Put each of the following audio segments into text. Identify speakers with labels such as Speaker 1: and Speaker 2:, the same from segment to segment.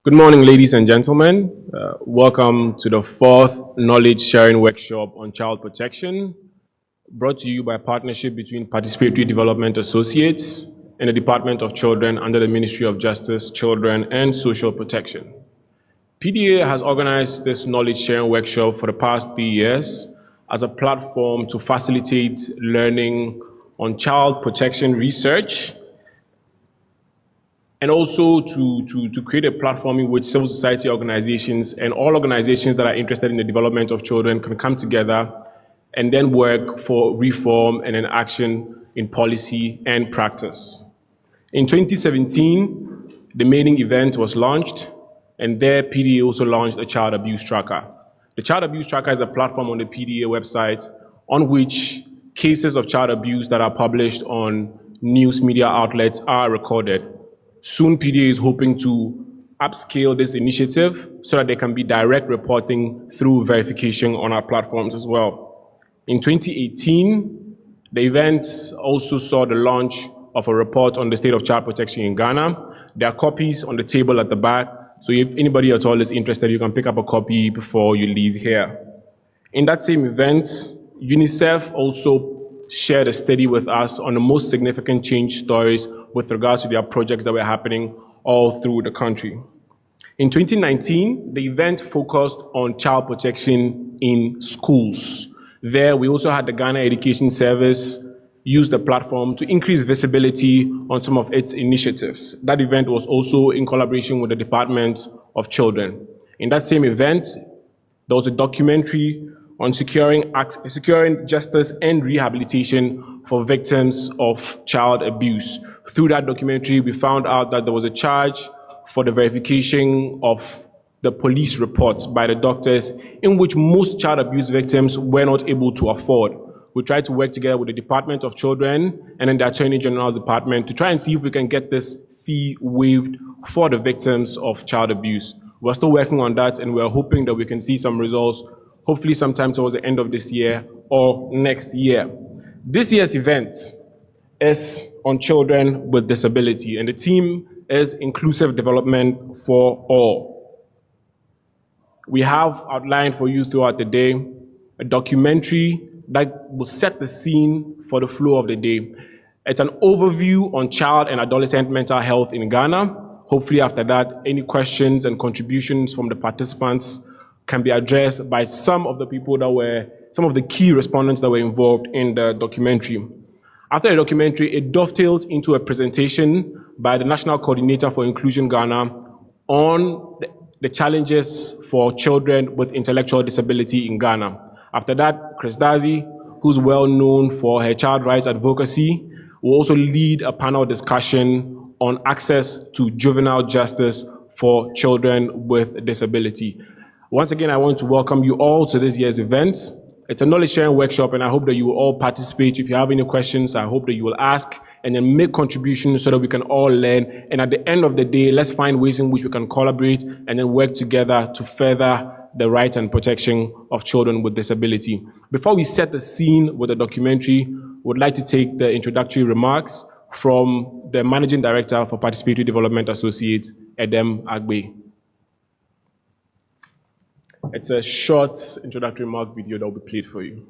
Speaker 1: Good morning, ladies and gentlemen. Welcome to the fourth knowledge sharing workshop on child protection, brought to you by a partnership between Participatory Development Associates and the Department of Children under the Ministry of Justice, Children, and Social Protection. PDA has organized this knowledge sharing workshop for the past 3 years as a platform to facilitate learning on child protection research, and also to create a platform in which civil society organizations and all organizations that are interested in the development of children can come together and then work for reform and an action in policy and practice. In 2017, the maiden event was launched, and there PDA also launched a child abuse tracker. The child abuse tracker is a platform on the PDA website on which cases of child abuse that are published on news media outlets are recorded. Soon, PDA is hoping to upscale this initiative so that there can be direct reporting through verification on our platforms as well. In 2018, the event also saw the launch of a report on the state of child protection in Ghana. There are copies on the table at the back, so if anybody at all is interested, you can pick up a copy before you leave here. In that same event, UNICEF also shared a study with us on the most significant change stories with regards to their projects that were happening all through the country. In 2019, the event focused on child protection in schools. There, we also had the Ghana Education Service use the platform to increase visibility on some of its initiatives. That event was also in collaboration with the Department of Children. In that same event, there was a documentary on securing justice and rehabilitation for victims of child abuse. Through that documentary, we found out that there was a charge for the verification of the police reports by the doctors, in which most child abuse victims were not able to afford. We tried to work together with the Department of Children and then the Attorney General's Department to try and see if we can get this fee waived for the victims of child abuse. We're still working on that, and we're hoping that we can see some results hopefully sometime towards the end of this year or next year. This year's event is on children with disability, and the theme is inclusive development for all. We have outlined for you throughout the day a documentary that will set the scene for the flow of the day. It's an overview on child and adolescent mental health in Ghana. Hopefully after that, any questions and contributions from the participants can be addressed by some of the key respondents that were involved in the documentary. After the documentary, it dovetails into a presentation by the National Coordinator for Inclusion Ghana on the challenges for children with intellectual disability in Ghana. After that, Chris Dazi, who's well known for her child rights advocacy, will also lead a panel discussion on access to juvenile justice for children with disability. Once again, I want to welcome you all to this year's event. It's a knowledge sharing workshop, and I hope that you will all participate. If you have any questions, I hope that you will ask and then make contributions so that we can all learn. And at the end of the day, let's find ways in which we can collaborate and then work together to further the rights and protection of children with disability. Before we set the scene with the documentary, we would like to take the introductory remarks from the Managing Director for Participatory Development Associate, Edem Agbe. It's a short introductory remark video that will be played for you.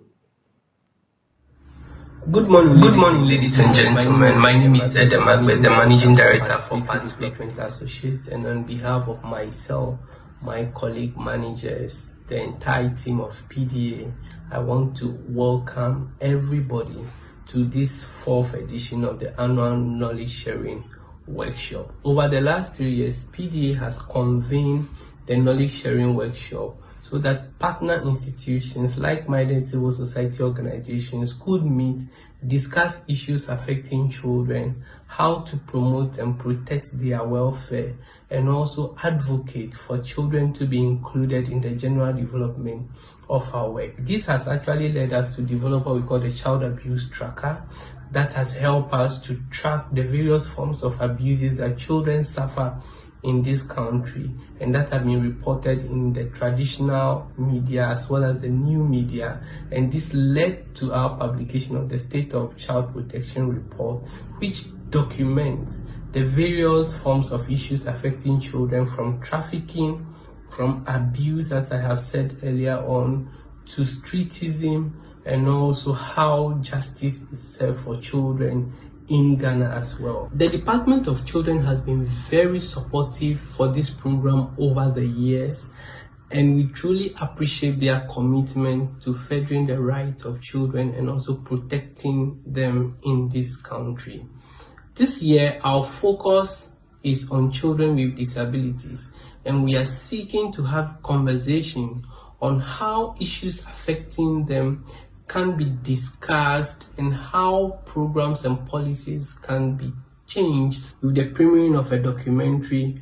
Speaker 2: Good morning, ladies and gentlemen. My name is Edem Agbe, the Managing Director for Participatory Development Associates, and on behalf of myself, my colleague managers, the entire team of PDA, I want to welcome everybody to this fourth edition of the annual knowledge sharing workshop. Over the last 3 years, PDA has convened the knowledge sharing workshop so that partner institutions, like-minded civil society organizations could meet, discuss issues affecting children, how to promote and protect their welfare, and also advocate for children to be included in the general development of our work. This has actually led us to develop what we call the Child Abuse Tracker that has helped us to track the various forms of abuses that children suffer in this country, and that have been reported in the traditional media as well as the new media. And this led to our publication of the State of Child Protection Report, which documents the various forms of issues affecting children, from trafficking, from abuse, as I have said earlier on, to streetism, and also how justice is served for children in Ghana as well. The Department of Children has been very supportive for this program over the years, and we truly appreciate their commitment to furthering the rights of children and also protecting them in this country. This year, our focus is on children with disabilities, and we are seeking to have conversation on how issues affecting them can be discussed and how programs and policies can be changed, with the premiering of a documentary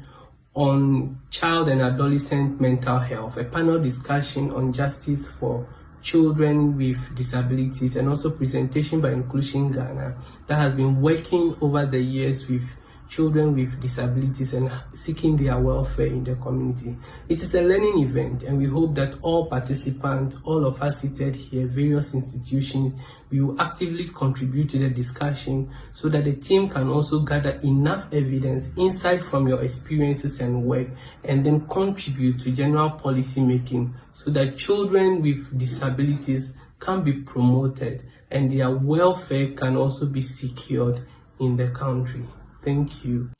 Speaker 2: on child and adolescent mental health, a panel discussion on justice for children with disabilities, and also presentation by Inclusion Ghana that has been working over the years with children with disabilities and seeking their welfare in the community. It is a learning event, and we hope that all participants, all of us seated here, various institutions, we will actively contribute to the discussion so that the team can also gather enough evidence, insight from your experiences and work, and then contribute to general policy making so that children with disabilities can be promoted and their welfare can also be secured in the country. Thank you.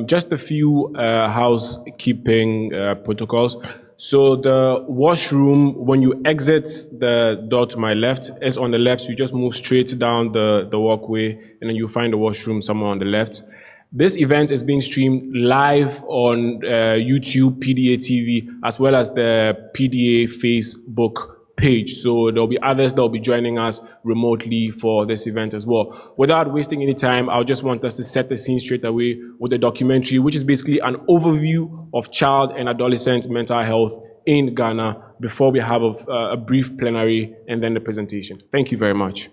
Speaker 1: Just a few housekeeping protocols. So the washroom, when you exit the door to my left, is on the left. So you just move straight down the walkway, and then you find the washroom somewhere on the left. This event is being streamed live on YouTube, PDA TV, as well as the PDA Facebook page. So there'll be others that will be joining us remotely for this event as well. Without wasting any time, I just want us to set the scene straight away with the documentary, which is basically an overview of child and adolescent mental health in Ghana before we have a brief plenary and then the presentation. Thank you very much.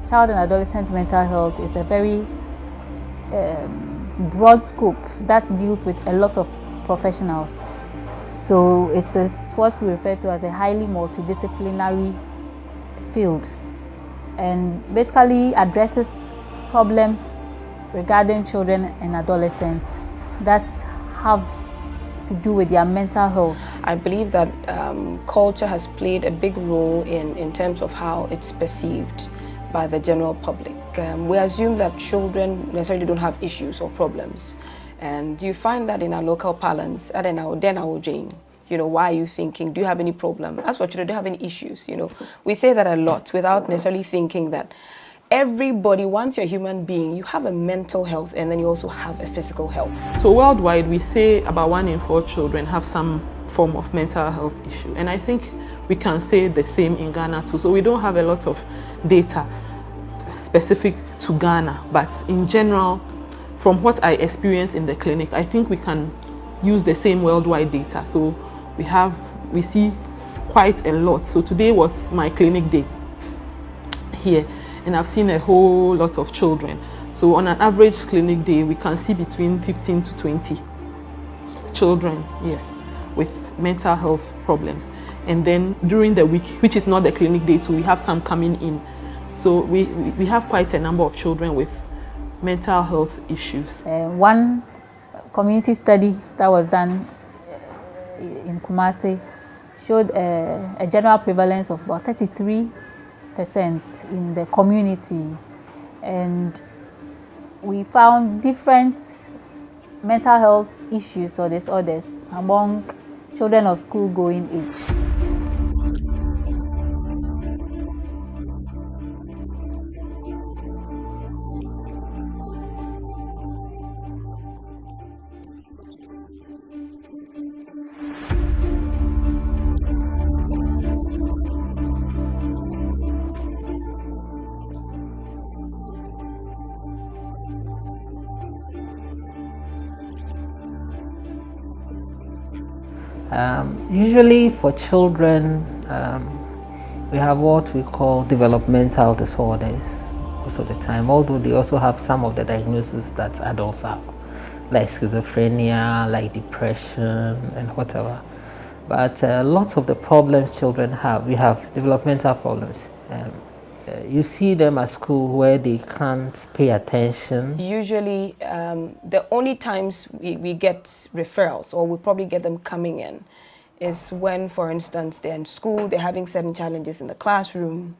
Speaker 3: Child and adolescent mental health is a very broad scope that deals with a lot of professionals. So it's what we refer to as a highly multidisciplinary field, and basically addresses problems regarding children and adolescents that have to do with their mental health.
Speaker 4: I believe that culture has played a big role in terms of how it's perceived by the general public. We assume that children necessarily don't have issues or problems. And you find that in our local parlance, then I will Jane. Why are you thinking? Do you have any problem? As for children, do you have any issues? We say that a lot without necessarily thinking that everybody, once you're a human being, you have a mental health and then you also have a physical health.
Speaker 5: So worldwide, we say about 1 in 4 children have some form of mental health issue. And I think we can say the same in Ghana too. So we don't have a lot of data specific to Ghana, but in general, from what I experience in the clinic, I think we can use the same worldwide data. So we see quite a lot. So today was my clinic day here, and I've seen a whole lot of children. So on an average clinic day, we can see between 15 to 20 children, yes, with mental health problems. And then during the week, which is not the clinic day too, we have some coming in. So we have quite a number of children with mental health issues.
Speaker 3: One community study that was done in Kumasi showed a general prevalence of about 33% in the community, and we found different mental health issues or disorders among children of school-going age.
Speaker 6: Usually for children, we have what we call developmental disorders most of the time, although they also have some of the diagnoses that adults have, like schizophrenia, like depression and whatever. But lots of the problems children have, we have developmental problems. You see them at school where they can't pay attention.
Speaker 4: Usually, the only times we get referrals, or we probably get them coming in, is when, for instance, they're in school, they're having certain challenges in the classroom,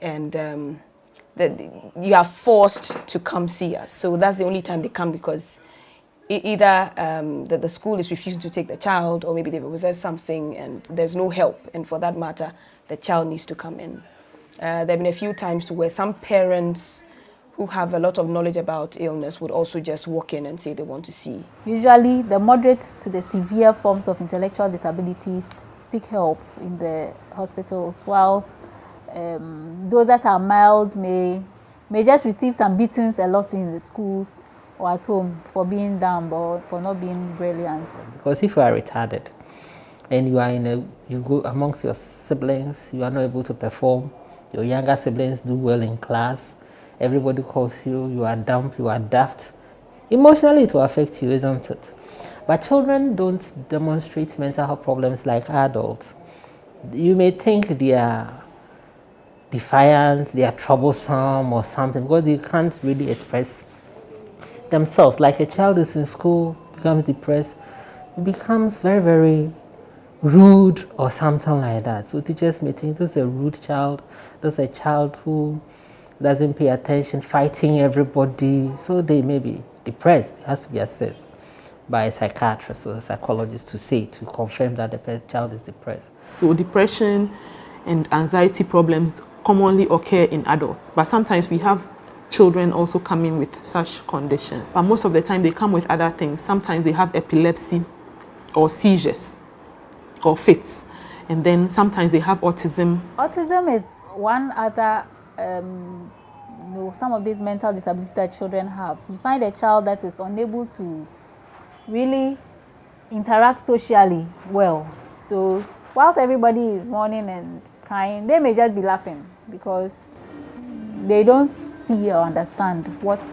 Speaker 4: and you are forced to come see us. So that's the only time they come, because either the school is refusing to take the child, or maybe they've observed something and there's no help, and for that matter, the child needs to come in. There have been a few times to where some parents who have a lot of knowledge about illness would also just walk in and say they want to see.
Speaker 3: Usually, the moderate to the severe forms of intellectual disabilities seek help in the hospitals, whilst those that are mild may just receive some beatings a lot in the schools or at home for being dumb or for not being brilliant.
Speaker 6: Because if you are retarded and you go amongst your siblings, you are not able to perform, your younger siblings do well in class, everybody calls you are dumb, you are daft. Emotionally, it will affect you, isn't it? But children don't demonstrate mental health problems like adults. You may think they are defiant, they are troublesome or something, because they can't really express themselves. Like a child is in school, becomes depressed, it becomes very, very rude or something like that. So teachers may think this is a rude child, this is a child who doesn't pay attention, fighting everybody. So they may be depressed. It has to be assessed by a psychiatrist or a psychologist to confirm that the child is depressed.
Speaker 5: So depression and anxiety problems commonly occur in adults, but sometimes we have children also coming with such conditions. But most of the time they come with other things. Sometimes they have epilepsy or seizures or fits, and then sometimes they have autism.
Speaker 3: Autism is one other some of these mental disabilities that children have. You find a child that is unable to really interact socially well. So whilst everybody is mourning and crying, they may just be laughing because they don't see or understand what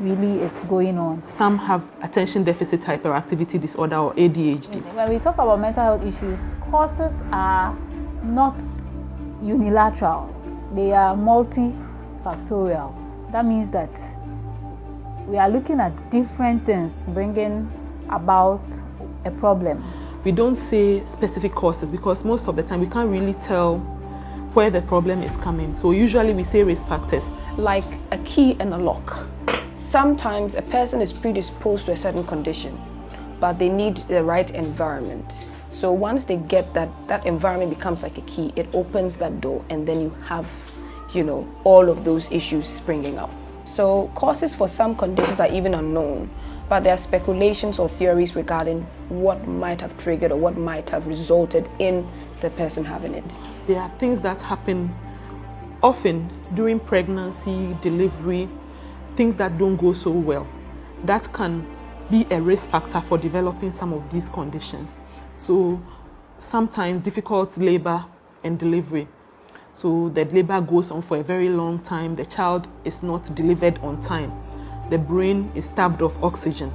Speaker 3: really is going on.
Speaker 5: Some have attention deficit hyperactivity disorder or ADHD.
Speaker 3: When we talk about mental health issues, causes are not unilateral. They are multifactorial. That means that we are looking at different things bringing about a problem.
Speaker 5: We don't say specific causes because most of the time we can't really tell where the problem is coming. So usually we say risk factors.
Speaker 4: Like a key and a lock. Sometimes a person is predisposed to a certain condition, but they need the right environment. So once they get that environment becomes like a key, it opens that door, and then you have, all of those issues springing up. So causes for some conditions are even unknown, but there are speculations or theories regarding what might have triggered or what might have resulted in the person having it?
Speaker 5: There are things that happen often during pregnancy, delivery, things that don't go so well. That can be a risk factor for developing some of these conditions. So sometimes difficult labor and delivery. So the labor goes on for a very long time. The child is not delivered on time. The brain is starved of oxygen.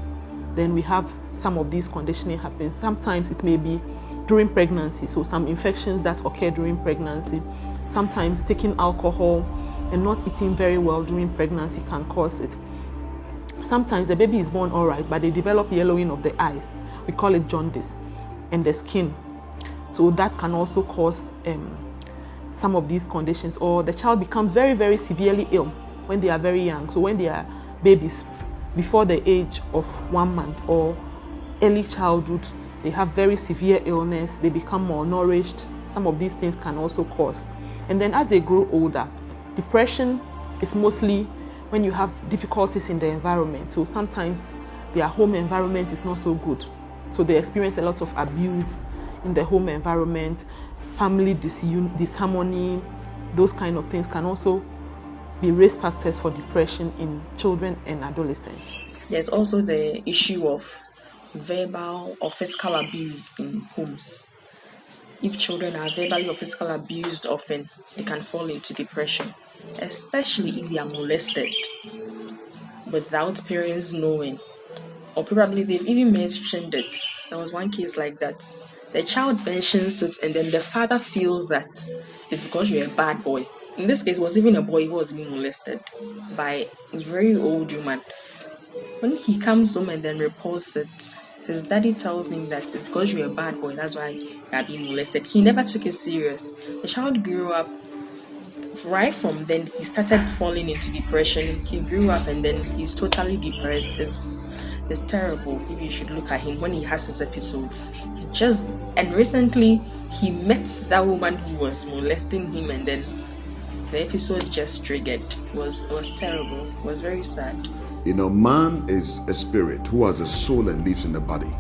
Speaker 5: Then we have some of these conditioning happen. Sometimes it may be during pregnancy. So some infections that occur during pregnancy. Sometimes taking alcohol and not eating very well during pregnancy can cause it. Sometimes the baby is born all right, but they develop yellowing of the eyes. We call it jaundice, and the skin. So that can also cause some of these conditions. Or the child becomes very, very severely ill when they are very young. So when they are babies before the age of 1 month or early childhood, they have very severe illness, they become malnourished. Some of these things can also cause. And then as they grow older, depression is mostly when you have difficulties in the environment. So sometimes their home environment is not so good. So they experience a lot of abuse in the home environment, family disharmony, those kind of things can also be risk factors for depression in children and adolescents.
Speaker 7: There's also the issue of verbal or physical abuse in homes. If children are verbally or physically abused often, they can fall into depression, especially if they are molested without parents knowing. Or probably they've even mentioned it. There was one case like that. The child mentions it and then the father feels that it's because you're a bad boy. In this case, it was even a boy who was being molested by a very old woman. When he comes home and then reports it, his daddy tells him that it's because you're a bad boy, that's why you are being molested. He never took it serious. The child grew up. Right from then, he started falling into depression. He grew up and then he's totally depressed. It's terrible if you should look at him when he has his episodes. And recently he met that woman who was molesting him and then the episode just triggered. It was terrible. It was very sad.
Speaker 8: You know, man is a spirit who has a soul and lives in the body.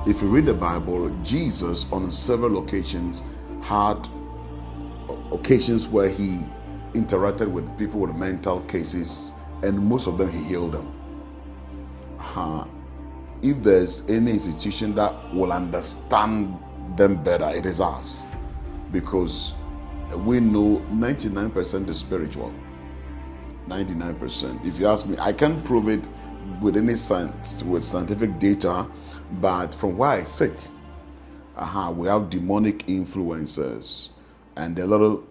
Speaker 8: If you read the Bible, Jesus on several occasions had occasions where he interacted with people with mental cases, and most of them he healed them. If there's any institution that will understand them better, it is us, because we know 99% is spiritual. 99%. If you ask me, I can't prove it with any science, with scientific data, but from where I sit, we have demonic influences, and a little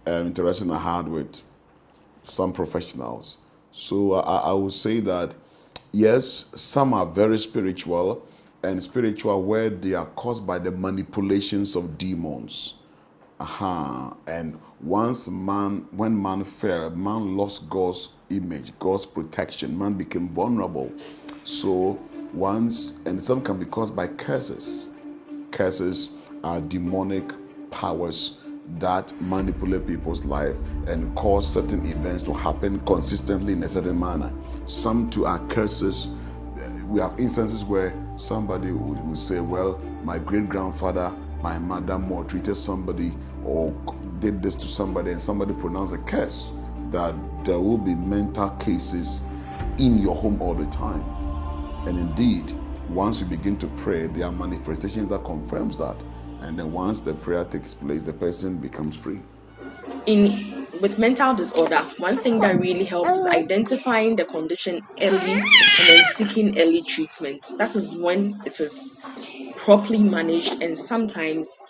Speaker 8: interaction I had with some professionals. So I would say that yes, some are very spiritual, and spiritual where they are caused by the manipulations of demons. And when man fell, man lost God's image, God's protection. Man became vulnerable. So and some can be caused by curses. Curses are demonic powers that manipulate people's life and cause certain events to happen consistently in a certain manner. Some too are curses. We have instances where somebody will say, well, my great-grandfather, my mother maltreated somebody or did this to somebody, and somebody pronounced a curse, that there will be mental cases in your home all the time. And indeed, once you begin to pray, there are manifestations that confirms that. And then once the prayer takes place, the person becomes free.
Speaker 7: With mental disorder, one thing that really helps is identifying the condition early and then seeking early treatment. That is when it is properly managed, and sometimes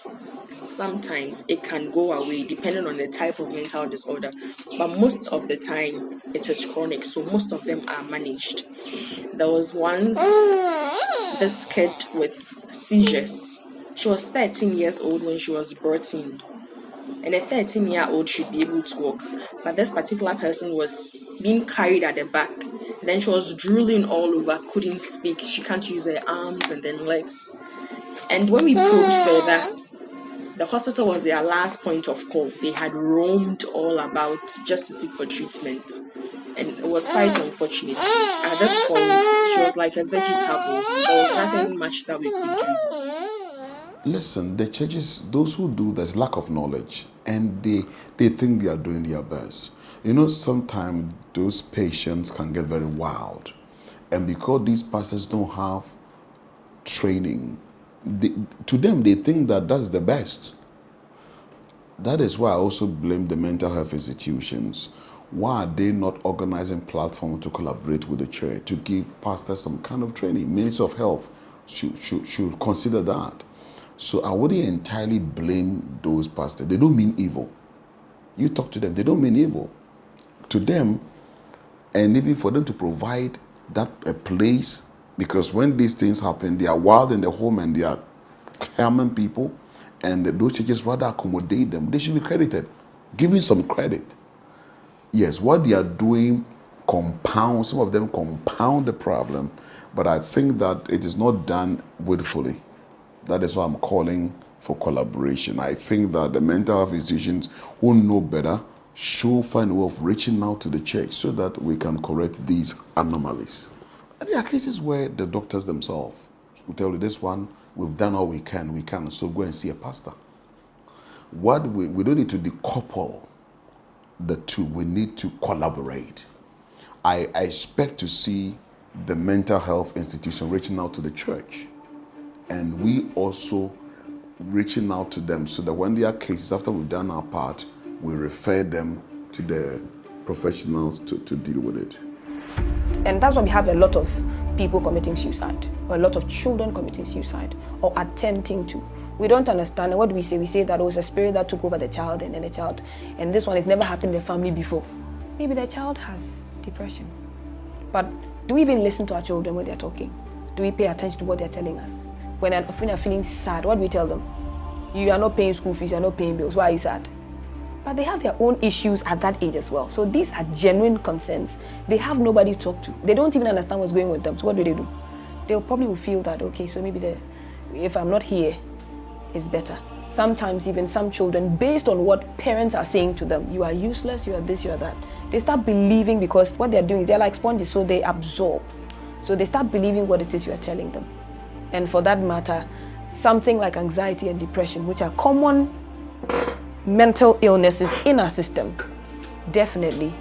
Speaker 7: it can go away depending on the type of mental disorder. But most of the time, it is chronic, so most of them are managed. There was once this kid with seizures. She was 13 years old when she was brought in. And a 13-year-old should be able to walk. But this particular person was being carried at the back. Then she was drooling all over, couldn't speak. She can't use her arms and then legs. And when we probed further, the hospital was their last point of call. They had roamed all about just to seek for treatment. And it was quite unfortunate. At this point, she was like a vegetable. There was nothing much that we could do.
Speaker 8: Listen, the churches, those who do, there's lack of knowledge, and they think they are doing their best. You know, sometimes those patients can get very wild, and because these pastors don't have training, to them they think that that's the best. That is why I also blame the mental health institutions. Why are they not organizing platforms to collaborate with the church to give pastors some kind of training? Ministry of Health should consider that. So I wouldn't entirely blame those pastors. They don't mean evil. You talk to them, they don't mean evil. To them, and even for them to provide that a place, because when these things happen, they are wild in the home and they are harming people, and those churches rather accommodate them. They should be credited, giving some credit. Yes, what they are doing compounds, some of them compound the problem, but I think that it is not done willfully. That is why I'm calling for collaboration. I think that the mental health institutions who know better should find a way of reaching out to the church so that we can correct these anomalies. And there are cases where the doctors themselves will tell you, this one, we've done all we can, so go and see a pastor. We don't need to decouple the two, we need to collaborate. I expect to see the mental health institution reaching out to the church, and we also reaching out to them so that when there are cases, after we've done our part, we refer them to the professionals to deal with it.
Speaker 4: And that's why we have a lot of people committing suicide, or a lot of children committing suicide, or attempting to. We don't understand. What do we say? We say that it was a spirit that took over the child, and then the child, and this one has never happened in the family before. Maybe the child has depression. But do we even listen to our children when they're talking? Do we pay attention to what they're telling us? When they're feeling sad, what do we tell them? You are not paying school fees, you are not paying bills, why are you sad? But they have their own issues at that age as well. So these are genuine concerns. They have nobody to talk to. They don't even understand what's going on with them. So what do? They'll probably feel that, okay, so maybe if I'm not here, it's better. Sometimes even some children, based on what parents are saying to them, you are useless, you are this, you are that, they start believing, because what they're doing is they're like sponges, so they absorb. So they start believing what it is you are telling them. And for that matter, something like anxiety and depression, which are common mental illnesses in our system, definitely,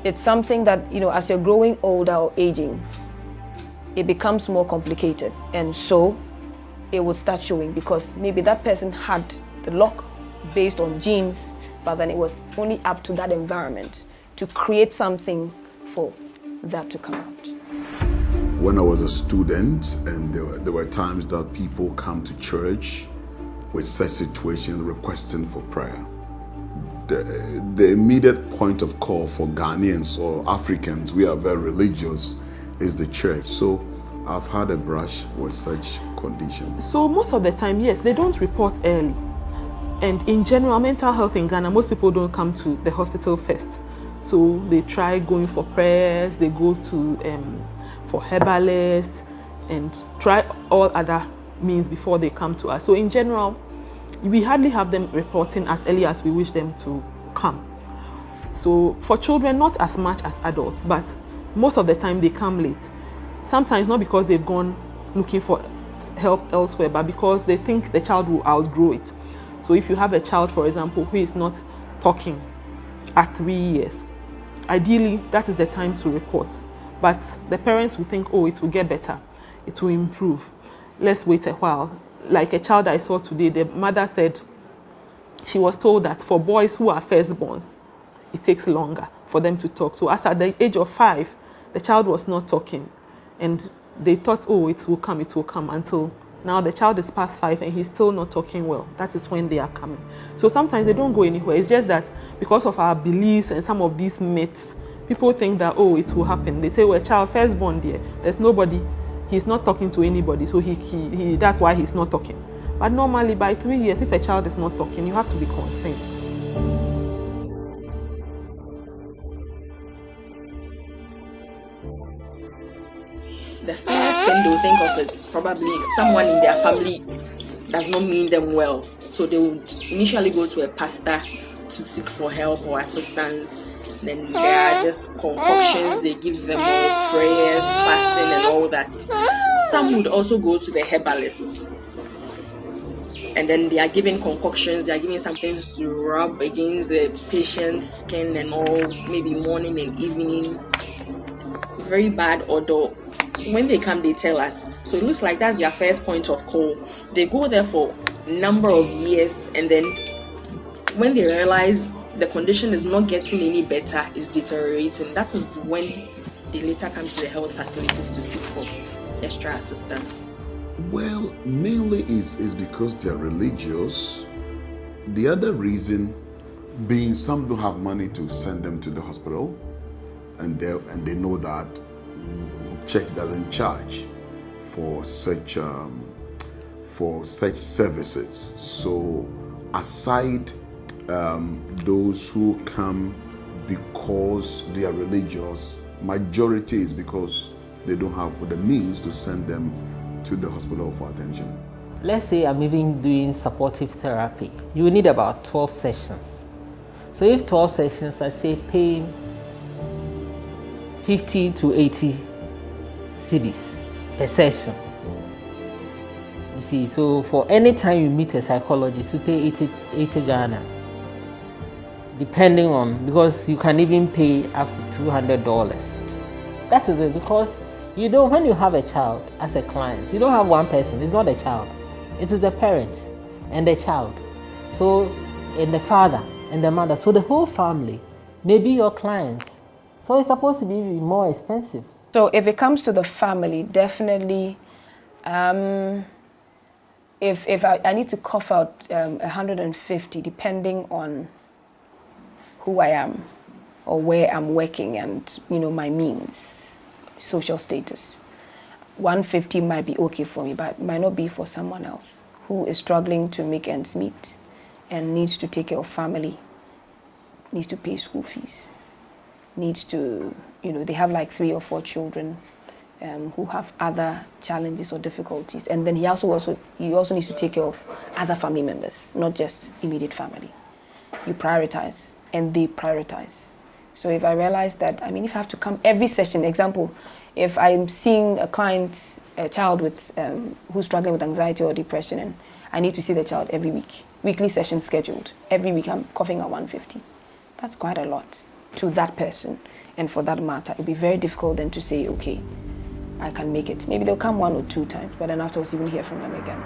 Speaker 4: it's something that, as you're growing older or aging, it becomes more complicated. And so it would start showing, because maybe that person had the luck based on genes, but then it was only up to that environment to create something for that to come out.
Speaker 8: When I was a student, and there were times that people come to church with such situations requesting for prayer, the immediate point of call for Ghanaians or Africans, we are very religious, is the church. So I've had a brush with such conditions.
Speaker 5: So most of the time, yes, they don't report early. And in general, mental health in Ghana, most people don't come to the hospital first. So they try going for prayers, they go to for herbalists, and try all other means before they come to us. So in general, we hardly have them reporting as early as we wish them to come. So for children, not as much as adults, but most of the time they come late. Sometimes not because they've gone looking for help elsewhere, but because they think the child will outgrow it. So if you have a child, for example, who is not talking at 3 years, ideally that is the time to report. But the parents will think, oh, it will get better, it will improve, let's wait a while. Like a child I saw today, the mother said she was told that for boys who are firstborns, it takes longer for them to talk. So as at the age of 5, the child was not talking, and they thought, oh, it will come, until now the child is past 5 and he's still not talking well. That is when they are coming. So sometimes they don't go anywhere. It's just that because of our beliefs and some of these myths, people think that, oh, it will happen. They say, well, child firstborn there, there's nobody, he's not talking to anybody, so he that's why he's not talking. But normally by 3 years, if a child is not talking, you have to be concerned.
Speaker 7: The first thing they'll think of is probably someone in their family does not mean them well. So they would initially go to a pastor to seek for help or assistance. Then there are just concoctions, they give them all prayers, fasting and all that. Some would also go to the herbalist. and then they are giving concoctions, they are giving something to rub against the patient's skin and all, maybe morning and evening. Very bad odor. When they come, they tell us. So it looks like that's their first point of call. They go there for a number of years, and then when they realize the condition is not getting any better, it's deteriorating, that is when they later come to the health facilities to seek for extra assistance.
Speaker 8: Well, mainly is because they're religious. The other reason being some don't have money to send them to the hospital, and they know that church doesn't charge for such services. So aside those who come because they are religious, majority is because they don't have the means to send them to the hospital for attention.
Speaker 6: Let's say I'm even doing supportive therapy. You need about 12 sessions. So if 12 sessions, I say pay 50 to 80 cedis per session. You see, so for any time you meet a psychologist, you pay 80 Ghana. Depending on, because you can even pay up to $200. That is it, because you don't, when you have a child as a client, you don't have one person, it's not a child. It is the parent and the child. So, and the father and the mother. So the whole family may be your clients. So it's supposed to be more expensive.
Speaker 4: So if it comes to the family, definitely, if I need to cough out 150, depending on who I am or where I'm working and, my means, social status. 150 might be okay for me, but it might not be for someone else who is struggling to make ends meet and needs to take care of family, needs to pay school fees, needs to, they have like 3 or 4 children who have other challenges or difficulties. And then he also needs to take care of other family members, not just immediate family. You prioritize, and they prioritize. So if I realize that, if I have to come every session, example, if I'm seeing a client, a child with who's struggling with anxiety or depression, and I need to see the child every week, weekly session scheduled, every week I'm coughing at 150. That's quite a lot to that person. And for that matter, it'd be very difficult then to say, okay, I can make it. Maybe they'll come 1 or 2 times, but then afterwards you won't hear from them again.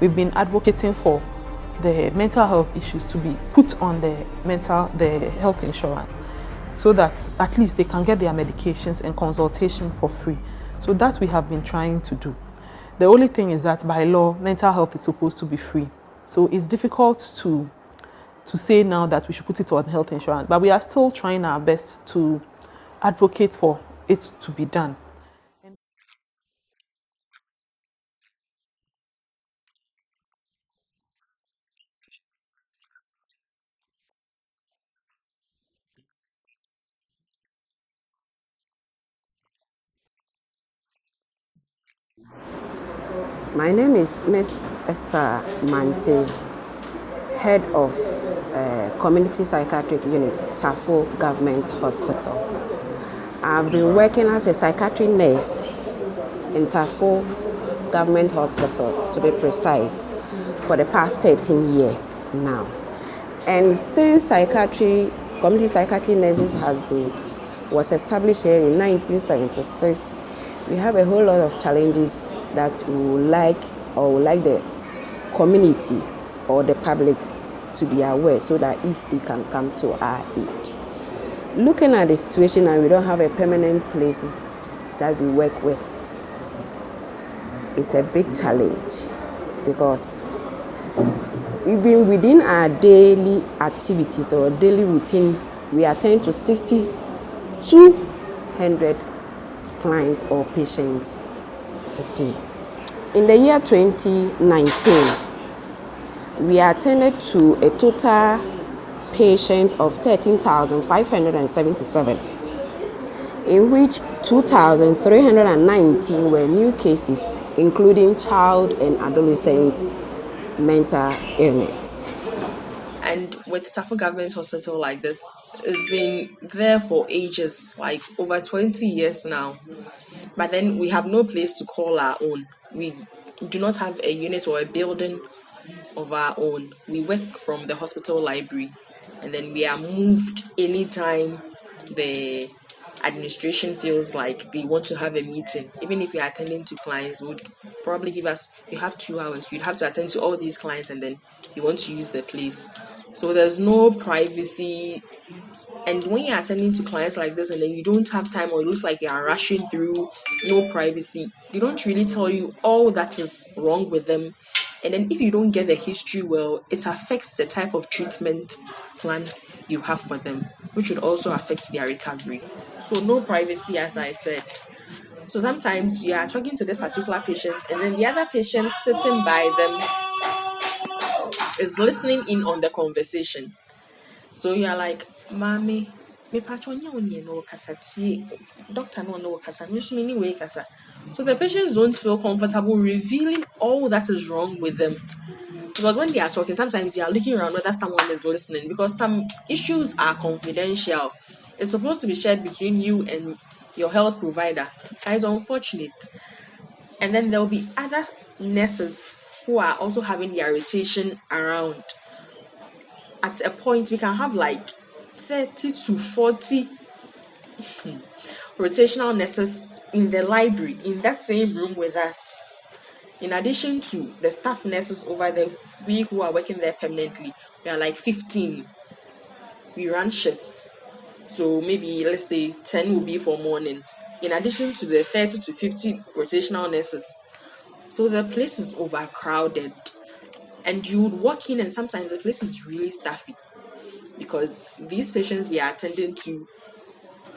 Speaker 5: We've been advocating for the mental health issues to be put on the health insurance, so that at least they can get their medications and consultation for free. So that we have been trying to do. The only thing is that by law, mental health is supposed to be free. So it's difficult to say now that we should put it on health insurance, but we are still trying our best to advocate for it to be done.
Speaker 9: My name is Miss Esther Mante, Head of Community Psychiatric Unit, Tafo Government Hospital. I've been working as a psychiatry nurse in Tafo Government Hospital, to be precise, for the past 13 years now. And since psychiatry Community psychiatry nurses was established here in 1976. We have a whole lot of challenges that we would like the community or the public to be aware, so that if they can come to our aid. Looking at the situation, and we don't have a permanent places that we work with, it's a big challenge, because even within our daily activities or daily routine, we attend to 6,200 clients or patients a day. In the year 2019, we attended to a total patients of 13,577, in which 2,319 were new cases, including child and adolescent mental illness.
Speaker 7: And with Tafo Government Hospital like this, it's been there for ages, like over 20 years now. But then we have no place to call our own. We do not have a unit or a building of our own. We work from the hospital library, and then we are moved anytime the administration feels like they want to have a meeting. Even if we are attending to clients, would probably give us, you have 2 hours, you'd have to attend to all these clients, and then you want to use the place. So there's no privacy. And when you're attending to clients like this and then you don't have time, or it looks like you are rushing through, no privacy, they don't really tell you all that is wrong with them. And then if you don't get the history well, it affects the type of treatment plan you have for them, which would also affect their recovery. So no privacy, as I said. So sometimes you are talking to this particular patient, and then the other patient sitting by them is listening in on the conversation. So you are like, Mommy, me patronya onye no kasa tie, doctor no kasa, me way kasa. So the patients don't feel comfortable revealing all that is wrong with them. Because when they are talking, sometimes they are looking around whether someone is listening, because some issues are confidential. It's supposed to be shared between you and your health provider. That is unfortunate. And then there will be other nurses who are also having their rotation around. At a point, we can have like 30 to 40 rotational nurses in the library, in that same room with us. In addition to the staff nurses over there, we who are working there permanently, we are like 15. We run shifts. So maybe, let's say, 10 will be for morning, in addition to the 30 to 50 rotational nurses. So the place is overcrowded. And you would walk in and sometimes the place is really stuffy, because these patients we are attending to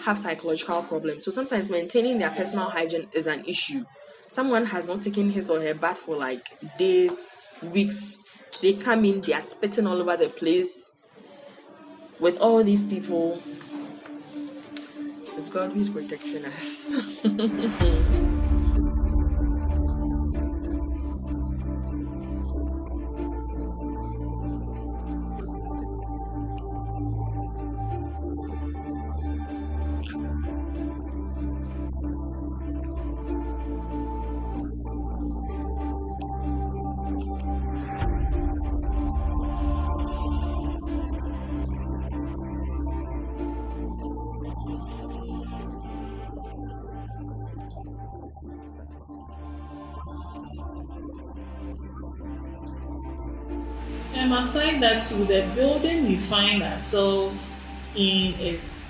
Speaker 7: have psychological problems. So sometimes maintaining their personal hygiene is an issue. Someone has not taken his or her bath for like days, weeks. They come in, they are spitting all over the place. With all these people, it's God who is protecting us.
Speaker 10: Aside that, too, the building we find ourselves in is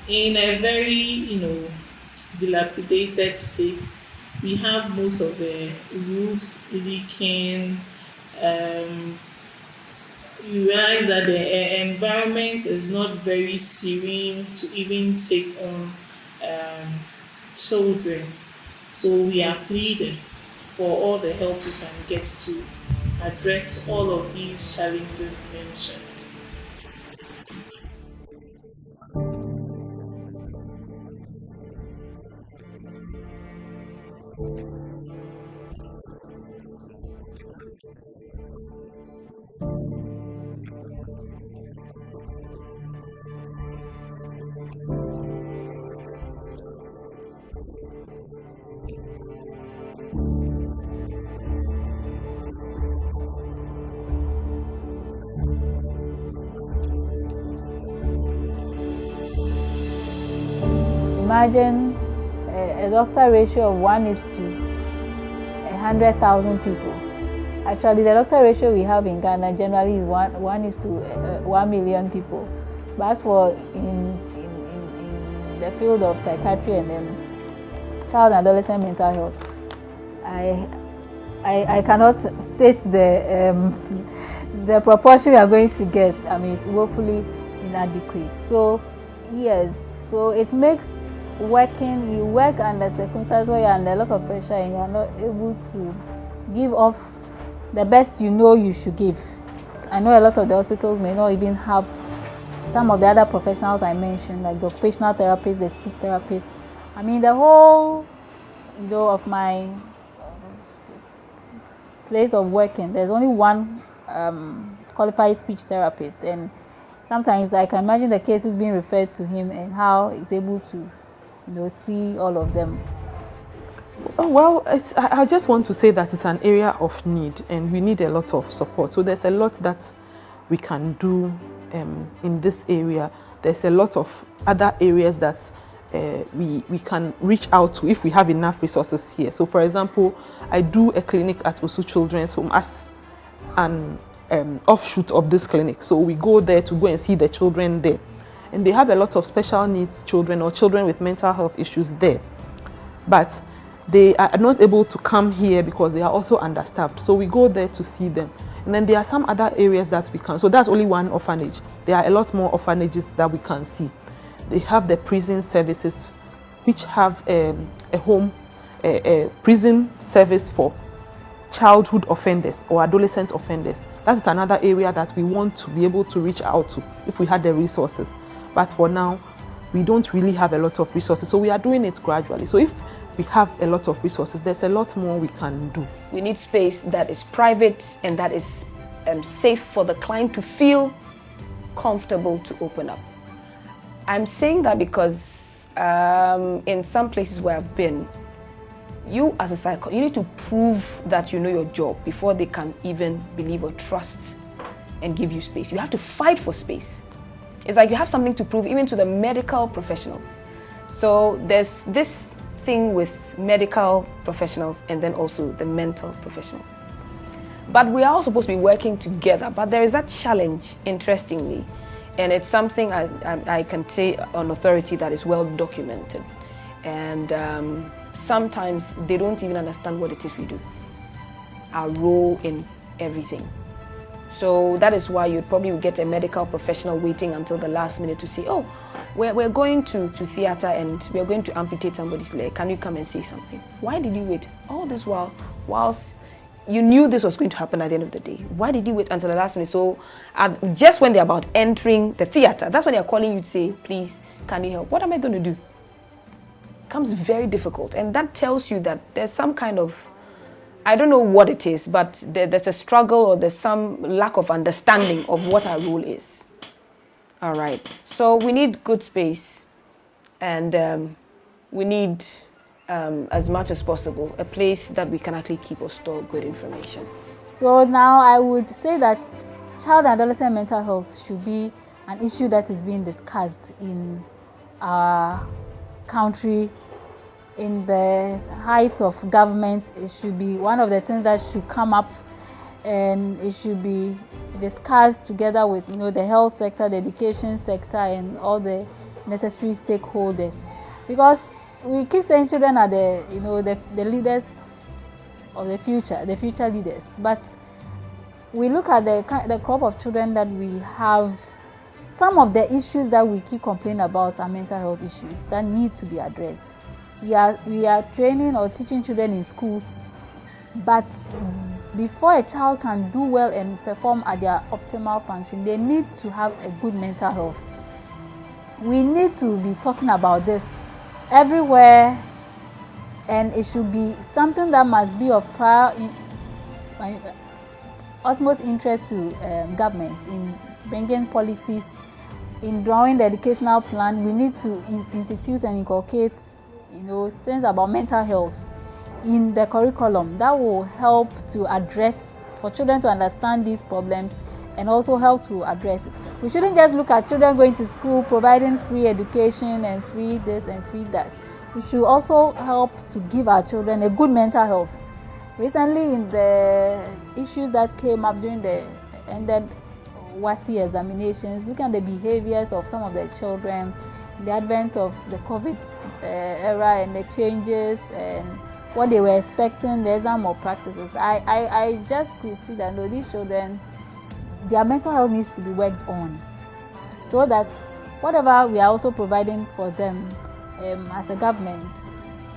Speaker 10: in a very, dilapidated state. We have most of the roofs leaking. You realize that the environment is not very serene to even take on children. So we are pleading for all the help we can get to address all of these challenges mentioned.
Speaker 3: imagine a doctor ratio of 1:100,000 people. Actually, the doctor ratio we have in Ghana generally is 1:1 million people. But for in the field of psychiatry and then child and adolescent mental health, I cannot state the proportion we are going to get. I mean, it's woefully inadequate. So yes, so it makes you work under circumstances where you're under a lot of pressure and you're not able to give off the best you know you should give. I know a lot of the hospitals may not even have some of the other professionals I mentioned, like the occupational therapist, the speech therapist. I mean, the whole, of my place of working, there's only one qualified speech therapist, and sometimes I can imagine the cases being referred to him and how he's able to, see all of them.
Speaker 5: Well, I just want to say that it's an area of need and we need a lot of support. So there's a lot that we can do in this area. There's a lot of other areas that we can reach out to if we have enough resources here. So for example, I do a clinic at Osu Children's Home as an offshoot of this clinic. So we go there to go and see the children there. And they have a lot of special needs children or children with mental health issues there. But they are not able to come here because they are also understaffed. So we go there to see them. And then there are some other areas that we can. So that's only one orphanage. There are a lot more orphanages that we can see. They have the prison services, which have a prison service for childhood offenders or adolescent offenders. That's another area that we want to be able to reach out to if we had the resources. But for now, we don't really have a lot of resources. So we are doing it gradually. So if we have a lot of resources, there's a lot more we can do.
Speaker 4: We need space that is private and that is safe for the client to feel comfortable to open up. I'm saying that because in some places where I've been, you as a psychologist, you need to prove that you know your job before they can even believe or trust and give you space. You have to fight for space. It's like you have something to prove even to the medical professionals. So there's this thing with medical professionals and then also the mental professionals. But we are all supposed to be working together. But there is that challenge, interestingly, and it's something I can say on authority that is well documented. And sometimes they don't even understand what it is we do, our role in everything. So that is why you'd probably get a medical professional waiting until the last minute to say, oh, we're going to theater and we're going to amputate somebody's leg. Can you come and say something? Why did you wait all this while, whilst you knew this was going to happen at the end of the day? Why did you wait until the last minute? So just when they're about entering the theater, that's when they're calling you to say, please, can you help? What am I going to do? It becomes very difficult. And that tells you that there's some kind of, I don't know what it is, but there's a struggle or there's some lack of understanding of what our role is. All right. So we need good space and we need, as much as possible, a place that we can actually keep or store good information.
Speaker 3: So now I would say that child and adolescent mental health should be an issue that is being discussed in our country. In the height of government, it should be one of the things that should come up, and it should be discussed together with the health sector, the education sector, and all the necessary stakeholders. Because we keep saying children are the leaders of the future leaders. But we look at the crop of children that we have. Some of the issues that we keep complaining about are mental health issues that need to be addressed. We are training or teaching children in schools, but before a child can do well and perform at their optimal function, they need to have a good mental health. We need to be talking about this everywhere, and it should be something that must be of utmost interest to government in bringing policies, in drawing the educational plan. We need to institute and inculcate things about mental health in the curriculum that will help to address, for children to understand these problems and also help to address it. We shouldn't just look at children going to school, providing free education and free this and free that. We should also help to give our children a good mental health. Recently, in the issues that came up during the ended WASI examinations, looking at the behaviors of some of the children, the advent of the COVID era and the changes and what they were expecting, the exam or practices, I just could see that no, these children, their mental health needs to be worked on, so that whatever we are also providing for them as a government,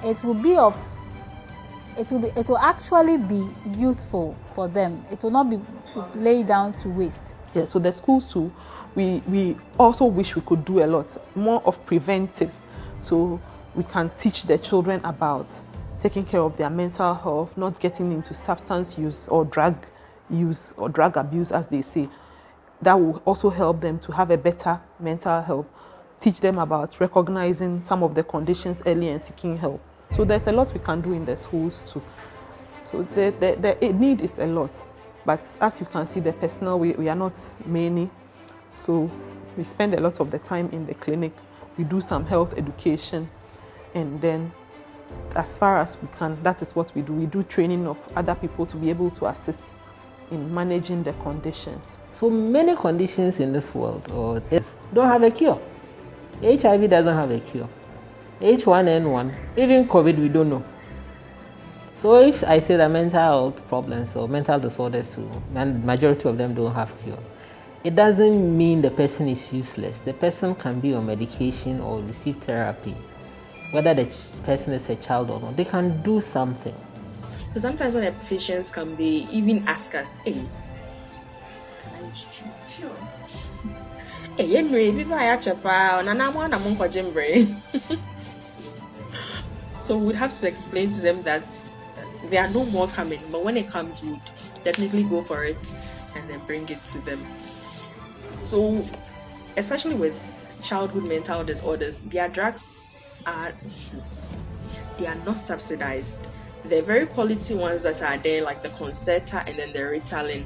Speaker 3: it will actually be useful for them. It will not be laid down to waste.
Speaker 5: Yeah, so the schools too, we also wish we could do a lot more of preventive, so we can teach the children about taking care of their mental health, not getting into substance use or drug abuse, as they say. That will also help them to have a better mental health. Teach them about recognizing some of the conditions early and seeking help. So there's a lot we can do in the schools too. So the need is a lot. But as you can see, the personnel, we are not many. So we spend a lot of the time in the clinic. We do some health education. And then as far as we can, that is what we do. We do training of other people to be able to assist in managing the conditions.
Speaker 6: So many conditions in this world don't have a cure. HIV doesn't have a cure. H1N1, even COVID, we don't know. So if I say that mental health problems or mental disorders too, and majority of them don't have cure, it doesn't mean the person is useless. The person can be on medication or receive therapy. Whether the person is a child or not, they can do something.
Speaker 7: So sometimes when the patients come, they even ask us, hey, can I use you? Sure. Hey, anyway, so we'd have to explain to them that there are no more coming, but when it comes, we'd definitely go for it and then bring it to them. So, especially with childhood mental disorders, their drugs they are not subsidized. The very quality ones that are there, like the Concerta and then the Ritalin,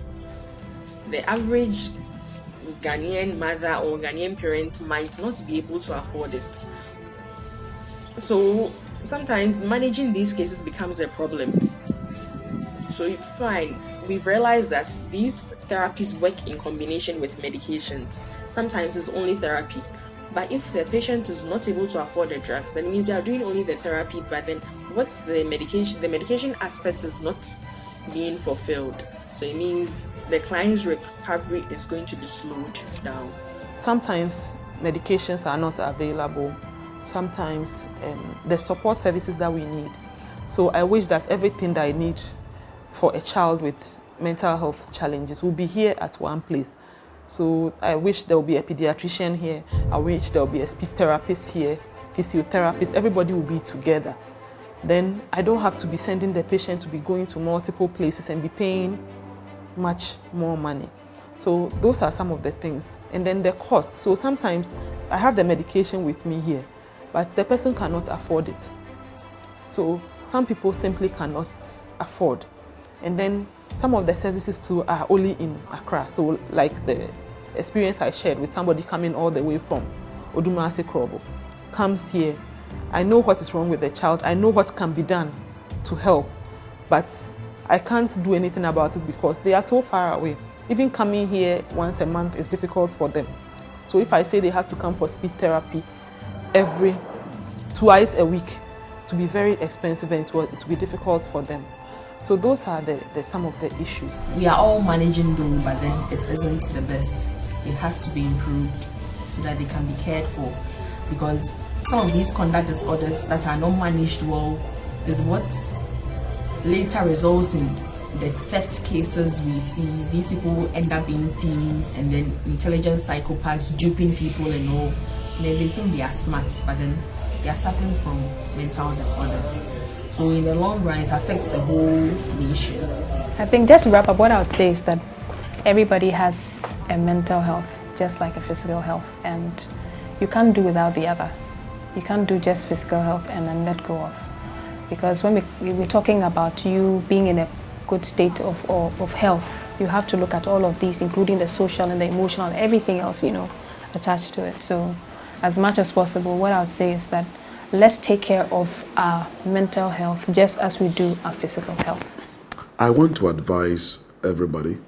Speaker 7: the average Ghanaian mother or Ghanaian parent might not be able to afford it. So sometimes managing these cases becomes a problem. So if we've realized that these therapies work in combination with medications. Sometimes it's only therapy. But if the patient is not able to afford the drugs, then it means we are doing only the therapy, but then what's the medication? The medication aspect is not being fulfilled. So it means the client's recovery is going to be slowed down.
Speaker 5: Sometimes medications are not available. Sometimes the support services that we need. So I wish that everything that I need for a child with mental health challenges will be here at one place. So I wish there will be a pediatrician here. I wish there will be a speech therapist here, physiotherapist. Everybody will be together. Then I don't have to be sending the patient to be going to multiple places and be paying much more money. So those are some of the things. And then the cost. So sometimes I have the medication with me here, but the person cannot afford it. So some people simply cannot afford. And then some of the services too are only in Accra. So like the experience I shared with somebody coming all the way from Odumase Krobo, comes here. I know what is wrong with the child. I know what can be done to help, but I can't do anything about it because they are so far away. Even coming here once a month is difficult for them. So if I say they have to come for speech therapy twice a week, to be very expensive and it will be difficult for them. So those are some of the issues.
Speaker 7: We are all managing though, but then it isn't the best. It has to be improved so that they can be cared for. Because some of these conduct disorders that are not managed well is what later results in the theft cases we see. These people end up being thieves and then intelligent psychopaths duping people and all. And then they think they are smart, but then they are suffering from mental disorders. So in the long run, it affects the whole nation.
Speaker 4: I think just to wrap up, what I would say is that everybody has a mental health, just like a physical health, and you can't do without the other. You can't do just physical health and then let go of. Because when we're talking about you being in a good state of health, you have to look at all of these, including the social and the emotional, everything else, attached to it. So as much as possible, what I would say is that let's take care of our mental health just as we do our physical health.
Speaker 8: I want to advise everybody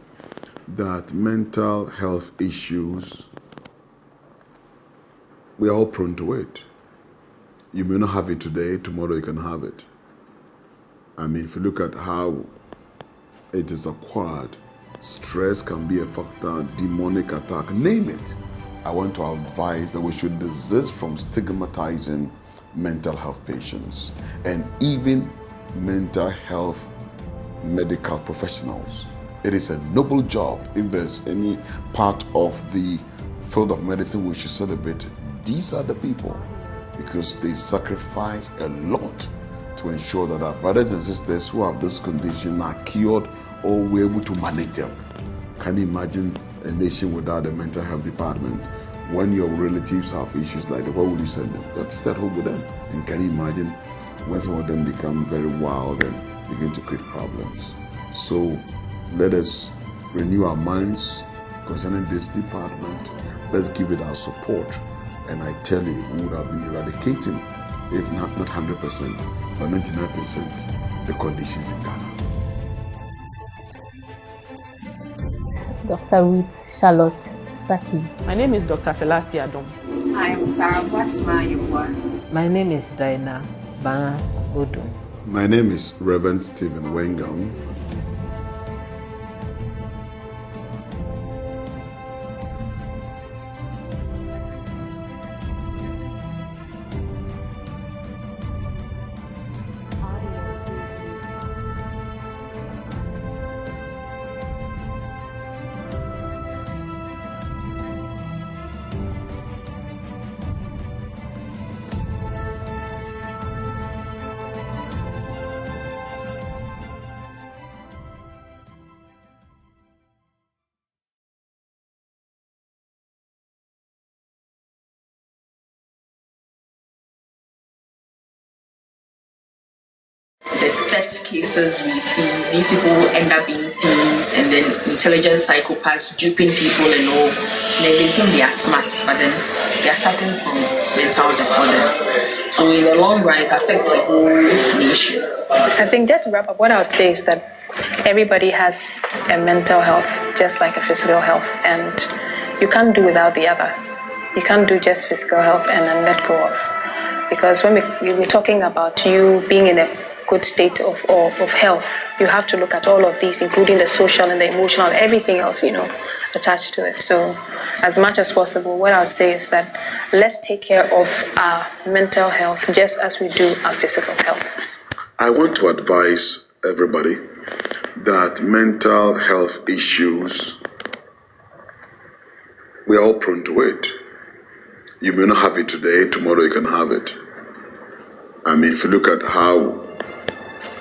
Speaker 8: that mental health issues, we are all prone to it. You may not have it today, tomorrow you can have it. I mean, if you look at how it is acquired, stress can be a factor, demonic attack, name it. I want to advise that we should desist from stigmatizing mental health patients and even mental health medical professionals. It is a noble job. If there's any part of the field of medicine we should celebrate, these are the people, because they sacrifice a lot to ensure that our brothers and sisters who have this condition are cured or we're able to manage them. Can you imagine a nation without a mental health department? When your relatives have issues like that, where would you send them? You have to stay at home with them. And can you imagine when some of them become very wild and begin to create problems? So let us renew our minds concerning this department. Let's give it our support. And I tell you, we would have been eradicating, if not 100%, but 99% the conditions in Ghana.
Speaker 3: Dr. Ruth Charlotte Saki.
Speaker 5: My name is Dr. Selassie Adom.
Speaker 11: I am Sarah Batsma.
Speaker 6: My name is Diana Bana Odu.
Speaker 8: My name is Reverend Stephen Wengam.
Speaker 7: The theft cases we see, these people end up being thieves and then intelligent psychopaths duping people and all. And then they think they are smart, but then they are suffering from mental disorders. So in the long run, it affects the whole nation.
Speaker 4: I think just to wrap up, what I would say is that everybody has a mental health, just like a physical health, and you can't do without the other. You can't do just physical health and then let go of. Because when we're talking about you being in a good state of health, you have to look at all of these, including the social and the emotional, everything else, attached to it. So as much as possible, what I would say is that let's take care of our mental health just as we do our physical health.
Speaker 8: I want to advise everybody that mental health issues, we are all prone to it. You may not have it today, tomorrow you can have it. I mean, if you look at how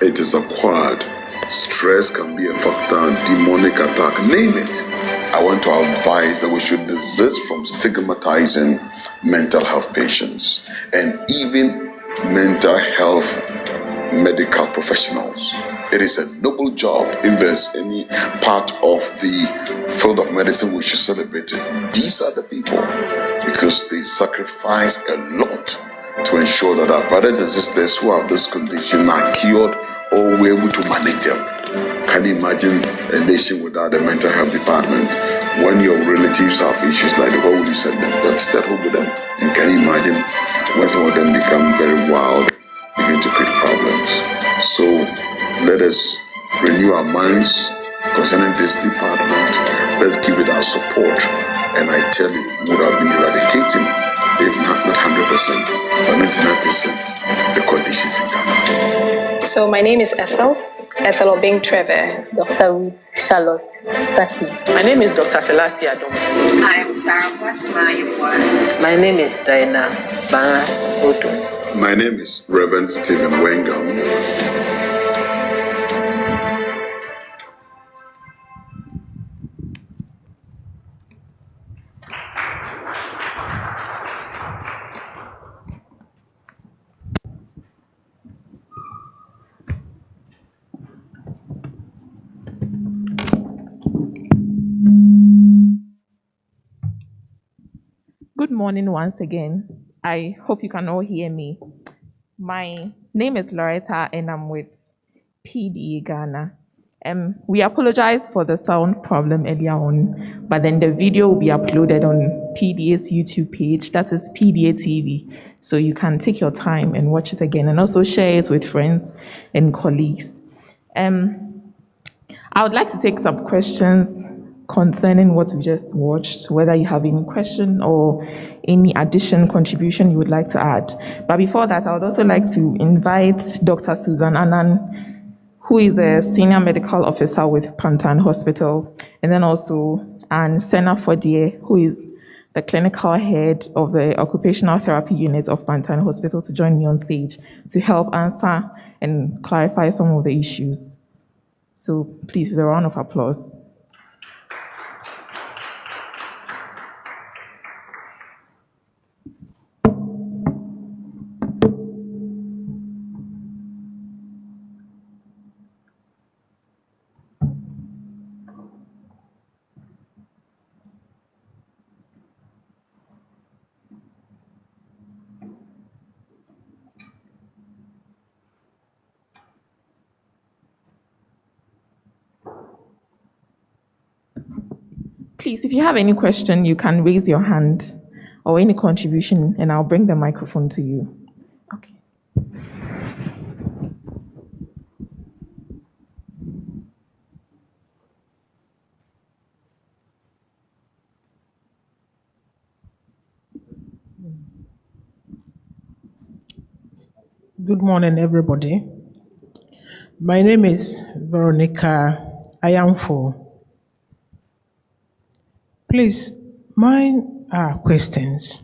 Speaker 8: it is acquired, stress can be a factor, demonic attack, name it. I want to advise that we should desist from stigmatizing mental health patients and even mental health medical professionals. It is a noble job. If there's any part of the field of medicine we should celebrate, these are the people, because they sacrifice a lot to ensure that our brothers and sisters who have this condition are cured or we're able to manage them. Can you imagine a nation without a mental health department? When your relatives have issues like that, where would you send them? You have to stay at home with them. And can you imagine when some of them become very wild, begin to create problems? So let us renew our minds concerning this department. Let's give it our support. And I tell you, we would have been eradicating, if not 100%, but 99% the conditions in Ghana.
Speaker 4: So my name is Ethel Obing Trevor.
Speaker 3: Dr. Ruth Charlotte Saki.
Speaker 5: My name is Dr. Selassie Adom.
Speaker 11: I am Sarah Batsma.
Speaker 6: My name is Diana Bana Odu.
Speaker 8: My name is Reverend Stephen Wengam.
Speaker 12: morning once again. I hope you can all hear me. My name is Loretta and I'm with PDA Ghana. We apologize for the sound problem earlier on, but then the video will be uploaded on PDA's YouTube page, that is PDA TV. So you can take your time and watch it again and also share it with friends and colleagues. I would like to take some questions concerning what we just watched, whether you have any question or any addition, contribution you would like to add. But before that, I would also like to invite Dr. Susan Annan, who is a senior medical officer with Pantan Hospital, and then also Senna Fodie, who is the clinical head of the occupational therapy unit of Pantan Hospital, to join me on stage to help answer and clarify some of the issues. So please, with a round of applause. Please, if you have any question, you can raise your hand or any contribution, and I'll bring the microphone to you. Okay.
Speaker 13: Good morning, everybody. My name is Veronica Ayamfo. Please, mine are questions.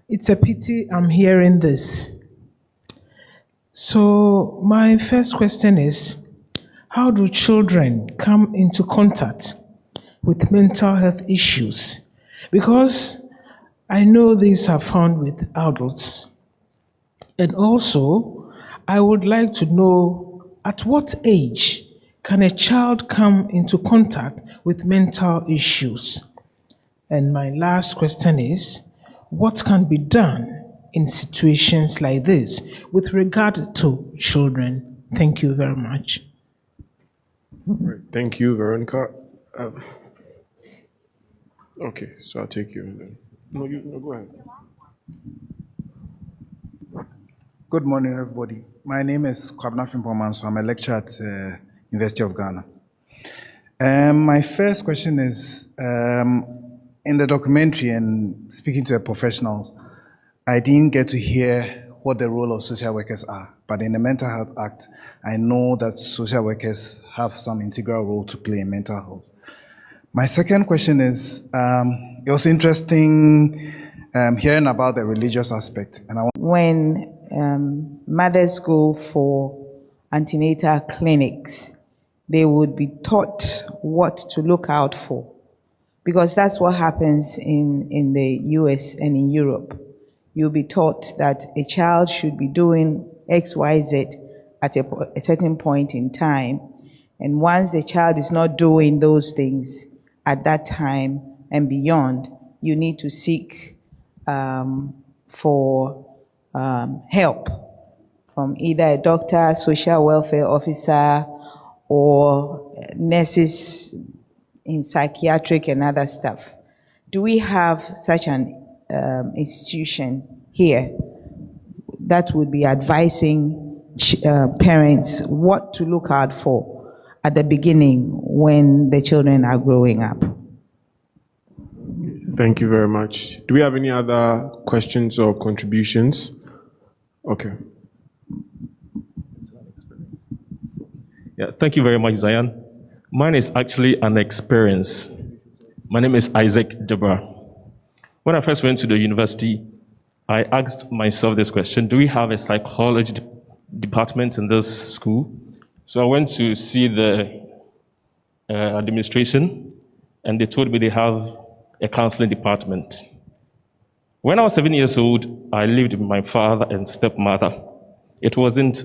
Speaker 13: It's a pity I'm hearing this. So my first question is, how do children come into contact with mental health issues? Because I know these are found with adults. And also, I would like to know, at what age can a child come into contact with mental issues? And my last question is, what can be done in situations like this with regard to children? Thank you very much.
Speaker 1: Right. Thank you, Veronica. Okay, so I'll take you. No, go ahead.
Speaker 14: Good morning, everybody. My name is Kwabena Frimpoman, so I'm a lecturer at University of Ghana. My first question is, in the documentary and speaking to the professionals, I didn't get to hear what the role of social workers are. But in the Mental Health Act, I know that social workers have some integral role to play in mental health. My second question is, it was interesting hearing about the religious aspect. And
Speaker 15: when mothers go for antenatal clinics, they would be taught what to look out for, because that's what happens in the US and in Europe. You'll be taught that a child should be doing X, Y, Z at a certain point in time, and once the child is not doing those things at that time and beyond, you need to seek for help from either a doctor, social welfare officer, or nurses in psychiatric and other stuff. Do we have such an institution here that would be advising parents what to look out for at the beginning when the children are growing up?
Speaker 1: Thank you very much. Do we have any other questions or contributions? Okay.
Speaker 16: Yeah, thank you very much, Zion. Mine is actually an experience. My name is Isaac Deborah. When I first went to the university, I asked myself this question: do we have a psychology department in this school? So I went to see the administration, and they told me they have a counseling department. When I was 7 years old, I lived with my father and stepmother. It wasn't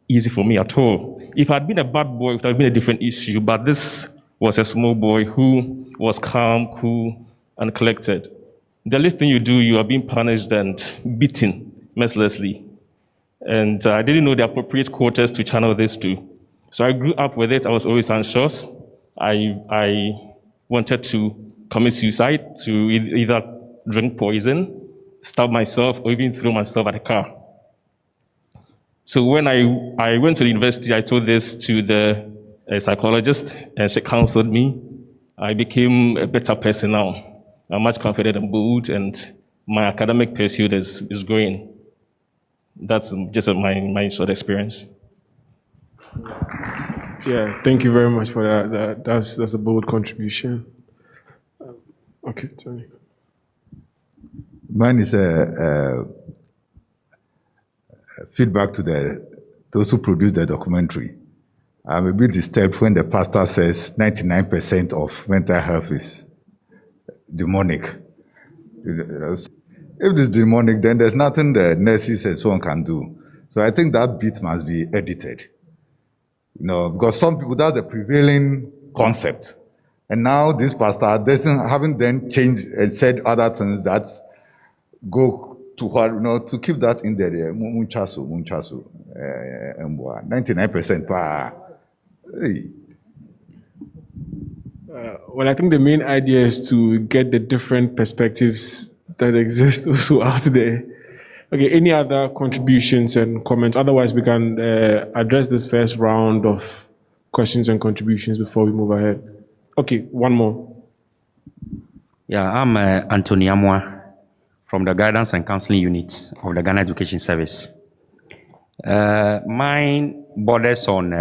Speaker 16: easy for me at all. If I'd been a bad boy, it would have been a different issue, but this was a small boy who was calm, cool, and collected. the least thing you do, you are being punished and beaten mercilessly. And I didn't know the appropriate quarters to channel this to. So I grew up with it. I was always anxious. I wanted to commit suicide, to either drink poison, stab myself, or even throw myself at a car. So when I went to the university, I told this to the psychologist, and she counseled me. I became a better person now. I'm much confident and bold, and my academic pursuit is growing. That's just my short experience.
Speaker 1: Yeah, thank you very much for that. That's a bold contribution. Okay, Tony.
Speaker 17: Mine is feedback to those who produced the documentary. I'm a bit disturbed when the pastor says 99% of mental health is demonic. If it's demonic, then there's nothing the nurses and so on can do. So I think that bit must be edited. Because some people, that's the prevailing concept. And now this pastor haven't then changed and said other things that go to what, to keep that in there. Munchasu, 99% pa. Hey.
Speaker 1: Well, I think the main idea is to get the different perspectives that exist also out there. Okay, any other contributions and comments? Otherwise, we can address this first round of questions and contributions before we move ahead. Okay, one more.
Speaker 18: Yeah, I'm Anthony Amwa from the Guidance and Counseling Unit of the Ghana Education Service. Mine borders on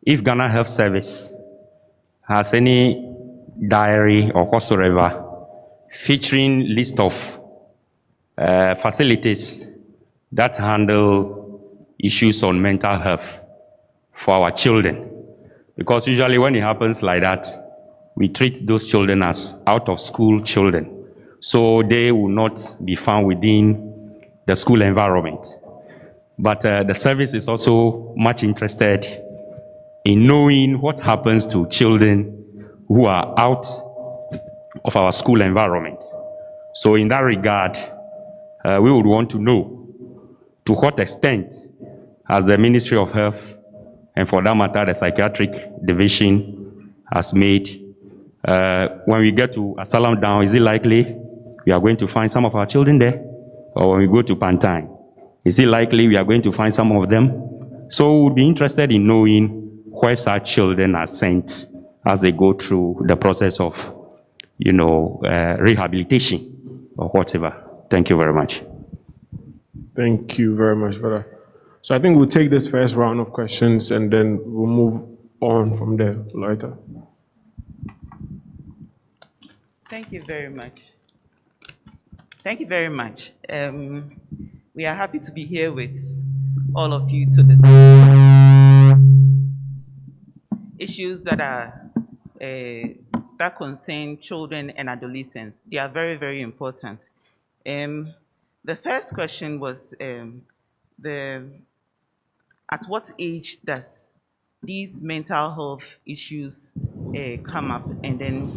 Speaker 18: if Ghana Health Service has any diary or whatsoever featuring list of facilities that handle issues on mental health for our children. Because usually when it happens like that, we treat those children as out-of-school children. So they will not be found within the school environment. But the service is also much interested in knowing what happens to children who are out of our school environment. So in that regard, we would want to know to what extent has the Ministry of Health, and for that matter, the Psychiatric Division, has made, when we get to Asalam Down, is it likely we are going to find some of our children there? Or when we go to Pantine, is it likely we are going to find some of them? So we would be interested in knowing where such children are sent as they go through the process of, rehabilitation or whatever. Thank you very much.
Speaker 1: Thank you very much for that. So I think we'll take this first round of questions and then we'll move on from there later.
Speaker 19: Thank you very much. Thank you very much. We are happy to be here with all of you to discuss issues that are that concern children and adolescents. They are very, very important. The first question was at what age does these mental health issues come up, and then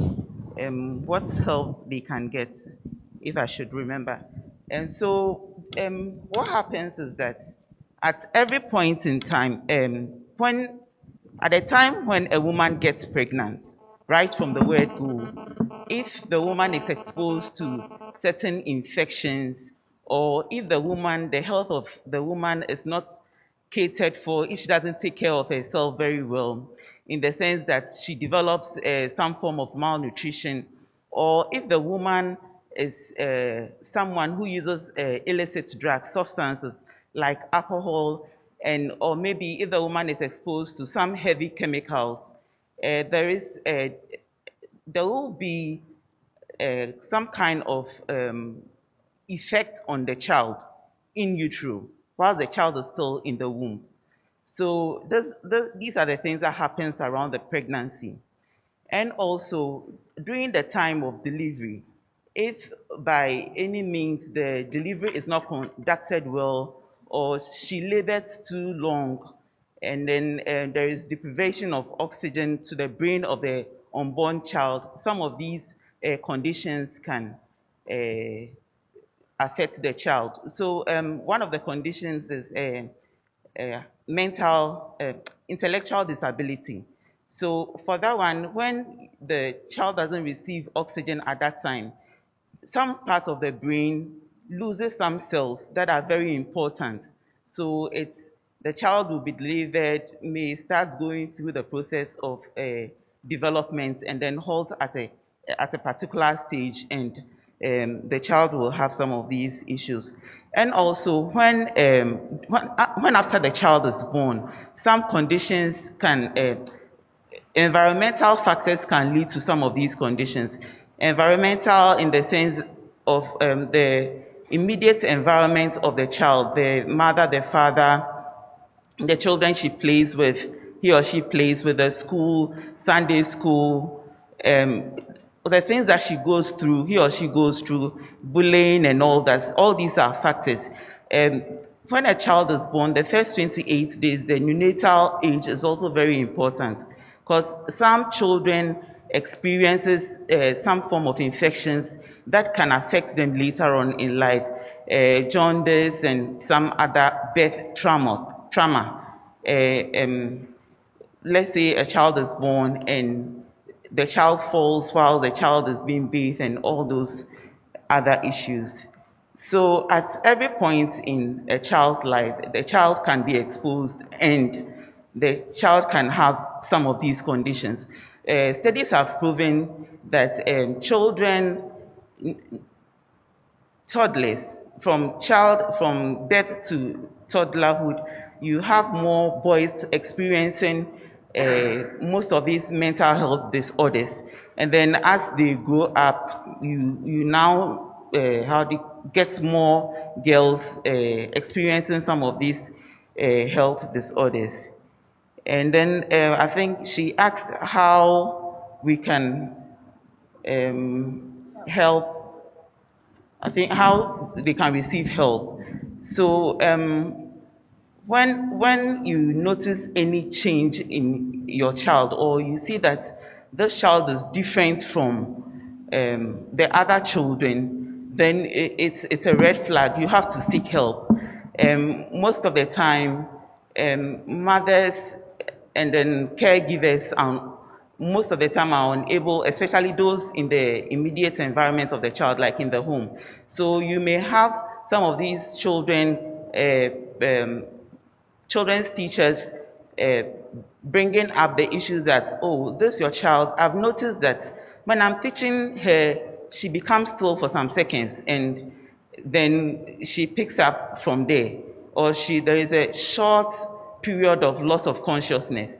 Speaker 19: what help they can get, if I should remember. And so what happens is that at every point in time, at the time when a woman gets pregnant, right from the word go, if the woman is exposed to certain infections, or if the health of the woman is not catered for, if she doesn't take care of herself very well, in the sense that she develops some form of malnutrition, or if the woman is someone who uses illicit drugs, substances like alcohol, or maybe if the woman is exposed to some heavy chemicals, there will be some kind of effect on the child in utero while the child is still in the womb. So these are the things that happens around the pregnancy. And also during the time of delivery, if by any means the delivery is not conducted well, or she labors too long, and then there is deprivation of oxygen to the brain of the unborn child, some of these conditions can affect the child. So one of the conditions is intellectual disability. So for that one, when the child doesn't receive oxygen at that time, some part of the brain loses some cells that are very important. So the child will be delivered, may start going through the process of development and then halt at a particular stage, and the child will have some of these issues. And also when after the child is born, some conditions environmental factors can lead to some of these conditions. Environmental in the sense of the immediate environment of the child, the mother, the father, the children she plays with, he or she plays with, the school, Sunday school, the things that she goes through, he or she goes through, bullying and all that, all these are factors. When a child is born, the first 28 days, the neonatal age is also very important, because some children experiences some form of infections that can affect them later on in life, jaundice and some other birth trauma. Let's say a child is born and the child falls while the child is being bathed and all those other issues. So at every point in a child's life, the child can be exposed and the child can have some of these conditions. Studies have proven that children, toddlers, from birth to toddlerhood, you have more boys experiencing most of these mental health disorders. And then as they grow up, you now get more girls experiencing some of these health disorders. And then I think she asked how we can help, I think how they can receive help. So when you notice any change in your child, or you see that this child is different from the other children, then it's a red flag. You have to seek help. Most of the time, mothers and then caregivers most of the time are unable, especially those in the immediate environment of the child, like in the home. So you may have some of these children's teachers bringing up the issues that, oh, this your child, I've noticed that when I'm teaching her, she becomes still for some seconds and then she picks up from there, or there is a short period of loss of consciousness.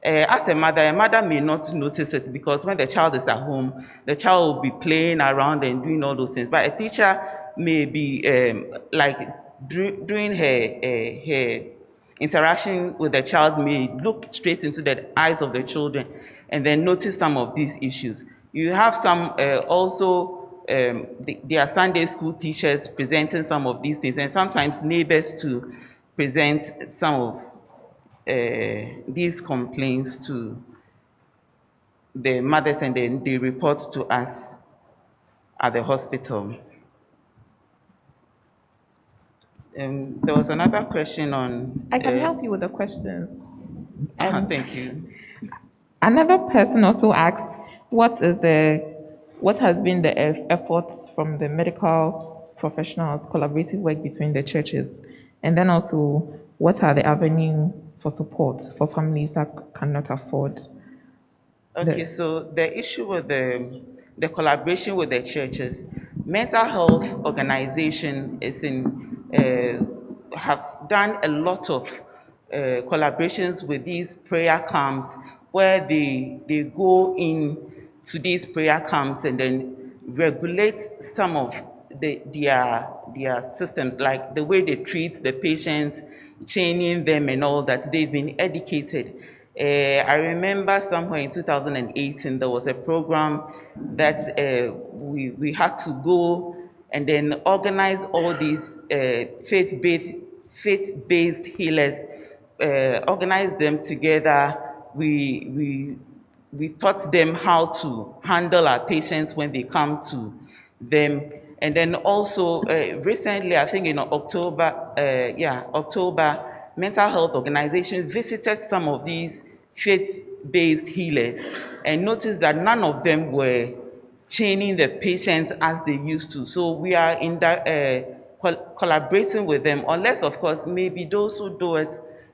Speaker 19: As a mother may not notice it, because when the child is at home, the child will be playing around and doing all those things. But a teacher may be during her interaction with the child, may look straight into the eyes of the children and then notice some of these issues. You have some also, there are Sunday school teachers presenting some of these things, and sometimes neighbors to present some of these complaints to the mothers, and then they report to us at the hospital. There was another question on...
Speaker 12: I can help you with the questions.
Speaker 19: Thank you.
Speaker 12: Another person also asked, what has been the efforts from the medical professionals, collaborative work between the churches, and then also what are the avenues for support for families that cannot afford?
Speaker 19: Okay, so the issue with the collaboration with the churches, mental health organization have done a lot of collaborations with these prayer camps, where they go in to these prayer camps and then regulate some of their systems, like the way they treat the patients, training them and all that. They've been educated. I remember somewhere in 2018 there was a program that we had to go and then organize all these faith-based healers, organize them together. We taught them how to handle our patients when they come to them. And then also recently, I think in October, mental health organizations visited some of these faith-based healers and noticed that none of them were training the patients as they used to. So we are in collaborating with them, unless of course maybe those who do it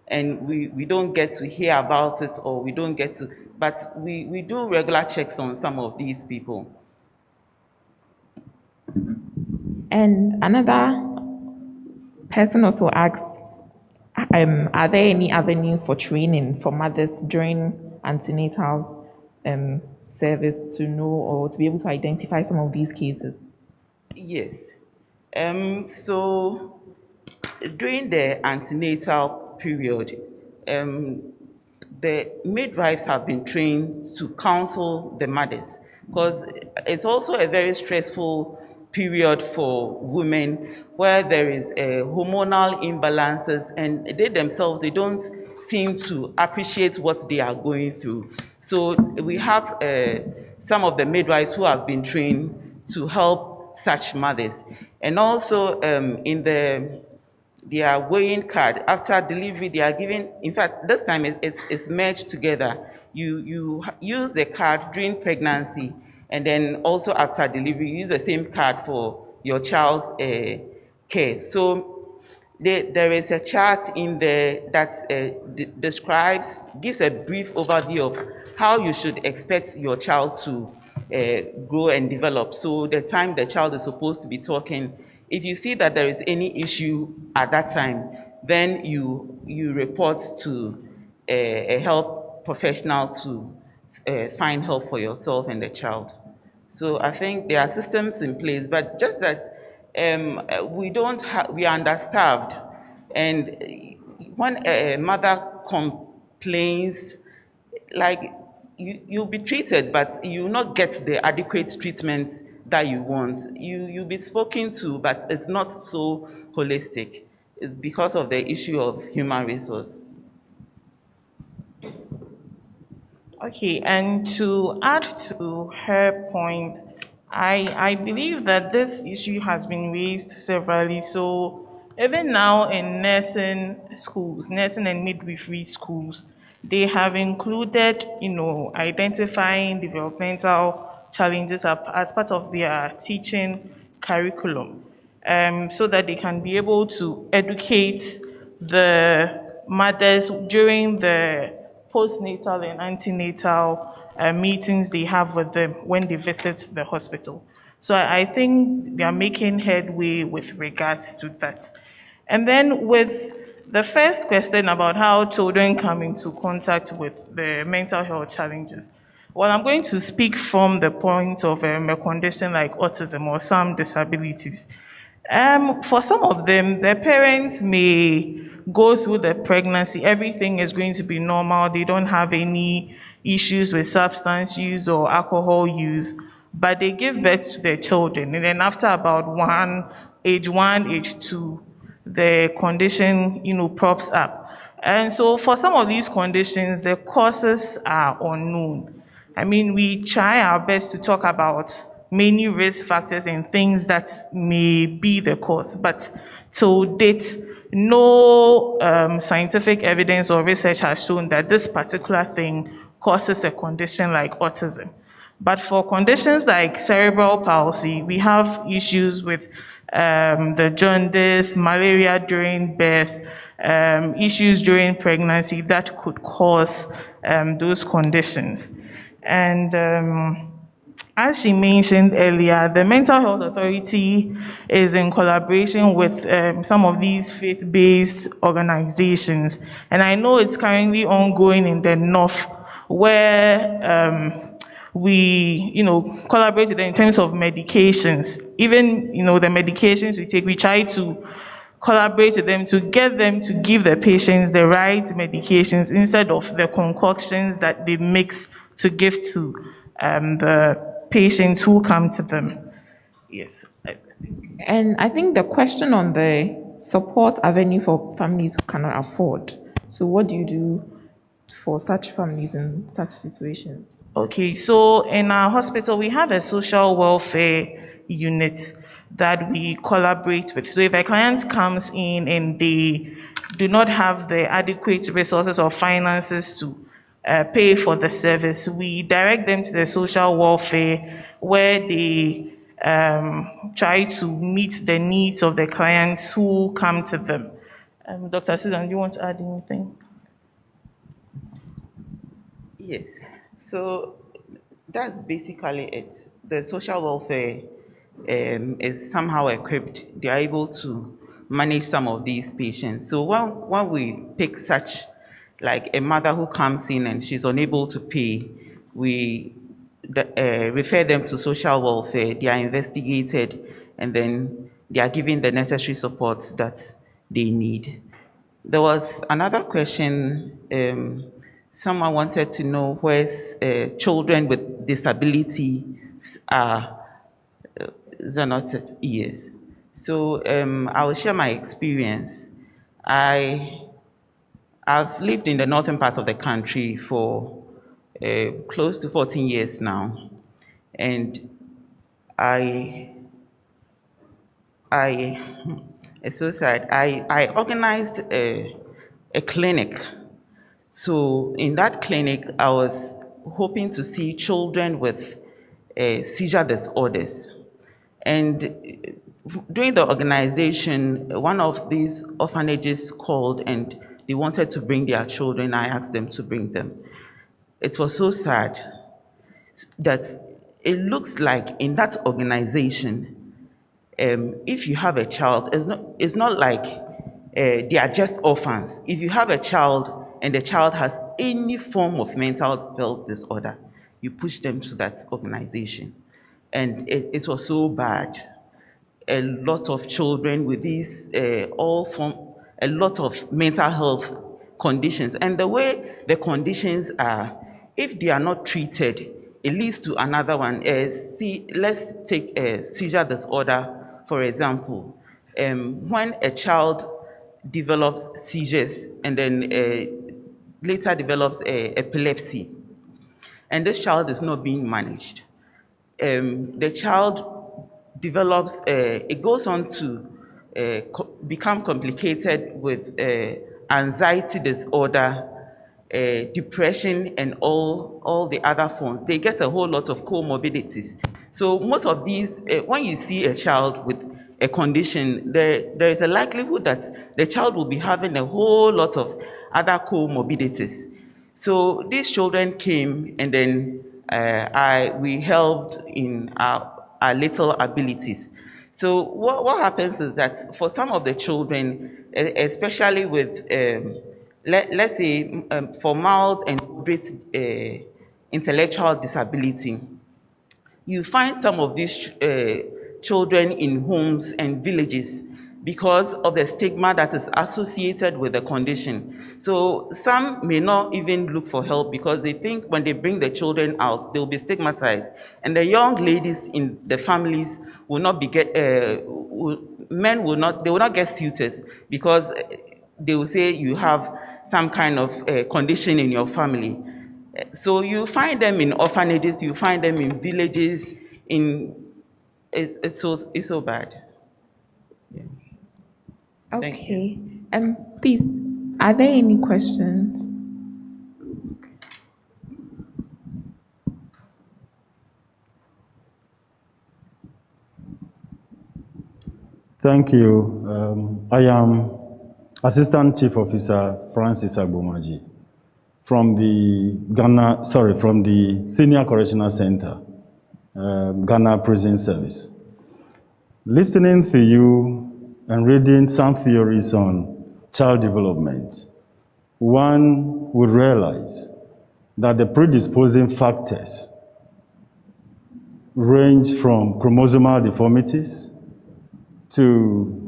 Speaker 19: and we don't get to hear about it, or we don't get to, but we do regular checks on some of these people.
Speaker 12: And another person also asked, are there any avenues for training for mothers during antenatal service to know or to be able to identify some of these cases?
Speaker 19: Yes. So during the antenatal period, the midwives have been trained to counsel the mothers, because it's also a very stressful period for women where there is hormonal imbalances, and they themselves, they don't seem to appreciate what they are going through. So we have some of the midwives who have been trained to help such mothers. And also in their weighing card after delivery, they are given, in fact this time it's merged together. You use the card during pregnancy, and then also after delivery you use the same card for your child's care. So there is a chart in there that gives a brief overview of how you should expect your child to grow and develop. So the time the child is supposed to be talking, if you see that there is any issue at that time, then you report to a health professional to find help for yourself and the child. So I think there are systems in place, but just that we are understaffed, and when a mother complains, like you'll be treated, but you will not get the adequate treatment that you want. You'll be spoken to, but it's not so holistic. It's because of the issue of human resource.
Speaker 10: Okay, and to add to her point, I believe that this issue has been raised severally. So even now in nursing schools, nursing and midwifery schools, they have included, identifying developmental challenges as part of their teaching curriculum, so that they can be able to educate the mothers during the postnatal and antenatal meetings they have with them when they visit the hospital. So I think they are making headway with regards to that. And then with the first question about how children come into contact with the mental health challenges, well, I'm going to speak from the point of a condition like autism or some disabilities. For some of them, their parents may go through the pregnancy, everything is going to be normal, they don't have any issues with substance use or alcohol use, but they give birth to their children, and then after about age 2, the condition, props up. And so for some of these conditions, the causes are unknown. I mean, we try our best to talk about many risk factors and things that may be the cause, but to date, no scientific evidence or research has shown that this particular thing causes a condition like autism. But for conditions like cerebral palsy, we have issues with the jaundice, malaria during birth, issues during pregnancy that could cause those conditions. And as she mentioned earlier, the Mental Health Authority is in collaboration with some of these faith-based organizations. And I know it's currently ongoing in the North, where we, collaborate with them in terms of medications. Even, the medications we take, we try to collaborate with them to get them to give the patients the right medications instead of the concoctions that they mix to give to the patients who come to them. Yes.
Speaker 12: And I think the question on the support avenue for families who cannot afford. So what do you do for such families in such situations?
Speaker 10: Okay, so in our hospital, we have a social welfare unit
Speaker 20: that we collaborate with. So if a client comes in and they do not have the adequate resources or finances to pay for the service, we direct them to the social welfare where they try to meet the needs of the clients who come to them. Dr. Susan, do you want to add anything?
Speaker 19: Yes, so that's basically it. The social welfare is somehow equipped. They are able to manage some of these patients. So when we pick such, like a mother who comes in and she's unable to pay, we refer them to social welfare. They are investigated, and then they are given the necessary support that they need. There was another question. Someone wanted to know where children with disabilities are. Yes. So I will share my experience. I've lived in the northern part of the country for close to 14 years now, and it's so sad. I organized a clinic. So in that clinic, I was hoping to see children with seizure disorders. And during the organization, one of these orphanages called and they wanted to bring their children. I asked them to bring them. It was so sad that it looks like in that organization, if you have a child, it's not like they are just orphans. If you have a child and the child has any form of mental health disorder, you push them to that organization. And it was so bad. A lot of children with these a lot of mental health conditions. And the way the conditions are, if they are not treated, it leads to another one. Let's take a seizure disorder, for example. When a child develops seizures and then later develops epilepsy, and this child is not being managed, the child develops, it goes on to become complicated with anxiety disorder, depression, and all the other forms. They get a whole lot of comorbidities. So most of these, when you see a child with a condition, there is a likelihood that the child will be having a whole lot of other comorbidities. So these children came, and then we helped in our little abilities. So what happens is that for some of the children, especially with, let's say, for mild and moderate intellectual disability, you find some of these children in homes and villages because of the stigma that is associated with the condition. So some may not even look for help because they think when they bring the children out, they'll be stigmatized. And the young ladies in the families will not be men will not get tutors because they will say you have some kind of condition in your family. So you find them in orphanages, you find them in villages, it's so bad. Yeah.
Speaker 12: Okay. Please, are there any questions?
Speaker 21: Thank you. I am Assistant Chief Officer Francis Agbomaji from the Senior Correctional Center, Ghana Prison Service. Listening to you and reading some theories on child development, one would realize that the predisposing factors range from chromosomal deformities to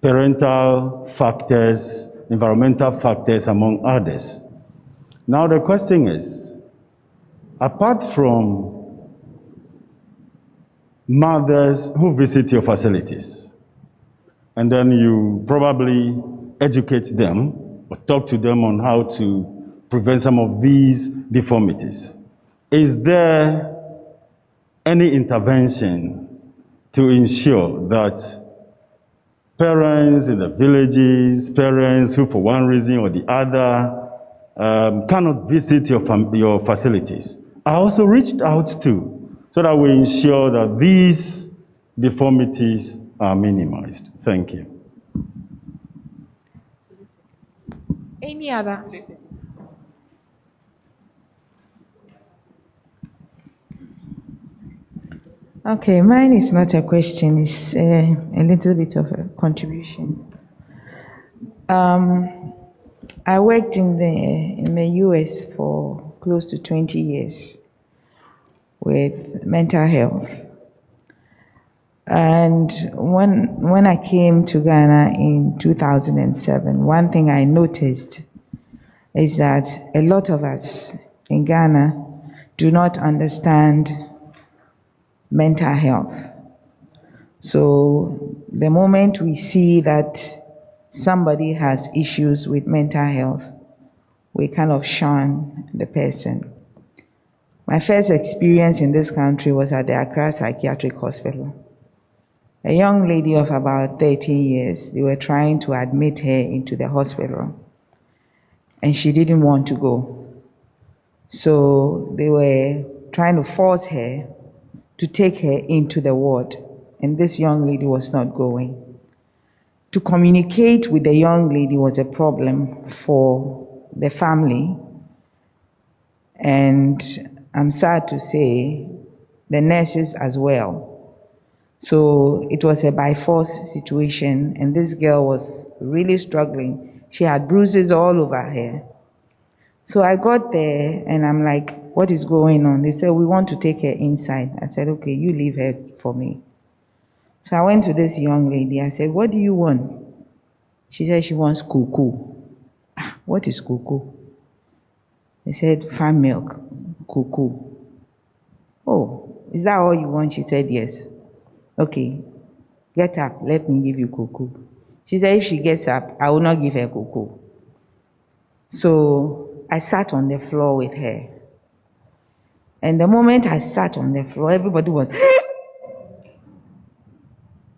Speaker 21: parental factors, environmental factors, among others. Now the question is, apart from mothers who visit your facilities, and then you probably educate them or talk to them on how to prevent some of these deformities, is there any intervention to ensure that parents in the villages, parents who for one reason or the other cannot visit your facilities, are also reached out to, so that we ensure that these deformities are minimized. Thank you.
Speaker 2: Any other?
Speaker 15: Okay, mine is not a question, it's a little bit of a contribution. I worked in the US for close to 20 years with mental health. And when I came to Ghana in 2007, one thing I noticed is that a lot of us in Ghana do not understand mental health. So the moment we see that somebody has issues with mental health, we kind of shun the person. My first experience in this country was at the Accra Psychiatric Hospital. A young lady of about 13 years, they were trying to admit her into the hospital, and she didn't want to go. So they were trying to force her to take her into the ward, and this young lady was not going. To communicate with the young lady was a problem for the family, and I'm sad to say the nurses as well. So it was a by force situation, and this girl was really struggling. She had bruises all over her. So I got there and I'm like, what is going on? They said, we want to take her inside. I said, okay, you leave her for me. So I went to this young lady. I said, what do you want? She said she wants cocoa. What is cocoa? I said, farm milk, cocoa. Oh, is that all you want? She said, yes. Okay, get up, let me give you cocoa. She said if she gets up, I will not give her cocoa. So I sat on the floor with her. And the moment I sat on the floor, everybody was,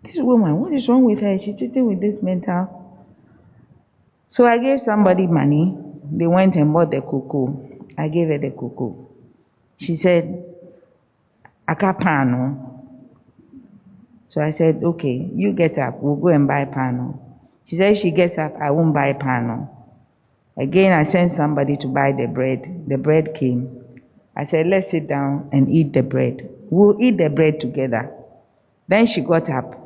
Speaker 15: this woman, what is wrong with her? She's sitting with this mental. So I gave somebody money. They went and bought the cocoa. I gave her the cocoa. She said, Akapano. So I said, okay, you get up, we'll go and buy pano. She said if she gets up, I won't buy pano. Again, I sent somebody to buy the bread. The bread came. I said, let's sit down and eat the bread. We'll eat the bread together. Then she got up.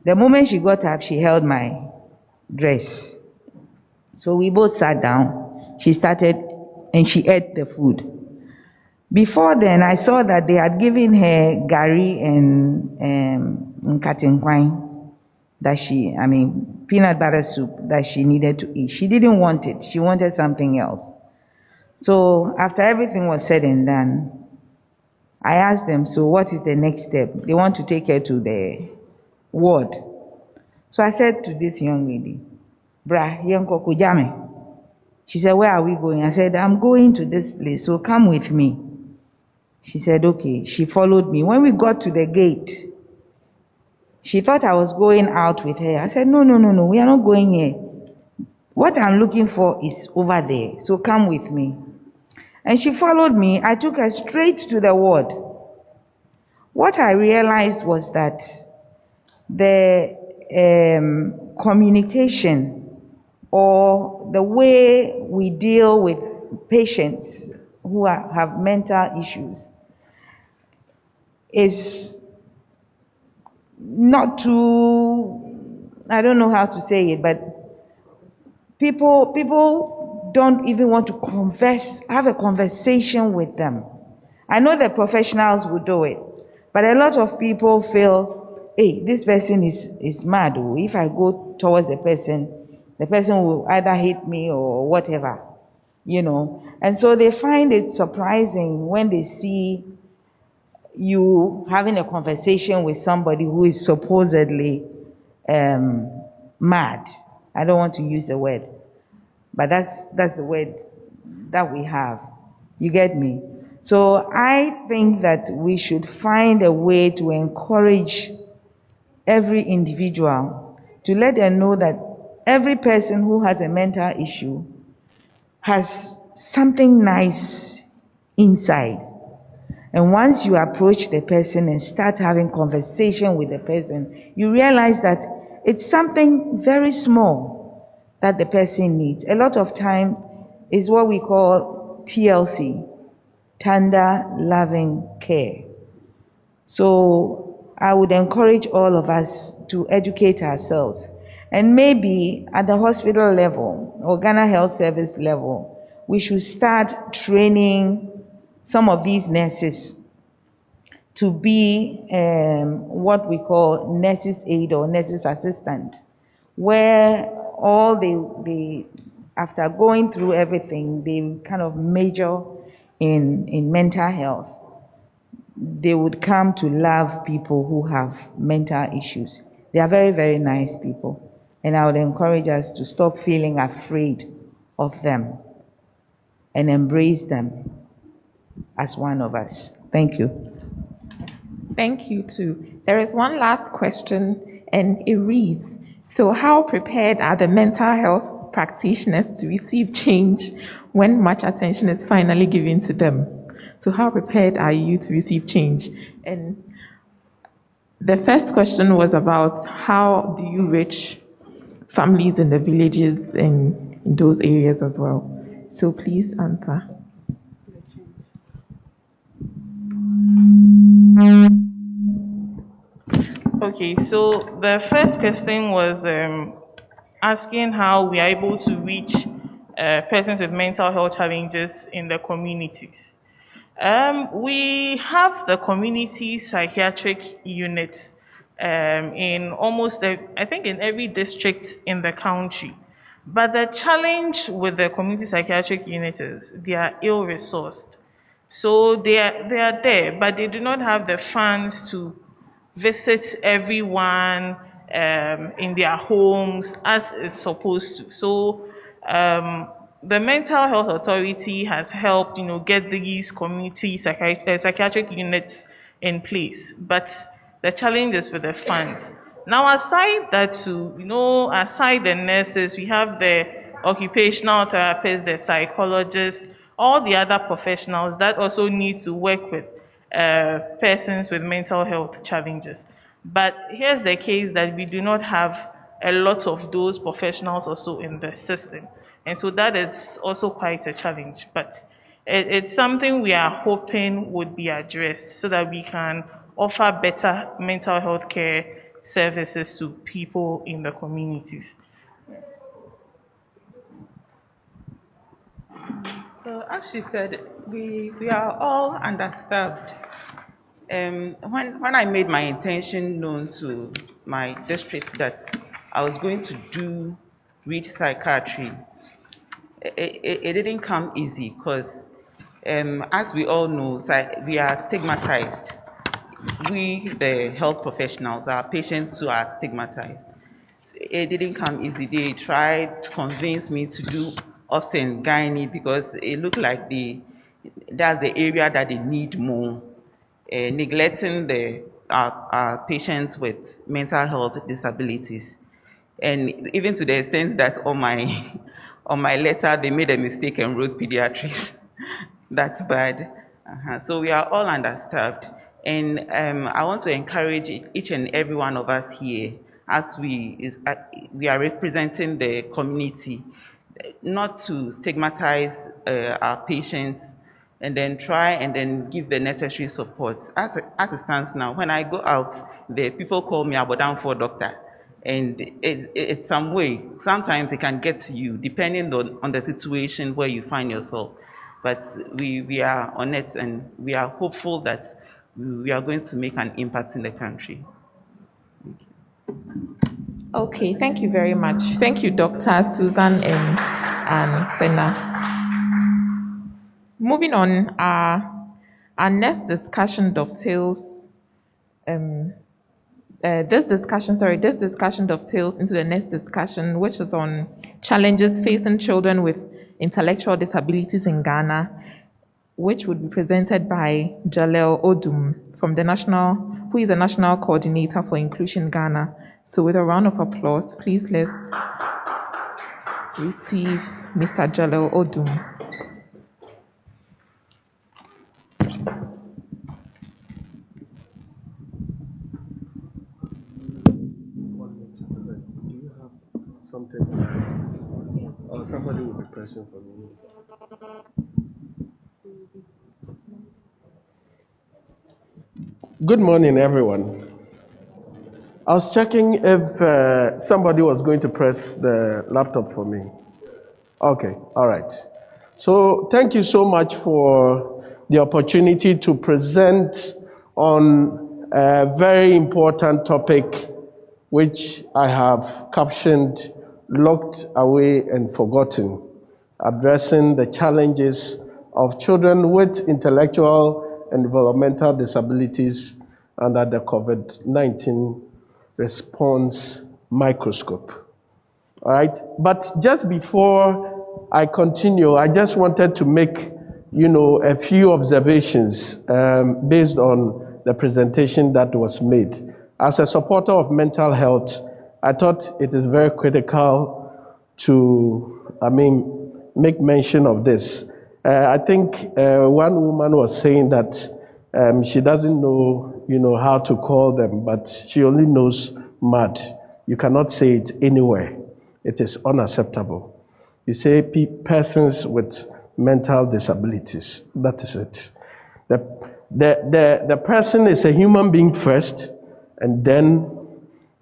Speaker 15: The moment she got up, she held my dress. So we both sat down. She started, and she ate the food. Before then, I saw that they had given her gari and nkatinkwan, peanut butter soup that she needed to eat. She didn't want it. She wanted something else. So after everything was said and done, I asked them, so what is the next step? They want to take her to the ward. So I said to this young lady, Bra, yanko kujame. She said, where are we going? I said, I'm going to this place, so come with me. She said, okay. She followed me. When we got to the gate, she thought I was going out with her. I said, no, we are not going here. What I'm looking for is over there, so come with me. And she followed me. I took her straight to the ward. What I realized was that the communication or the way we deal with patients who have mental issues is not too, I don't know how to say it, but people don't even want to have a conversation with them. I know the professionals will do it, but a lot of people feel, hey, this person is mad. If I go towards the person will either hate me or whatever, And so they find it surprising when they see you having a conversation with somebody who is supposedly mad. I don't want to use the word, but that's the word that we have. You get me? So I think that we should find a way to encourage every individual, to let them know that every person who has a mental issue has something nice inside. And once you approach the person and start having conversation with the person, you realize that it's something very small that the person needs. A lot of time is what we call TLC, tender, loving care. So I would encourage all of us to educate ourselves. And maybe at the hospital level or Ghana Health Service level, we should start training some of these nurses to be what we call nurses aid or nurses assistant, where all they after going through everything, they kind of major in mental health. They would come to love people who have mental issues. They are very, very nice people. And I would encourage us to stop feeling afraid of them and embrace them as one of us. Thank you.
Speaker 2: Thank you too. There is one last question, and it reads, so how prepared are the mental health practitioners to receive change when much attention is finally given to them? So how prepared are you to receive change? And the first question was about how do you reach families in the villages and in those areas as well? So please answer.
Speaker 20: Okay, so the first question was asking how we are able to reach persons with mental health challenges in the communities. We have the community psychiatric unit in almost, I think in every district in the country. But the challenge with the community psychiatric unit is they are ill-resourced. So they are there, but they do not have the funds to visit everyone in their homes as it's supposed to. So the Mental Health Authority has helped, get these community psychiatric units in place. But the challenge is with the funds. Now, aside that too, aside the nurses, we have the occupational therapists, the psychologists, all the other professionals that also need to work with persons with mental health challenges. But here's the case that we do not have a lot of those professionals also in the system. And so that is also quite a challenge. But it's something we are hoping would be addressed so that we can offer better mental health care services to people in the communities.
Speaker 19: So as she said, we are all understaffed. When I made my intention known to my district that I was going to read psychiatry, it didn't come easy because as we all know, we are stigmatized. We, the health professionals, our patients who are stigmatized. It didn't come easy. They tried to convince me to do obs and gynae because it looked like that's the area that they need more, neglecting our patients with mental health disabilities. And even to the extent that on my letter, they made a mistake and wrote pediatrics. That's bad. So we are all understaffed. And I want to encourage each and every one of us here, as we are representing the community, not to stigmatize our patients, and then try and then give the necessary support. As it stands now, when I go out, the people call me Abodanfo doctor. And it's some way, sometimes it can get to you, depending on the situation where you find yourself. But we are on it, and we are hopeful that we are going to make an impact in the country. Thank you.
Speaker 2: Okay, thank you very much. Thank you, Dr. Susan and Senna. Moving on, our next discussion dovetails. This discussion dovetails into the next discussion, which is on challenges facing children with intellectual disabilities in Ghana. which would be presented by Jalel Odum who is the National Coordinator for Inclusion Ghana. So with a round of applause, please let's receive Mr. Jalel Odum.
Speaker 9: Somebody will be present for me. Good morning, everyone. I was checking if somebody was going to press the laptop for me. Okay, all right. So thank you so much for the opportunity to present on a very important topic which I have captioned Locked Away and Forgotten, addressing the challenges of children with intellectual and developmental disabilities under the COVID-19 response microscope. All right, but just before I continue, I just wanted to make, a few observations based on the presentation that was made. As a supporter of mental health, I thought it is very critical to, make mention of this. I think one woman was saying that she doesn't know, how to call them, but she only knows mad. You cannot say it anywhere. It is unacceptable. You say persons with mental disabilities. That is it. The person is a human being first, and then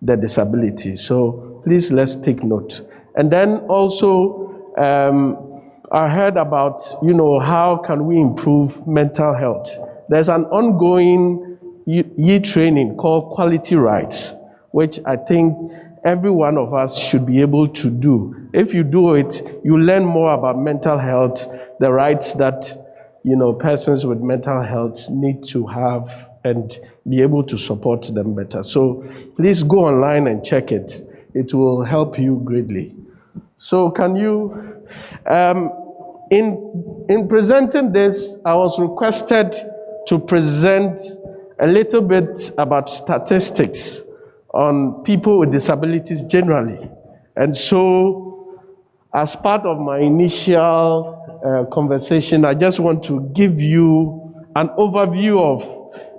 Speaker 9: the disability. So please, let's take note. And then also, I heard about, how can we improve mental health? There's an ongoing year training called Quality Rights, which I think every one of us should be able to do. If you do it, you learn more about mental health, the rights that, persons with mental health need to have, and be able to support them better. So please go online and check it. It will help you greatly. So can you, in presenting this, I was requested to present a little bit about statistics on people with disabilities generally. And so as part of my initial conversation, I just want to give you an overview of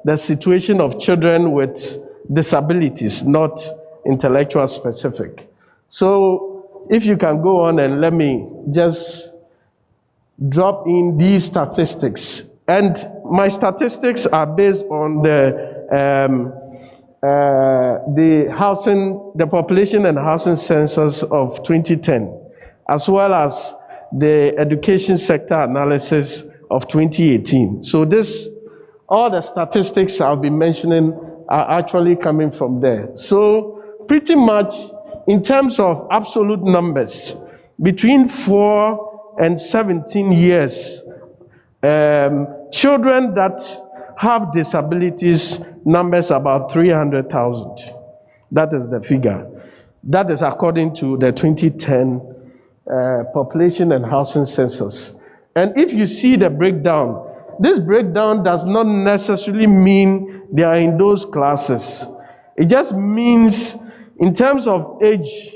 Speaker 9: the situation of children with disabilities, not intellectual specific. So if you can go on and let me just drop in these statistics. And my statistics are based on the population and housing census of 2010, as well as the education sector analysis of 2018. So all the statistics I'll be mentioning are actually coming from there. So pretty much in terms of absolute numbers, between 4 and 17 years, children that have disabilities numbers about 300,000. That is the figure. That is according to the 2010 population and housing census. And if you see the breakdown, this breakdown does not necessarily mean they are in those classes. It just means in terms of age,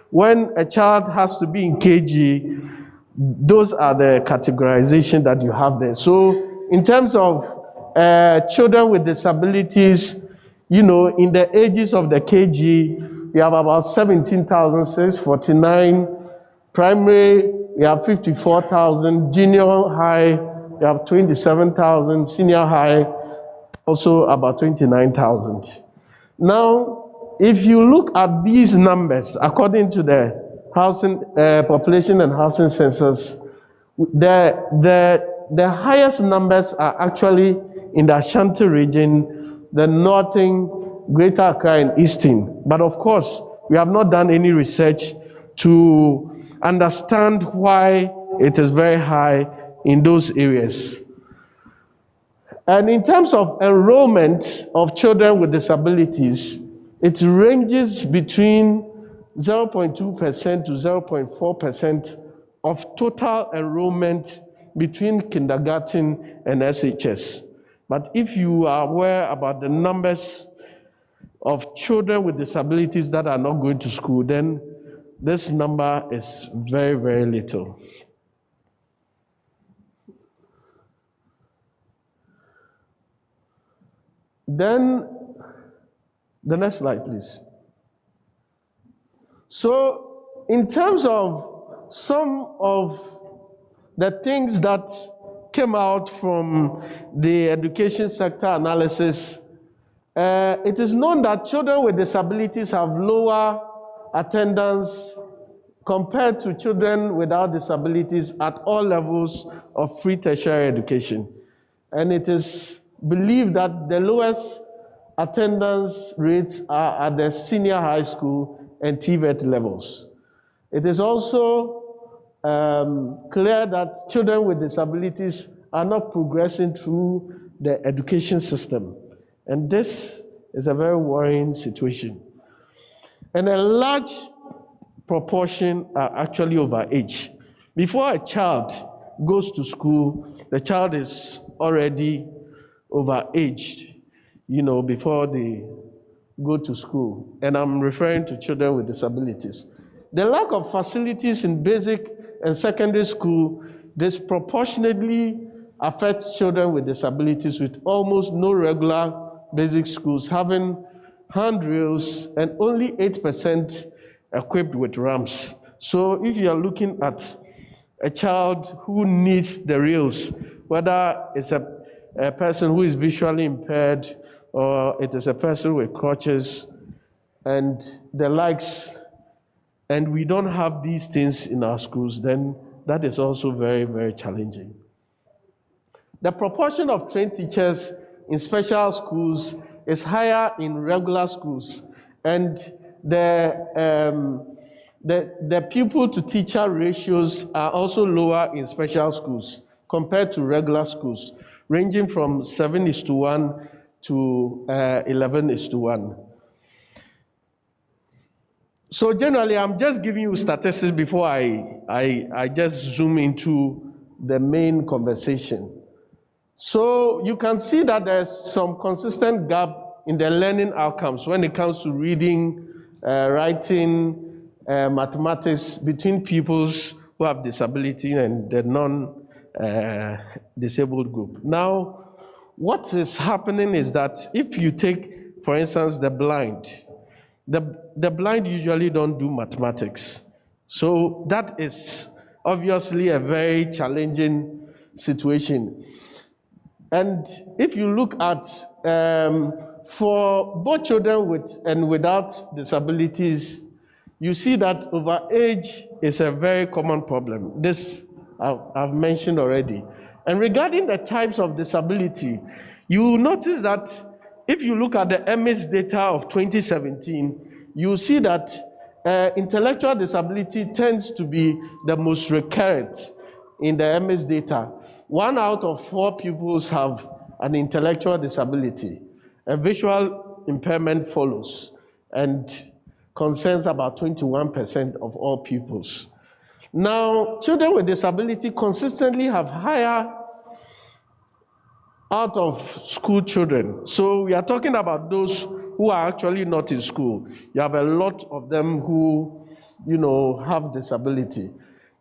Speaker 9: when a child has to be in KG, those are the categorization that you have there. So in terms of children with disabilities, in the ages of the KG, we have about 17,649. Primary, we have 54,000. Junior high, we have 27,000. Senior high, also about 29,000. Now, if you look at these numbers, according to the housing population and housing census, the highest numbers are actually in the Ashanti region, the northern, Greater Accra, and Eastern. But of course, we have not done any research to understand why it is very high in those areas. And in terms of enrollment of children with disabilities, it ranges between 0.2% to 0.4% of total enrollment between kindergarten and SHS. But if you are aware about the numbers of children with disabilities that are not going to school, then this number is very, very little. Then, the next slide, please. So, in terms of some of the things that came out from the education sector analysis, it is known that children with disabilities have lower attendance compared to children without disabilities at all levels of pre-tertiary education. And it is believed that the lowest attendance rates are at the senior high school and TVET levels. It is also clear that children with disabilities are not progressing through the education system. And this is a very worrying situation. And a large proportion are actually overage. Before a child goes to school, the child is already overaged, before they go to school. And I'm referring to children with disabilities. The lack of facilities in basic and secondary school disproportionately affects children with disabilities, with almost no regular basic schools having handrails and only 8% equipped with ramps. So if you are looking at a child who needs the rails, whether it's a person who is visually impaired or it is a person with crutches and the likes, and we don't have these things in our schools, then that is also very, very challenging. The proportion of trained teachers in special schools is higher in regular schools, and the pupil to teacher ratios are also lower in special schools compared to regular schools, ranging from 7:1 to 11:1. So generally, I'm just giving you statistics before I just zoom into the main conversation. So you can see that there's some consistent gap in the learning outcomes when it comes to reading, writing, mathematics between pupils who have disability and the non-disabled group. Now, what is happening is that if you take, for instance, the blind, the blind usually don't do mathematics. So that is obviously a very challenging situation. And if you look at, for both children with and without disabilities, you see that overage is a very common problem. This I've mentioned already. And regarding the types of disability, you will notice that if you look at the MS data of 2017, you see that intellectual disability tends to be the most recurrent in the MS data. 1 out of 4 pupils have an intellectual disability. A visual impairment follows and concerns about 21% of all pupils. Now, children with disability consistently have higher out of school children. So we are talking about those who are actually not in school. You have a lot of them who, have disability.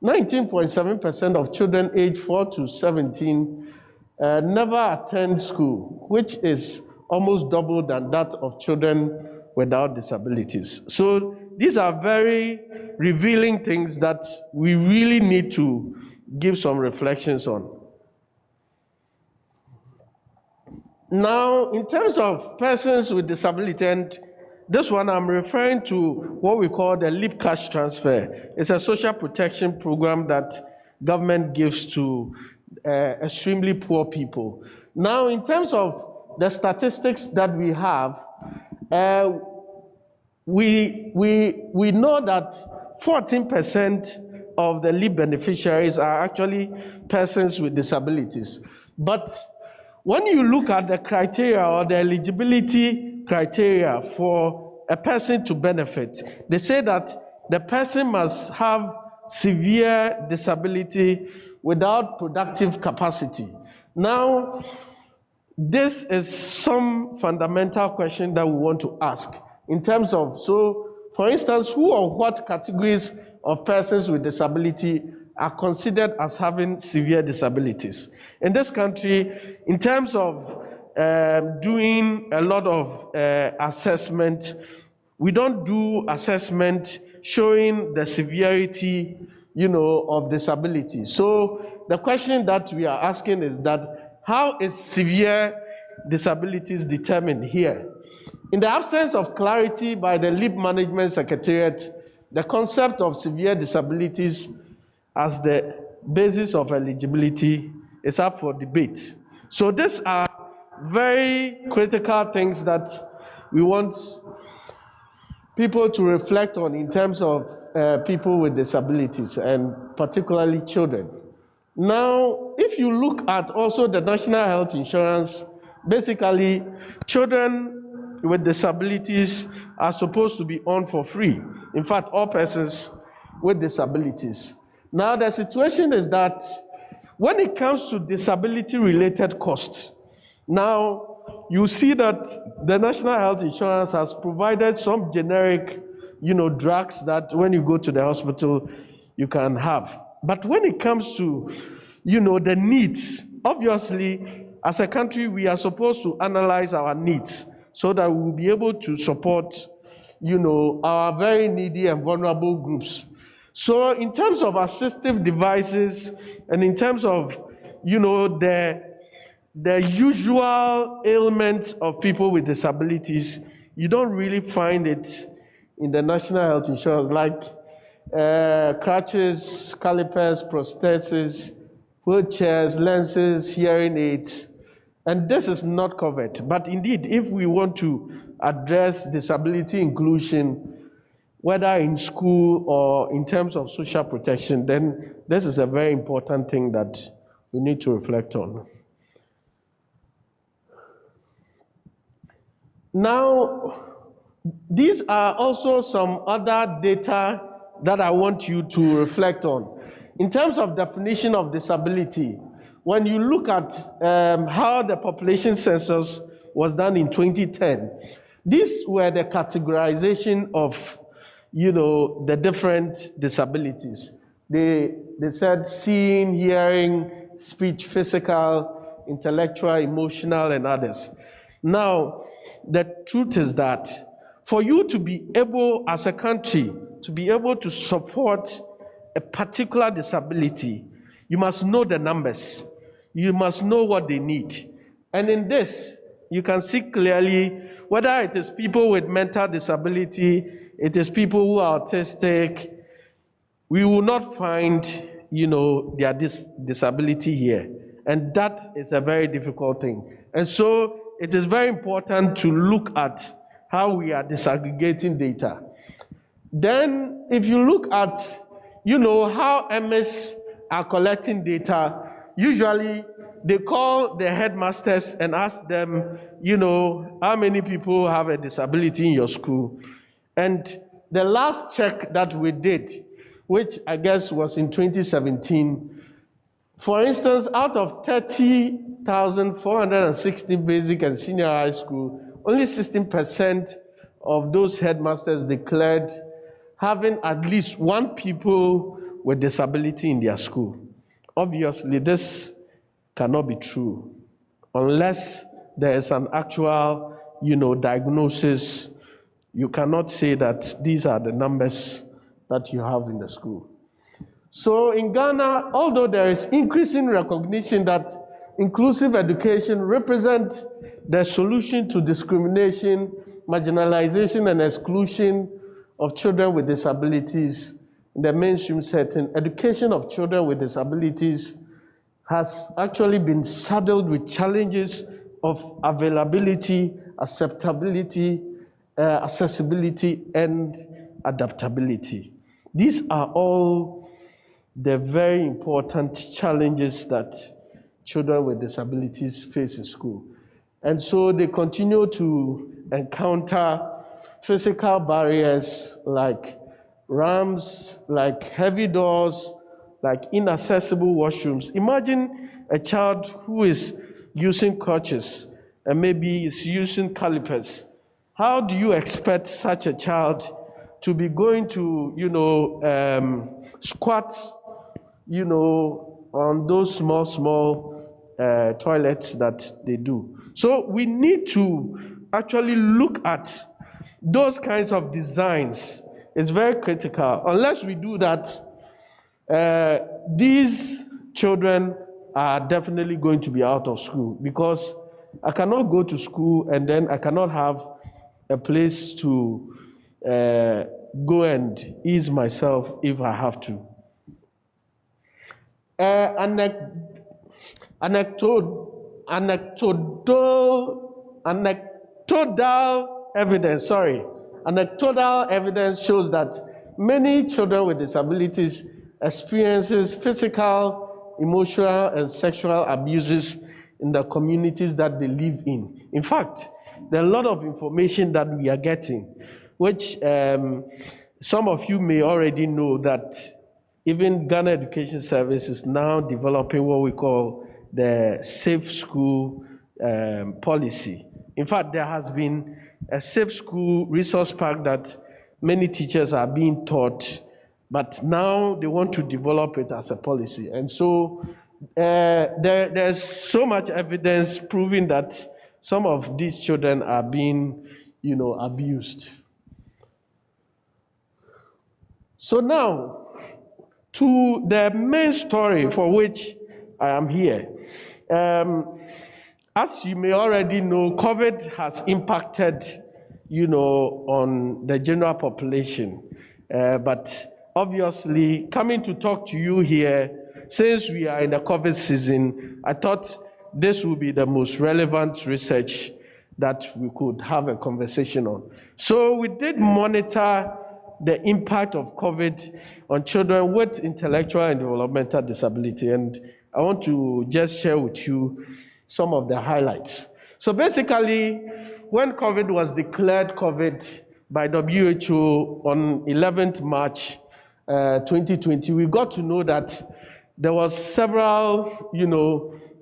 Speaker 9: 19.7% of children aged 4 to 17 never attend school, which is almost double than that of children without disabilities. So these are very revealing things that we really need to give some reflections on. Now, in terms of persons with disability, and this one I'm referring to what we call the LEAP cash transfer. It's a social protection program that government gives to extremely poor people. Now, in terms of the statistics that we have, we know that 14% of the LEAP beneficiaries are actually persons with disabilities. But when you look at the criteria or the eligibility criteria for a person to benefit, they say that the person must have severe disability without productive capacity. Now, this is some fundamental question that we want to ask in terms of, so for instance, who or what categories of persons with disability are considered as having severe disabilities? In this country, in terms of doing a lot of assessment, we don't do assessment showing the severity, of disability. So the question that we are asking is that, how is severe disabilities determined here? In the absence of clarity by the Leave Management Secretariat, the concept of severe disabilities as the basis of eligibility is up for debate. So these are very critical things that we want people to reflect on in terms of people with disabilities, and particularly children. Now, if you look at also the National Health Insurance, basically children with disabilities are supposed to be on for free. In fact, all persons with disabilities. Now, the situation is that when it comes to disability-related costs, now you see that the National Health Insurance has provided some generic, drugs that when you go to the hospital, you can have. But when it comes to, the needs, obviously, as a country, we are supposed to analyze our needs so that we will be able to support, our very needy and vulnerable groups. So in terms of assistive devices and in terms of, the usual ailments of people with disabilities, you don't really find it in the National Health Insurance, like crutches, calipers, prostheses, wheelchairs, lenses, hearing aids, and this is not covered. But indeed, if we want to address disability inclusion, whether in school or in terms of social protection, then this is a very important thing that we need to reflect on. Now, these are also some other data that I want you to reflect on. In terms of definition of disability, when you look at how the population census was done in 2010, these were the categorization of, the different disabilities. They said seeing, hearing, speech, physical, intellectual, emotional, and others. Now, the truth is that for you to be able, as a country, to be able to support a particular disability, you must know the numbers. You must know what they need. And in this, you can see clearly whether it is people with mental disability, it is people who are autistic, we will not find, their disability here. And that is a very difficult thing. And so it is very important to look at how we are disaggregating data. Then, if you look at, how MS are collecting data, usually they call the headmasters and ask them, how many people have a disability in your school? And the last check that we did, which I guess was in 2017, for instance, out of 30,416 basic and senior high school, only 16% of those headmasters declared having at least one people with disability in their school. Obviously, this cannot be true unless there is an actual, diagnosis. You cannot say that these are the numbers that you have in the school. So in Ghana, although there is increasing recognition that inclusive education represents the solution to discrimination, marginalization, and exclusion of children with disabilities in the mainstream setting, education of children with disabilities has actually been saddled with challenges of availability, acceptability, accessibility, and adaptability. These are all the very important challenges that children with disabilities face in school. And so they continue to encounter physical barriers like ramps, like heavy doors, like inaccessible washrooms. Imagine a child who is using crutches and maybe is using calipers. How do you expect such a child to be going to, squats, on those small toilets that they do? So we need to actually look at those kinds of designs. It's very critical. Unless we do that, these children are definitely going to be out of school, because I cannot go to school and then I cannot have a place to go and ease myself if I have to. Anecdotal evidence shows that many children with disabilities experiences physical, emotional, and sexual abuses in the communities that they live in. In fact, there are a lot of information that we are getting, which some of you may already know, that even Ghana Education Service is now developing what we call the Safe School policy. In fact, there has been a Safe School resource pack that many teachers are being taught, but now they want to develop it as a policy. And so there's so much evidence proving that some of these children are being, abused. So now, to the main story for which I am here. As you may already know, COVID has impacted, on the general population. But obviously, coming to talk to you here, since we are in the COVID season, I thought this would be the most relevant research that we could have a conversation on. So we did monitor the impact of COVID on children with intellectual and developmental disability, and I want to just share with you some of the highlights. So basically, when COVID was declared COVID by WHO on 11th March 2020, we got to know that there was several,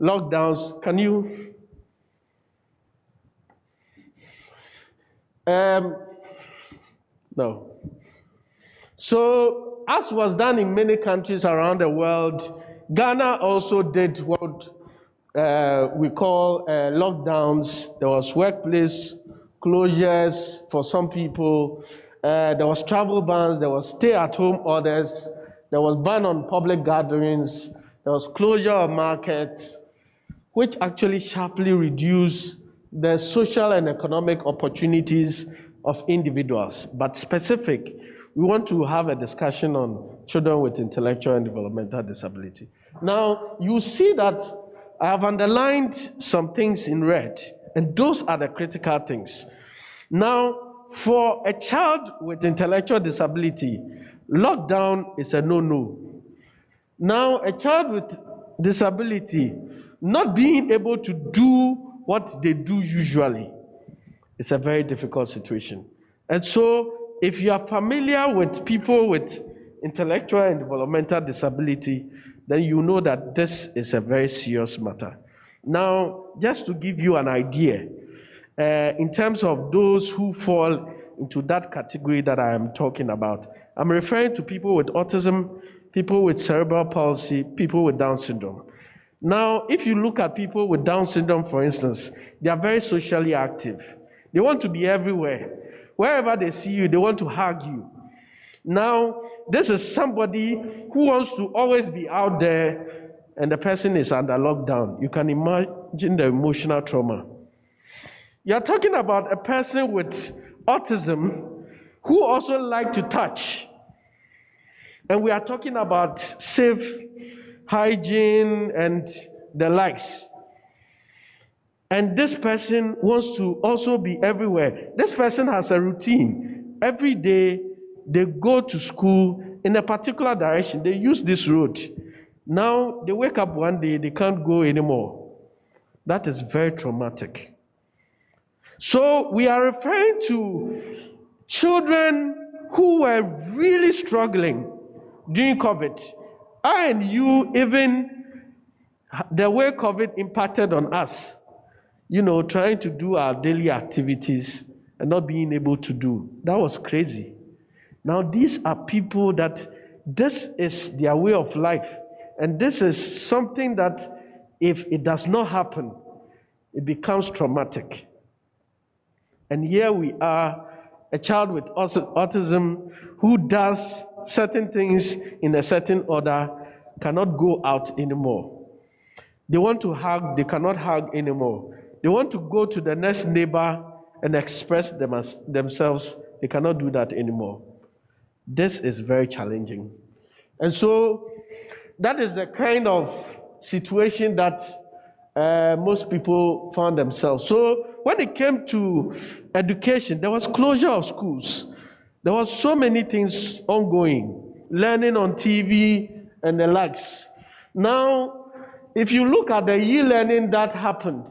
Speaker 9: lockdowns. Can you? No. So, as was done in many countries around the world, Ghana also did what we call lockdowns. There was workplace closures for some people. There was travel bans. There was stay-at-home orders. There was ban on public gatherings. There was closure of markets, which actually sharply reduced the social and economic opportunities of individuals. But specific, we want to have a discussion on children with intellectual and developmental disability. Now, you see that I have underlined some things in red, and those are the critical things. Now, for a child with intellectual disability, lockdown is a no-no. Now, a child with disability not being able to do what they do usually is a very difficult situation. And so, if you are familiar with people with intellectual and developmental disability, then you know that this is a very serious matter. Now, just to give you an idea, in terms of those who fall into that category that I am talking about, I'm referring to people with autism, people with cerebral palsy, people with Down syndrome. Now, if you look at people with Down syndrome, for instance, they are very socially active. They want to be everywhere. Wherever they see you, they want to hug you. Now, this is somebody who wants to always be out there, and the person is under lockdown. You can imagine the emotional trauma. You're talking about a person with autism who also like to touch. And we are talking about safe hygiene and the likes. And this person wants to also be everywhere. This person has a routine. Every day, they go to school in a particular direction. They use this road. Now, they wake up one day, they can't go anymore. That is very traumatic. So, we are referring to children who were really struggling during COVID. I and you, even the way COVID impacted on us, trying to do our daily activities and not being able to do, that was crazy. Now, these are people that this is their way of life. And this is something that if it does not happen, it becomes traumatic. And here we are, a child with autism who does certain things in a certain order, cannot go out anymore. They want to hug, they cannot hug anymore. They want to go to the next neighbor and express themselves. They cannot do that anymore. This is very challenging. And so that is the kind of situation that most people found themselves. So when it came to education, there was closure of schools. There was so many things ongoing, learning on TV and the likes. Now, if you look at the e-learning that happened,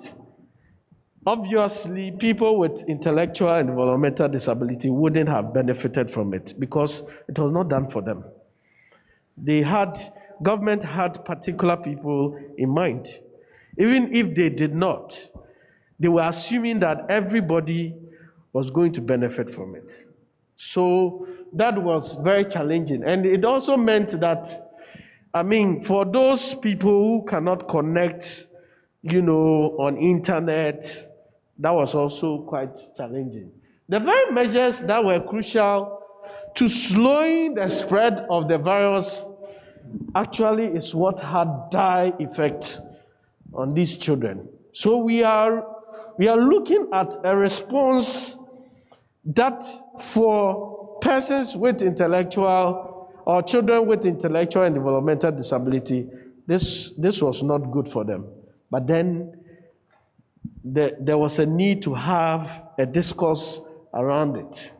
Speaker 9: obviously people with intellectual and developmental disability wouldn't have benefited from it because it was not done for them. Government had particular people in mind. Even if they did not, they were assuming that everybody was going to benefit from it. So that was very challenging. And it also meant that, for those people who cannot connect, on internet, that was also quite challenging. The very measures that were crucial to slowing the spread of the virus actually is what had dire effects on these children. So we are looking at a response that for persons with intellectual or children with intellectual and developmental disability, this was not good for them. But then there was a need to have a discourse around it.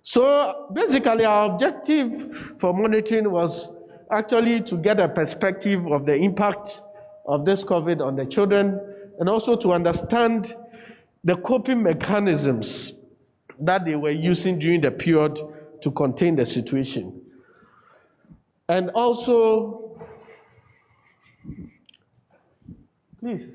Speaker 9: So basically our objective for monitoring was actually to get a perspective of the impact of this COVID on the children, and also to understand the coping mechanisms that they were using during the period to contain the situation. And also, please.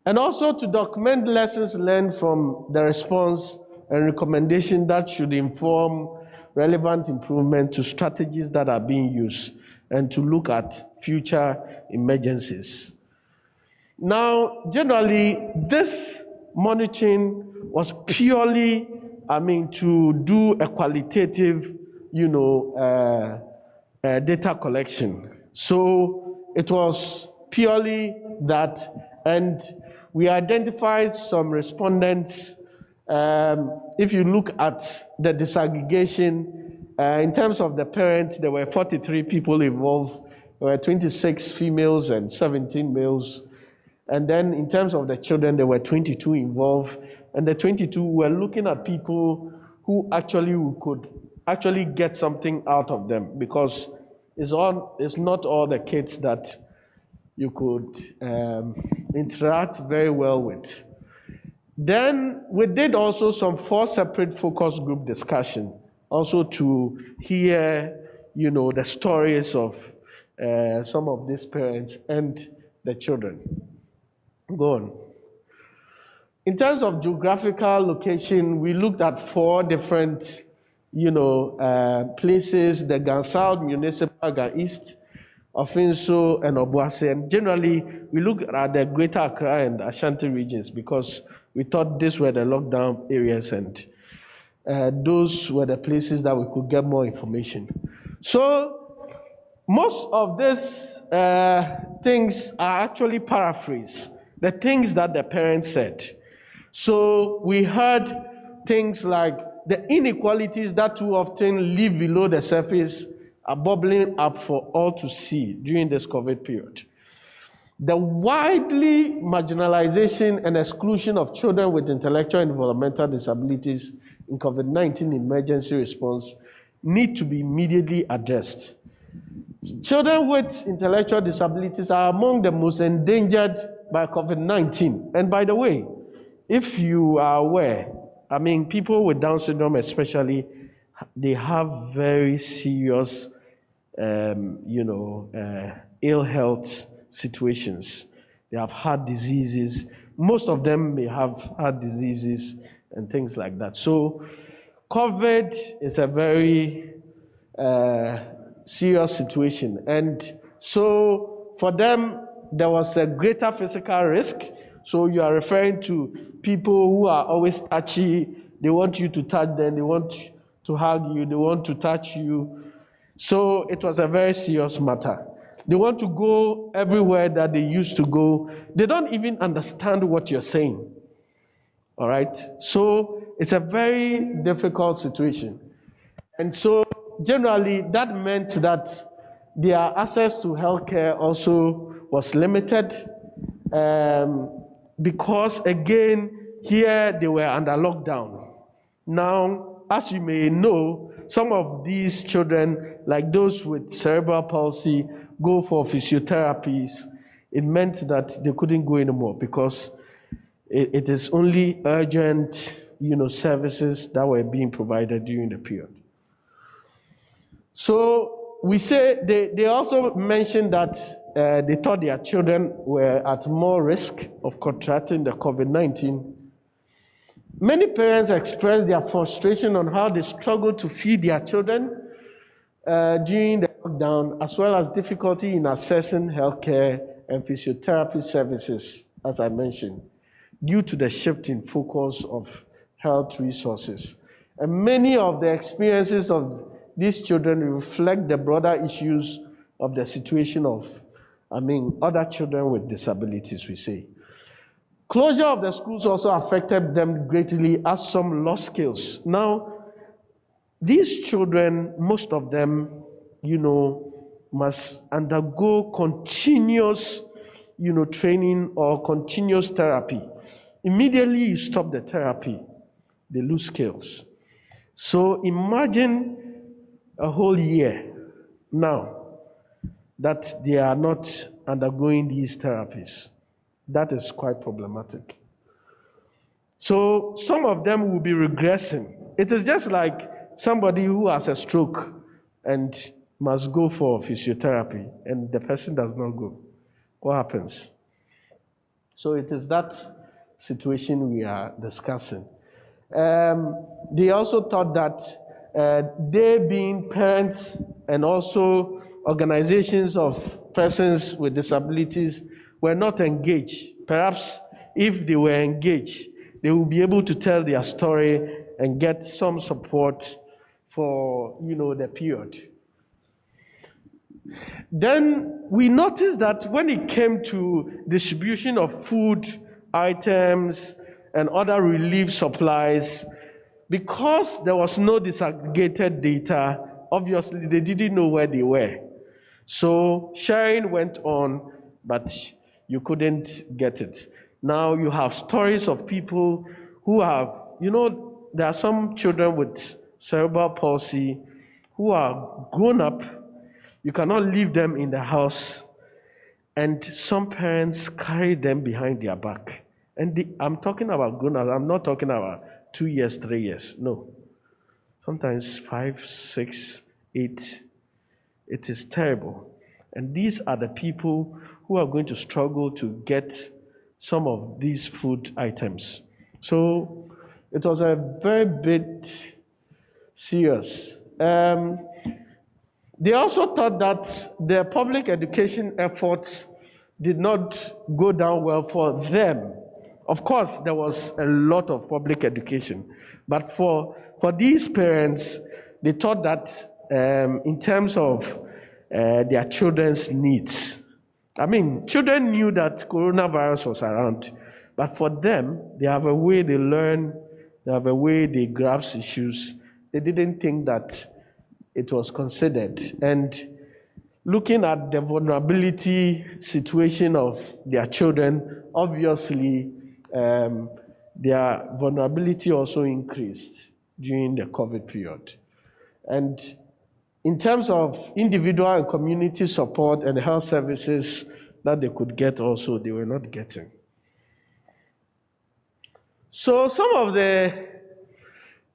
Speaker 9: And also to document lessons learned from the response and recommendation that should inform relevant improvement to strategies that are being used, and to look at future emergencies. Now, generally, this monitoring was purely, to do a qualitative, data collection. So it was purely that, and we identified some respondents. If you look at the disaggregation, in terms of the parents, there were 43 people involved. There were 26 females and 17 males. And then in terms of the children, there were 22 involved. And the 22 were looking at people who could actually get something out of them, because it's not all the kids that you could interact very well with. Then we did also some 4 separate focus group discussion, also to hear, the stories of some of these parents and the children. Go on. In terms of geographical location, we looked at 4 different, places: the Gan South Municipal, Gan East, Ofinso, and Obuasi. And generally, we looked at the Greater Accra and Ashanti regions because we thought these were the lockdown areas, and those were the places that we could get more information. So most of these things are actually paraphrased, the things that the parents said. So we heard things like the inequalities that too often live below the surface are bubbling up for all to see during this COVID period. The widely marginalization and exclusion of children with intellectual and developmental disabilities in COVID-19 emergency response need to be immediately addressed. Children with intellectual disabilities are among the most endangered by COVID-19. And by the way, if you are aware, people with Down syndrome especially they have very serious, ill health situations. They have heart diseases. Most of them may have heart diseases and things like that. So COVID is a very serious situation. And so for them, there was a greater physical risk. So you are referring to people who are always touchy. They want you to touch them. They want to hug you. They want to touch you. So it was a very serious matter. They want to go everywhere that they used to go. They don't even understand what you're saying. All right? So it's a very difficult situation. And so generally, that meant that their access to healthcare also was limited. Because again, here they were under lockdown. Now, as you may know, some of these children, like those with cerebral palsy, go for physiotherapies. It meant that they couldn't go anymore because it is only urgent, services that were being provided during the period. So we say they also mentioned that they thought their children were at more risk of contracting the COVID-19. Many parents expressed their frustration on how they struggled to feed their children during the lockdown, as well as difficulty in accessing healthcare and physiotherapy services, as I mentioned, due to the shift in focus of health resources. And many of the experiences of these children reflect the broader issues of the situation of, other children with disabilities, we say. Closure of the schools also affected them greatly as some lost skills. Now, these children, most of them, must undergo continuous, training or continuous therapy. Immediately you stop the therapy, they lose skills. So imagine a whole year now that they are not undergoing these therapies. That is quite problematic. So some of them will be regressing. It is just like somebody who has a stroke and must go for physiotherapy and the person does not go. What happens? So it is that situation we are discussing. They also thought that they being parents and also organizations of persons with disabilities were not engaged. Perhaps if they were engaged, they will be able to tell their story and get some support for, the period. Then we noticed that when it came to distribution of food items and other relief supplies, because there was no disaggregated data, obviously they didn't know where they were. So sharing went on, but you couldn't get it. Now you have stories of people who have, there are some children with cerebral palsy who are grown up. You cannot leave them in the house, and some parents carry them behind their back. And I'm talking about grown ups. I'm not talking about 2 years, 3 years. No. Sometimes 5, 6, 8. It is terrible. And these are the people who are going to struggle to get some of these food items. So it was a very bit serious. They also thought that their public education efforts did not go down well for them. Of course, there was a lot of public education, but for these parents, they thought that in terms of their children's needs, children knew that coronavirus was around, but for them, they have a way they learn, they have a way they grasp issues. They didn't think that it was considered. And looking at the vulnerability situation of their children, obviously, their vulnerability also increased during the COVID period. And in terms of individual and community support and health services that they could get also, they were not getting. So some of the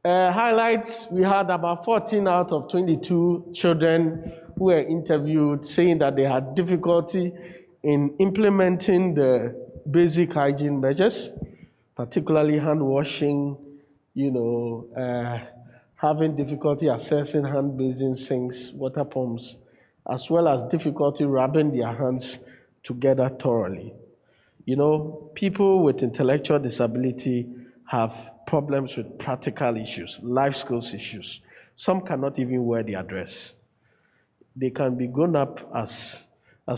Speaker 9: Highlights, we had about 14 out of 22 children who were interviewed saying that they had difficulty in implementing the basic hygiene measures, particularly hand washing, having difficulty accessing hand basins, sinks, water pumps, as well as difficulty rubbing their hands together thoroughly. People with intellectual disability have problems with practical issues, life skills issues. Some cannot even wear their dress. They can be grown up as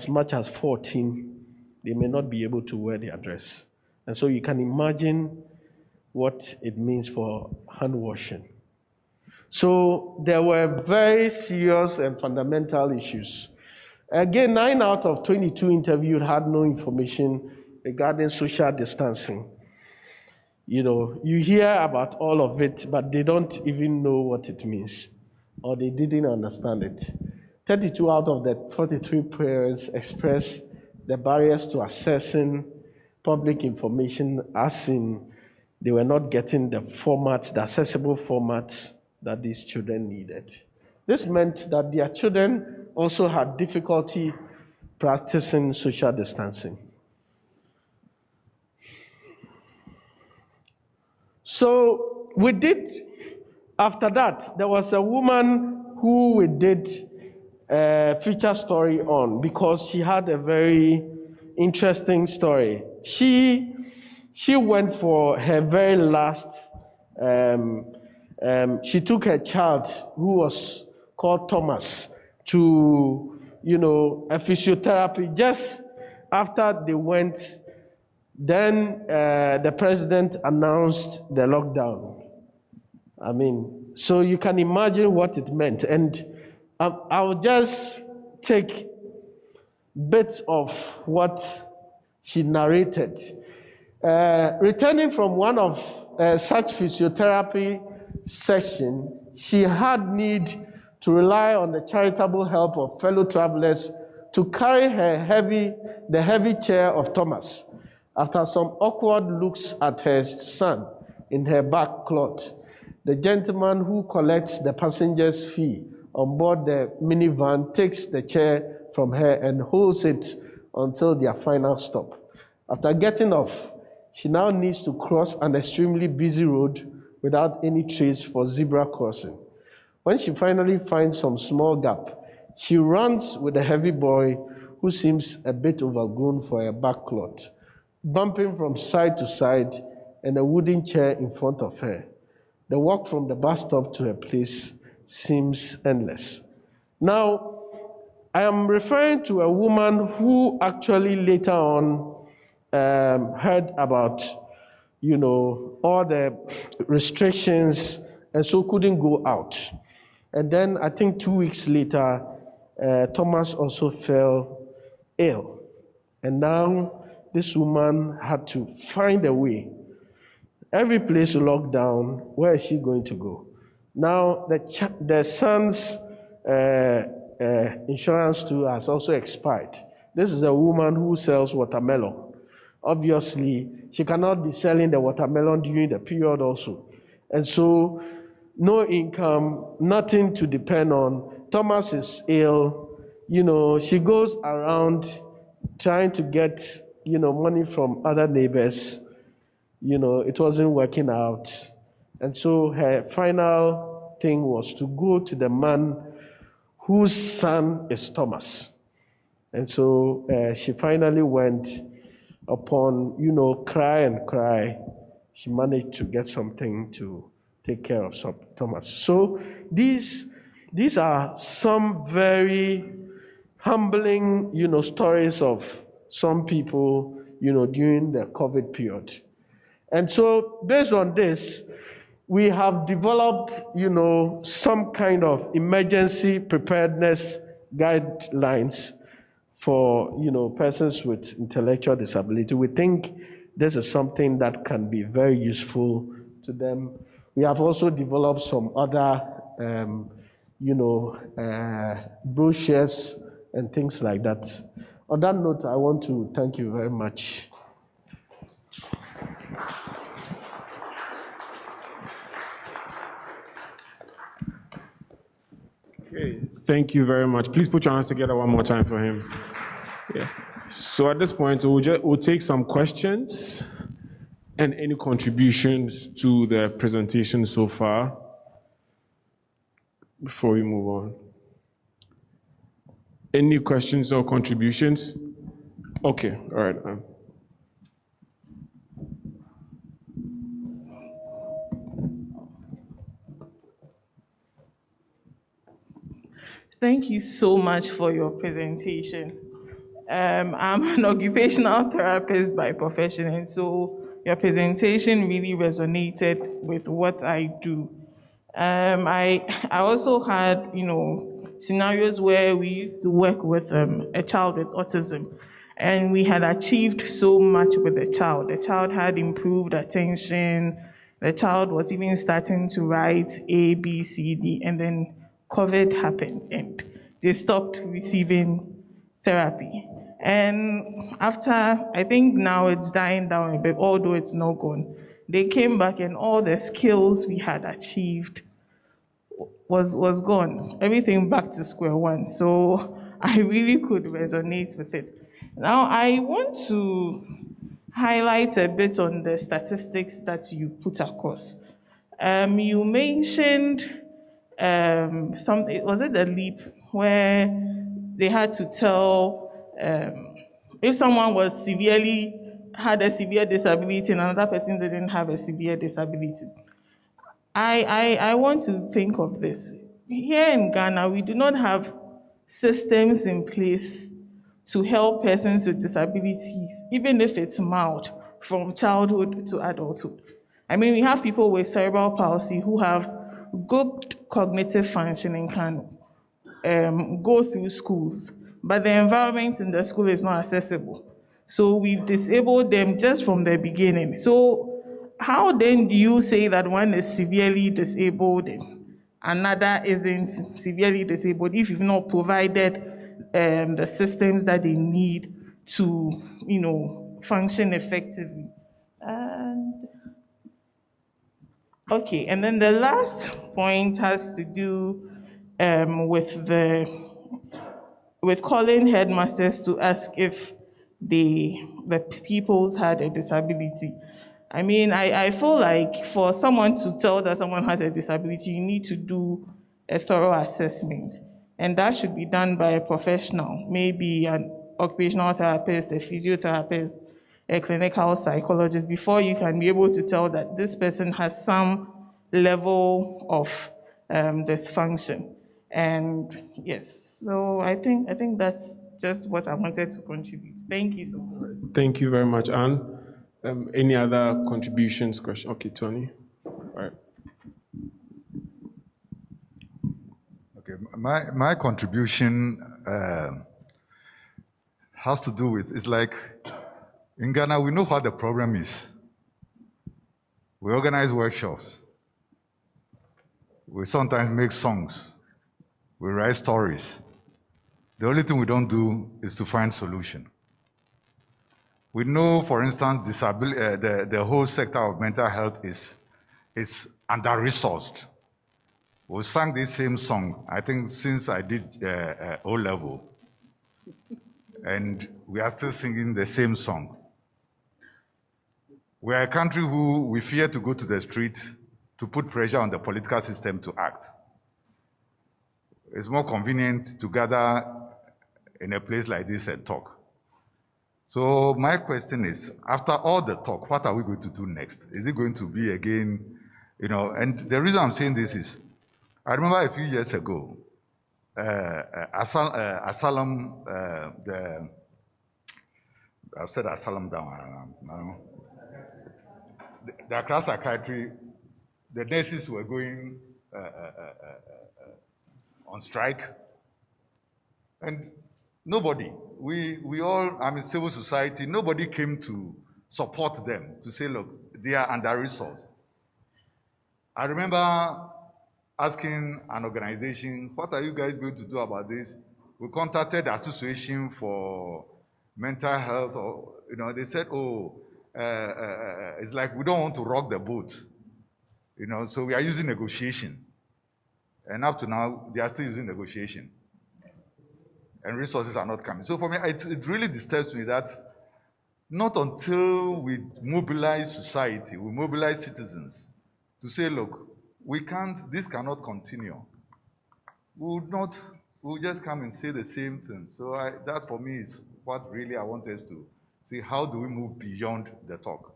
Speaker 9: much as 14, they may not be able to wear their dress. And so you can imagine what it means for hand washing. So there were very serious and fundamental issues. Again, 9 out of 22 interviewed had no information regarding social distancing. You hear about all of it, but they don't even know what it means, or they didn't understand it. 32 out of the 43 parents expressed the barriers to accessing public information, as in they were not getting the accessible formats that these children needed. This meant that their children also had difficulty practicing social distancing. So after that, there was a woman who we did a feature story on because she had a very interesting story. She went for her very last, she took her child who was called Thomas to, a physiotherapy. Just after they went, then the president announced the lockdown. So you can imagine what it meant. And I'll just take bits of what she narrated. Returning from one of such physiotherapy session, she had need to rely on the charitable help of fellow travelers to carry the heavy chair of Thomas. After some awkward looks at her son in her back cloth, the gentleman who collects the passenger's fee on board the minivan takes the chair from her and holds it until their final stop. After getting off, she now needs to cross an extremely busy road without any trace for zebra crossing. When she finally finds some small gap, she runs with the heavy boy who seems a bit overgrown for a back cloth, bumping from side to side and a wooden chair in front of her. The walk from the bus stop to her place seems endless. Now, I am referring to a woman who actually later on heard about, all the restrictions and so couldn't go out. And then I think 2 weeks later, Thomas also fell ill. And now this woman had to find a way. Every place locked down, where is she going to go? Now the son's insurance too has also expired. This is a woman who sells watermelon. Obviously, she cannot be selling the watermelon during the period also. And so, no income, nothing to depend on. Thomas is ill. She goes around trying to get, money from other neighbors. It wasn't working out. And so her final thing was to go to the man whose son is Thomas. And so she finally went upon, cry and cry. She managed to get something to take care of Thomas. So these are some very humbling, stories of some people, during the COVID period. And so based on this, we have developed, some kind of emergency preparedness guidelines for, persons with intellectual disability. We think this is something that can be very useful to them. We have also developed some other, brochures and things like that. On that note, I want to thank you very much.
Speaker 1: Okay, thank you very much. Please put your hands together one more time for him. Yeah. So at this point, we'll take some questions and any contributions to the presentation so far before we move on. Any questions or contributions? Okay, all right.
Speaker 20: Thank you so much for your presentation. I'm an occupational therapist by profession, and so your presentation really resonated with what I do. I also had, scenarios where we used to work with a child with autism, and we had achieved so much with the child. The child had improved attention. The child was even starting to write A, B, C, D, and then COVID happened, and they stopped receiving therapy. And after, I think now it's dying down a bit, although it's not gone. They came back and all the skills we had achieved was gone. Everything back to square one. So I really could resonate with it. Now I want to highlight a bit on the statistics that you put across. You mentioned something, was it the leap, where they had to tell if someone had a severe disability and another person didn't have a severe disability. I want to think of this. Here in Ghana, we do not have systems in place to help persons with disabilities, even if it's mild, from childhood to adulthood. I mean, we have people with cerebral palsy who have good cognitive functioning, can go through schools, but the environment in the school is not accessible. So we've disabled them just from the beginning. So how then do you say that one is severely disabled and another isn't severely disabled if you've not provided the systems that they need to, function effectively? Okay, and then the last point has to do with calling headmasters to ask if the pupils had a disability. I mean, I feel like for someone to tell that someone has a disability, you need to do a thorough assessment. And that should be done by a professional, maybe an occupational therapist, a physiotherapist, a clinical psychologist, before you can be able to tell that this person has some level of dysfunction. And yes, so I think that's just what I wanted to contribute. Thank you so much.
Speaker 1: Thank you very much, Anne. Any other contributions, question? Okay, Tony. All right.
Speaker 17: Okay, my contribution has to do with, it's like, in Ghana, we know what the problem is. We organize workshops. We sometimes make songs. We write stories. The only thing we don't do is to find solution. We know, for instance, the whole sector of mental health is under-resourced. We sang this same song, I think, since I did O-level. And we are still singing the same song. We are a country who we fear to go to the street to put pressure on the political system to act. It's more convenient to gather in a place like this and talk. So my question is, after all the talk, what are we going to do next? Is it going to be again, and the reason I'm saying this is, I remember a few years ago, Asylum, I've said Asylum down, the Accra psychiatry, the nurses were going on strike, and nobody, we all, civil society, nobody came to support them, to say, look, they are under-resourced. I remember asking an organization, what are you guys going to do about this? We contacted the Association for Mental Health, they said, it's like we don't want to rock the boat, so we are using negotiation. And up to now, they are still using negotiation. And resources are not coming. So for me, it really disturbs me that not until we mobilize society, we mobilize citizens to say, look, this cannot continue. We'll just come and say the same thing. So that for me is what really I want us to see. How do we move beyond the talk?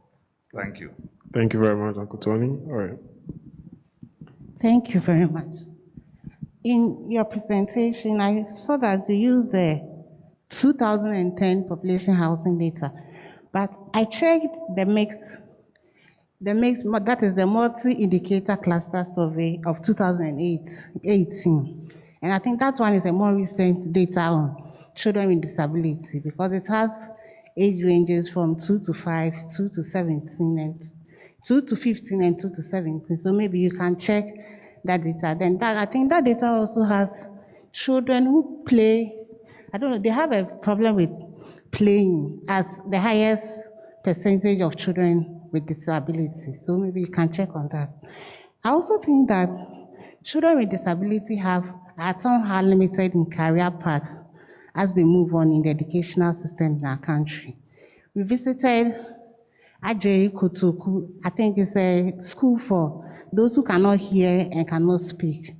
Speaker 17: Thank you.
Speaker 1: Thank you very much, Uncle Tony. All right.
Speaker 7: Thank you very much. In your presentation, I saw that you used the 2010 population housing data, but I checked the mixed, that is the multi-indicator cluster survey of 2018. And I think that one is a more recent data on children with disability because it has age ranges from 2 to 5, 2 to 17, and 2 to 15, and 2 to 17. So maybe you can check that data. Then I think that data also has children who play, I don't know, they have a problem with playing as the highest percentage of children with disability. So maybe you can check on that. I also think that children with disability are somehow limited in career path as they move on in the educational system in our country. We visited AITI-KACE. I think it's a school for those who cannot hear and cannot speak.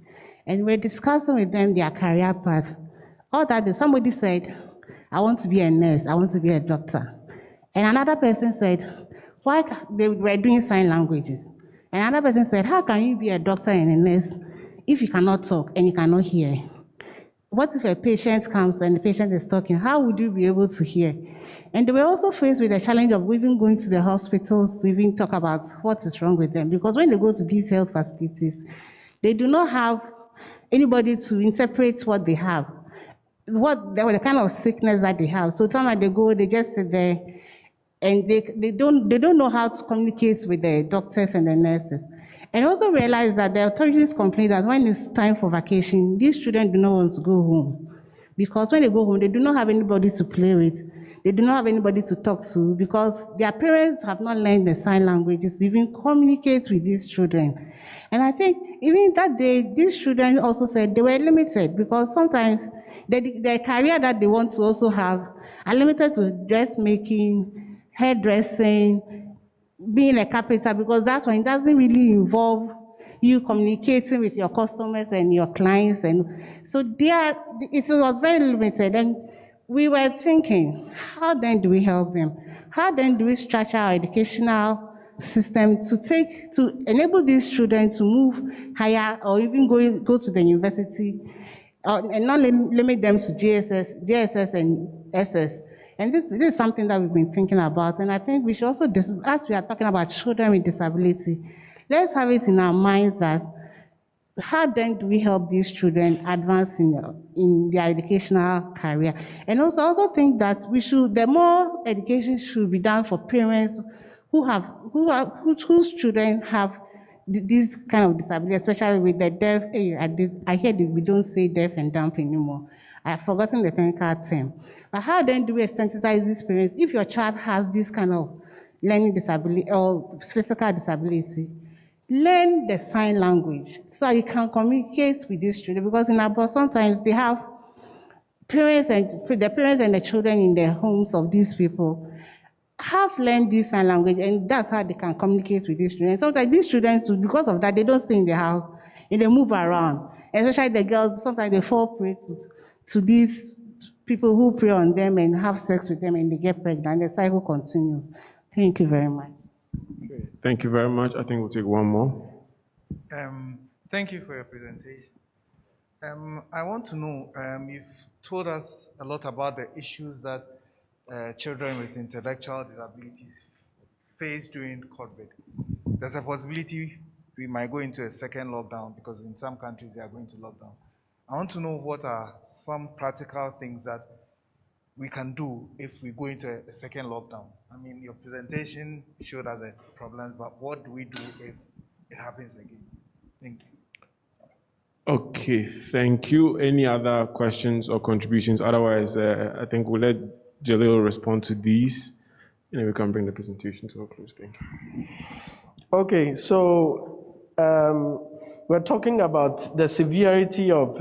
Speaker 7: And we're discussing with them their career path. All that day, somebody said, I want to be a nurse, I want to be a doctor. And another person said, why they were doing sign languages. And another person said, how can you be a doctor and a nurse if you cannot talk and you cannot hear? What if a patient comes and the patient is talking? How would you be able to hear? And they were also faced with the challenge of even going to the hospitals to even talk about what is wrong with them. Because when they go to these health facilities, they do not have anybody to interpret what they have, the kind of sickness that they have. So sometimes they go, they just sit there, and they don't know how to communicate with the doctors and the nurses. And also realize that the authorities complain that when it's time for vacation, these children do not want to go home. Because when they go home, they do not have anybody to play with. They do not have anybody to talk to because their parents have not learned the sign languages to even communicate with these children. And I think even that day, these children also said they were limited because sometimes the career that they want to also have are limited to dressmaking, hairdressing, being a carpenter, because that's when it doesn't really involve you communicating with your customers and your clients. And so it was very limited. And we were thinking, how then do we help them? How then do we structure our educational system to enable these children to move higher or even go to the university and not limit them to JSS and SS? And this is something that we've been thinking about. And I think we should also, as we are talking about children with disability, let's have it in our minds that how then do we help these children advance in their educational career? And also think that the more education should be done for parents whose children have this kind of disability, especially with the deaf. I hear that we don't say deaf and dumb anymore. I've forgotten the technical term. But how then do we sensitize these parents if your child has this kind of learning disability or physical disability? Learn the sign language so you can communicate with these children, because in abroad sometimes they have the parents and the children in the homes of these people have learned this sign language, and that's how they can communicate with these children. Sometimes these children, because of that, they don't stay in the house and they move around. Especially the girls, sometimes they fall prey to these people who prey on them and have sex with them and they get pregnant. The cycle continues. Thank you very much.
Speaker 1: Okay. Thank you very much. I think we'll take one more.
Speaker 14: Thank you for your presentation. I want to know, you've told us a lot about the issues that children with intellectual disabilities face during COVID. There's a possibility we might go into a second lockdown because in some countries they are going to lockdown. I want to know what are some practical things that we can do if we go into a second lockdown. I mean, your presentation showed us the problems, but what do we do if it happens again? Thank you.
Speaker 1: Okay, thank you. Any other questions or contributions? Otherwise, I think we'll let Jalil respond to these, and then we can bring the presentation to a close. Thank you.
Speaker 9: Okay, so we're talking about the severity of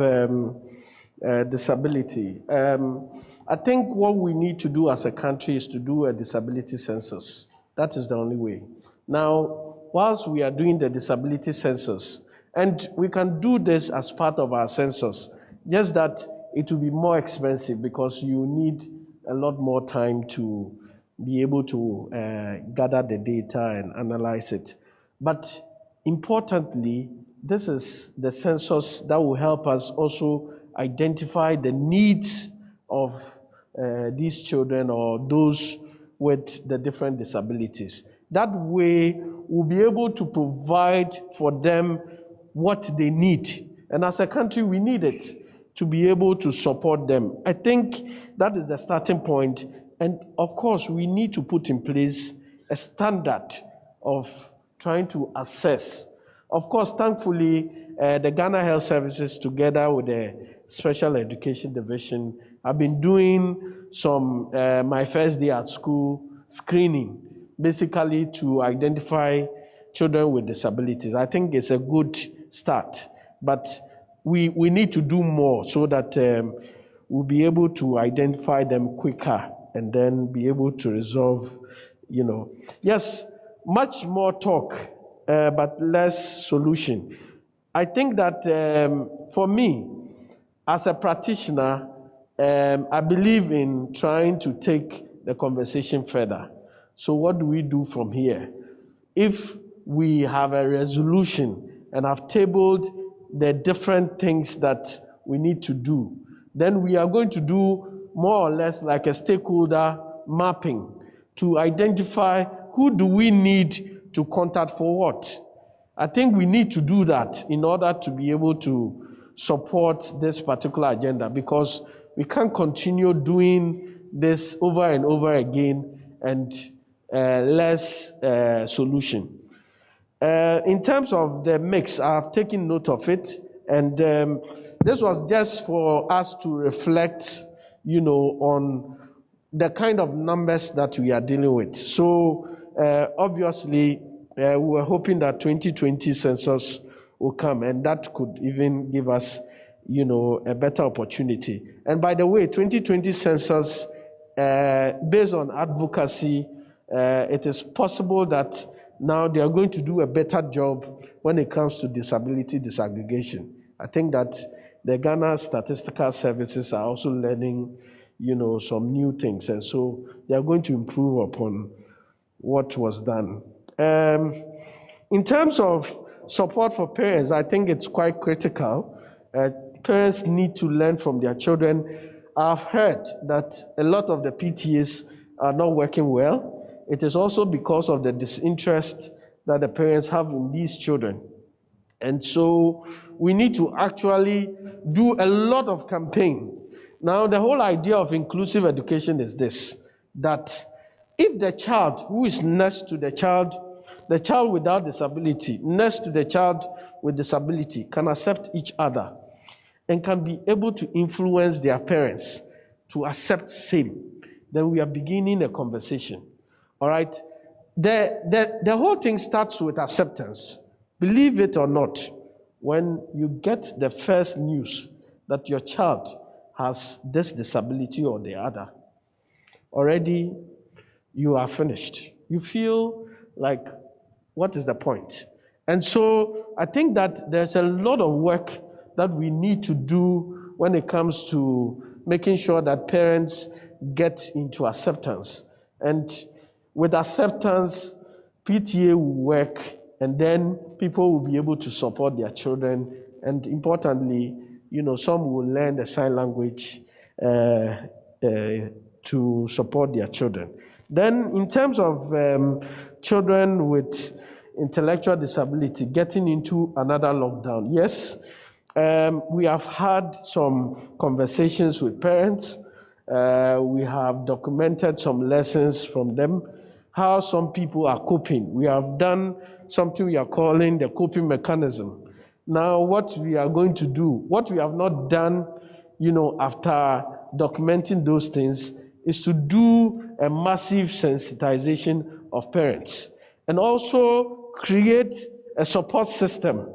Speaker 9: disability. I think what we need to do as a country is to do a disability census. That is the only way. Now, whilst we are doing the disability census, and we can do this as part of our census, just that it will be more expensive because you need a lot more time to be able to gather the data and analyze it. But importantly, this is the census that will help us also identify the needs of these children or those with the different disabilities. That way, we'll be able to provide for them what they need. And as a country, we need it to be able to support them. I think that is the starting point. And of course, we need to put in place a standard of trying to assess. Of course, thankfully, the Ghana Health Services, together with the Special Education Division, have been doing some My First Day at School screening, basically to identify children with disabilities. I think it's a good start, but we need to do more so that we'll be able to identify them quicker and then be able to resolve, Yes, much more talk, but less solution. I think that for me, as a practitioner, I believe in trying to take the conversation further. So what do we do from here? If we have a resolution and have tabled the different things that we need to do, then we are going to do more or less like a stakeholder mapping to identify who do we need to contact for what. I think we need to do that in order to be able to support this particular agenda, because we can't continue doing this over and over again and less solution. In terms of the mix, I've taken note of it, and this was just for us to reflect, on the kind of numbers that we are dealing with. So obviously, we were hoping that 2020 census will come, and that could even give us, a better opportunity. And by the way, 2020 census, based on advocacy, it is possible that now they are going to do a better job when it comes to disability disaggregation. I think that the Ghana Statistical Services are also learning, some new things, and so they are going to improve upon what was done. In terms of support for parents, I think it's quite critical. Parents need to learn from their children. I've heard that a lot of the PTAs are not working well. It is also because of the disinterest that the parents have in these children. And so we need to actually do a lot of campaign. Now, the whole idea of inclusive education is this, that if the child who is next to the child without disability, next to the child with disability, can accept each other and can be able to influence their parents to accept same, then we are beginning a conversation. All right? The whole thing starts with acceptance. Believe it or not, when you get the first news that your child has this disability or the other, already you are finished. You feel like, what is the point? And so I think that there's a lot of work that we need to do when it comes to making sure that parents get into acceptance. And with acceptance, PTA will work, and then people will be able to support their children. And importantly, some will learn the sign language to support their children. Then in terms of children with intellectual disability getting into another lockdown, yes, we have had some conversations with parents. We have documented some lessons from them, how some people are coping. We have done something we are calling the coping mechanism. Now, what we are going to do, what we have not done, after documenting those things, is to do a massive sensitization of parents and also create a support system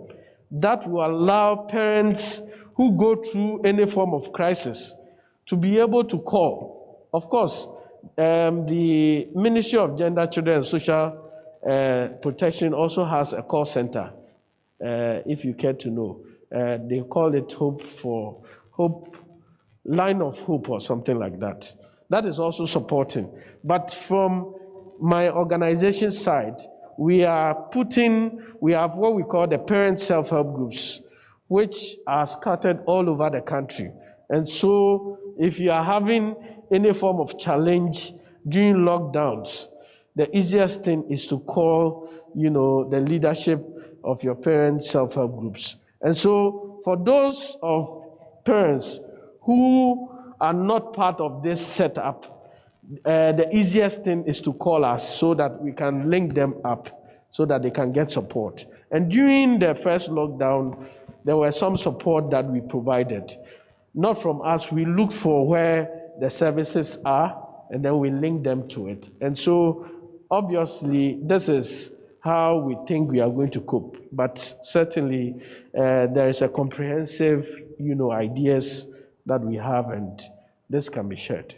Speaker 9: that will allow parents who go through any form of crisis to be able to call. Of course, the Ministry of Gender, Children and Social Protection also has a call center, if you care to know. They call it Hope Line of Hope or something like that. That is also supporting. But from my organization side, we have what we call the parent self-help groups, which are scattered all over the country. And so if you are having any form of challenge during lockdowns, the easiest thing is to call, the leadership of your parent self-help groups. And so for those of parents who are not part of this setup, the easiest thing is to call us so that we can link them up so that they can get support. And during the first lockdown, there were some support that we provided. Not from us, we looked for where the services are, and then we link them to it. And so, obviously, this is how we think we are going to cope. But certainly, there is a comprehensive, ideas that we have, and this can be shared.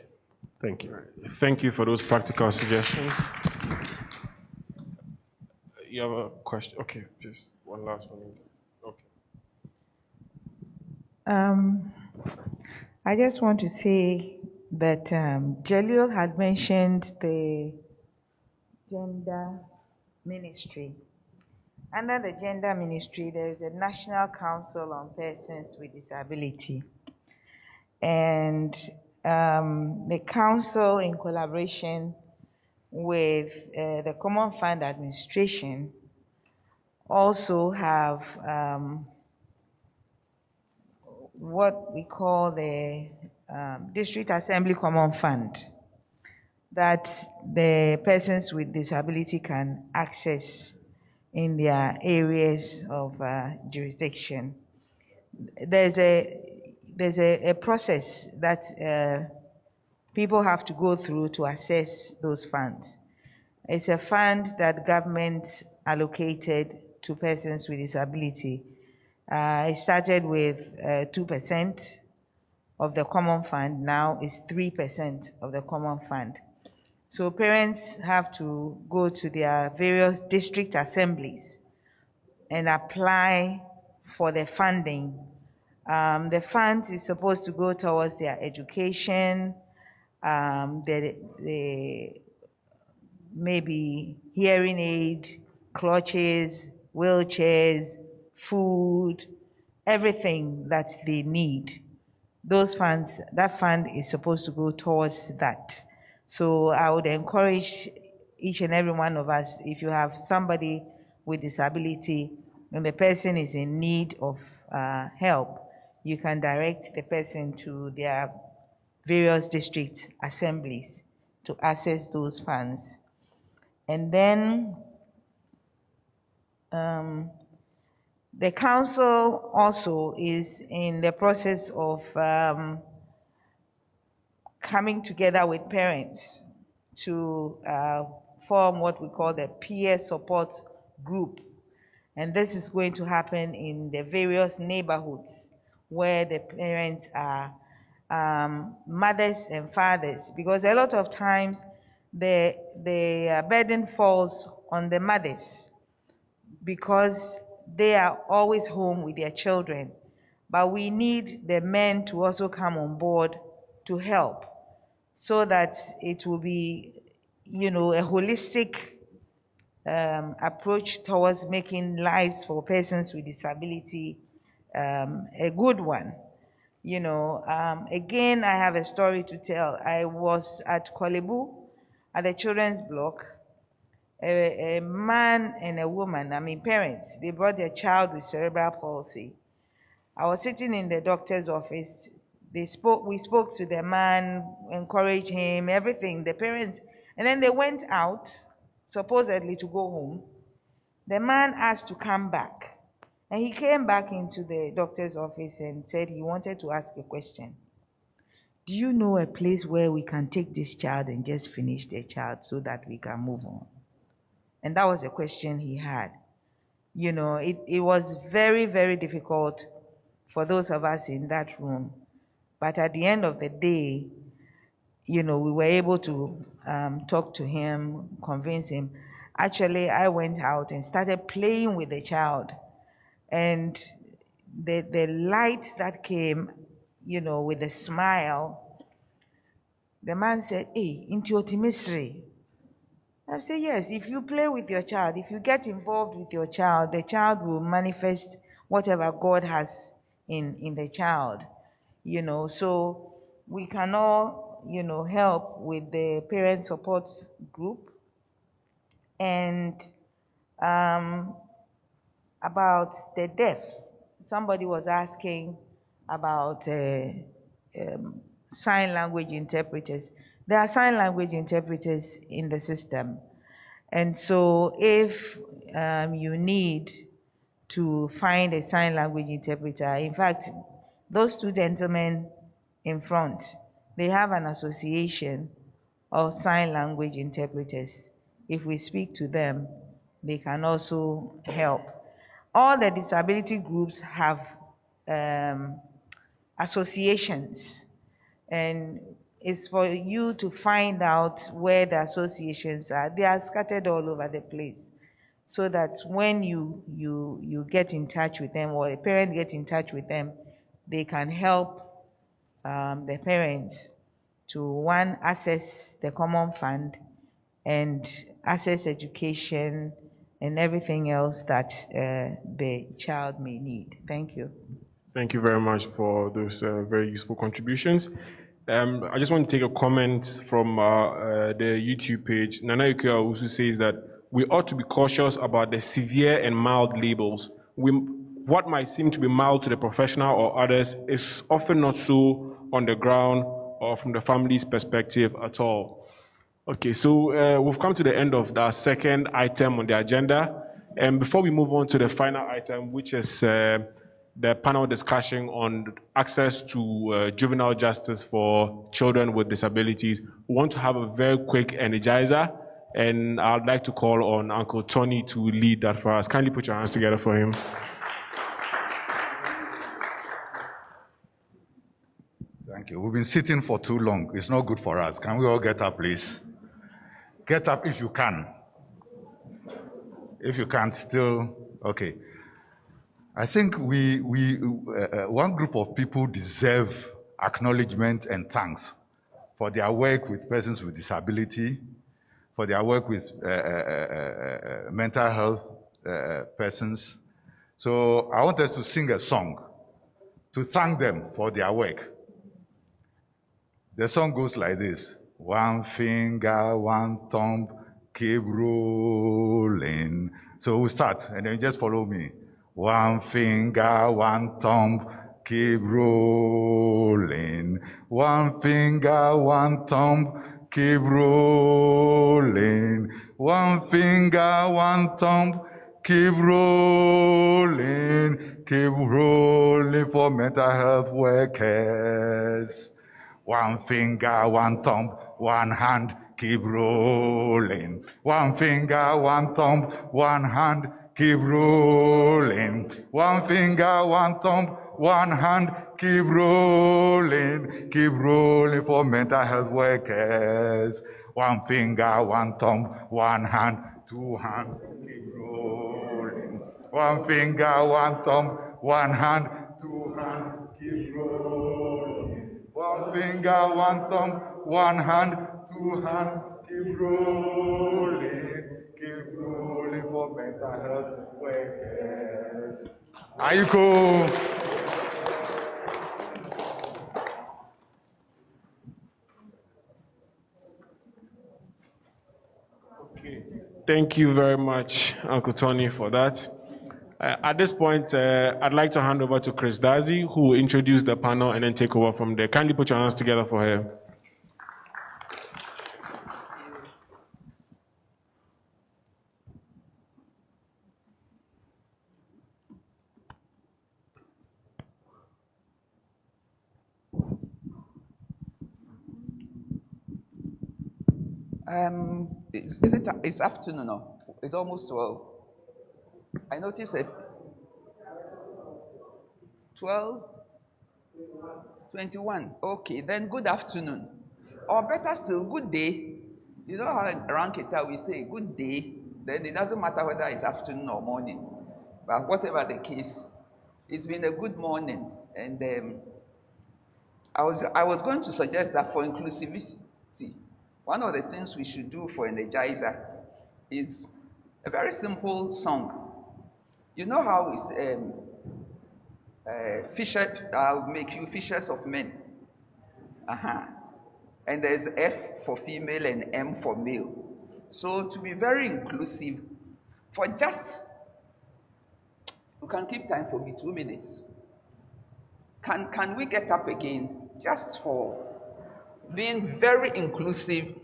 Speaker 9: Thank you.
Speaker 1: Thank you for those practical suggestions. You have a question? Okay, just one last one. Okay.
Speaker 15: I just want to say that Jalil had mentioned the gender ministry. Under the gender ministry, there is a National Council on Persons with Disability. And the council, in collaboration with the Common Fund Administration, also have what we call the District Assembly Common Fund that the persons with disability can access in their areas of jurisdiction. There's a process that people have to go through to access those funds. It's a fund that government allocated to persons with disability. It started with 2% of the common fund, now it's 3% of the common fund. So parents have to go to their various district assemblies and apply for the funding. The fund is supposed to go towards their education, maybe hearing aid, crutches, wheelchairs, food, everything that they need. That fund is supposed to go towards that. So I would encourage each and every one of us, if you have somebody with disability and the person is in need of help, you can direct the person to their various district assemblies to access those funds. And then the council also is in the process of coming together with parents to form what we call the peer support group. And this is going to happen in the various neighborhoods where the parents are mothers and fathers, because a lot of times the burden falls on the mothers because they are always home with their children. But we need the men to also come on board to help so that it will be, a holistic approach towards making lives for persons with disability a good one. Again, I have a story to tell. I was at Kolebu at the children's block. A man and a woman, parents, they brought their child with cerebral palsy. I was sitting in the doctor's office. We spoke to the man, encouraged him, everything, the parents, and then they went out, supposedly to go home. The man asked to come back. And he came back into the doctor's office and said he wanted to ask a question. Do you know a place where we can take this child and just finish the child so that we can move on? And that was a question he had. You know, it was very, very difficult for those of us in that room. But at the end of the day, you know, we were able to talk to him, convince him. Actually, I went out and started playing with the child. And the light that came, you know, with a smile, the man said, "Hey, into Otimisri." I said, yes, if you play with your child, if you get involved with your child, the child will manifest whatever God has in the child, you know. So we can all, you know, help with the parent support group. And about the deaf, somebody was asking about sign language interpreters. There are sign language interpreters in the system. And so if you need to find a sign language interpreter, in fact, those two gentlemen in front, they have an association of sign language interpreters. If we speak to them, they can also help. All the disability groups have associations, and it's for you to find out where the associations are. They are scattered all over the place, so that when you get in touch with them, or a parent get in touch with them, they can help the parents to, one, access the common fund and access education and everything else that the child may need. Thank you.
Speaker 1: Thank you very much for those very useful contributions. I just want to take a comment from the YouTube page. Nana Ikuya also says that we ought to be cautious about the severe and mild labels. What might seem to be mild to the professional or others is often not so on the ground or from the family's perspective at all. Okay, so we've come to the end of the second item on the agenda. And before we move on to the final item, which is the panel discussion on access to juvenile justice for children with disabilities, we want to have a very quick energizer. And I'd like to call on Uncle Tony to lead that for us. Kindly put your hands together for him.
Speaker 17: Thank you. We've been sitting for too long. It's not good for us. Can we all get up, please? Get up if you can. If you can't, still, okay. I think one group of people deserve acknowledgement and thanks for their work with persons with disability, for their work with mental health persons. So I want us to sing a song to thank them for their work. The song goes like this. One finger, one thumb, keep rolling. So we'll start, and then just follow me. One finger, one thumb, keep rolling. One finger, one thumb, keep rolling. One finger, one thumb, keep rolling. Keep rolling for mental health workers. One finger, one thumb, one hand, keep rolling. One finger, one thumb, one hand, keep rolling. One finger, one thumb, one hand, keep rolling. Keep rolling for mental health workers. One finger, one thumb, one hand, two hands, keep rolling. One finger, one thumb, one hand, two hands, keep rolling. One finger, one thumb, one hand, two hands, keep rolling for mental health workers. Ayuko.
Speaker 1: Okay. Thank you very much, Uncle Tony, for that. At this point, I'd like to hand over to Chris Dazi, who will introduce the panel and then take over from there. Kindly put your hands together for her.
Speaker 4: It's afternoon now. It's almost 12. I noticed a 12, 21. Okay, then good afternoon. Or better still, good day. You know how around Kita we say good day, then it doesn't matter whether it's afternoon or morning. But whatever the case, it's been a good morning. And I was going to suggest that for inclusivity, one of the things we should do for Energizer is a very simple song. You know how it's fisher, I'll make you fishers of men. And there's F for female and M for male. So to be very inclusive, for just, you can keep time for me 2 minutes. Can we get up again just for being very inclusive?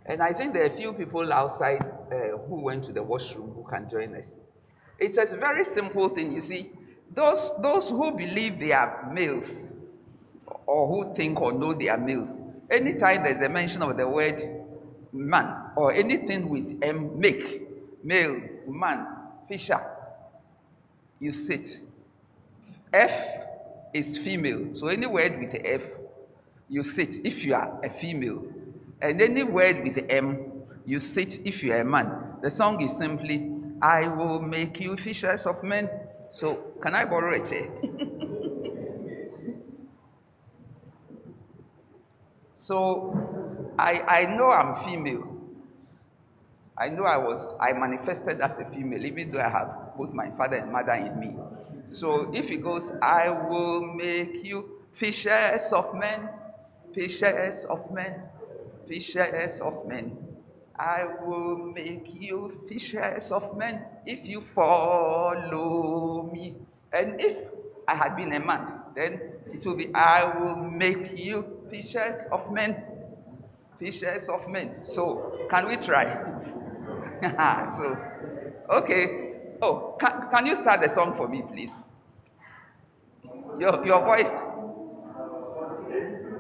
Speaker 4: And I think there are a few people outside who went to the washroom who can join us. It's a very simple thing, you see. Those who believe they are males, or who think or know they are males, anytime there's a mention of the word man, or anything with make, male, man, fisher, you sit. F is female, so any word with F, you sit if you are a female. And any word with M, you sit if you are a man. The song is simply, I will make you fishers of men. So, can I borrow a chair? So, I know I'm female. I know I manifested as a female, even though I have both my father and mother in me. So, if it goes, I will make you fishers of men, fishers of men, fishers of men. I will make you fishers of men if you follow me. And if I had been a man, then it will be, I will make you fishers of men, fishers of men. So, can we try? So, okay. Oh, can you start the song for me, please? Your voice.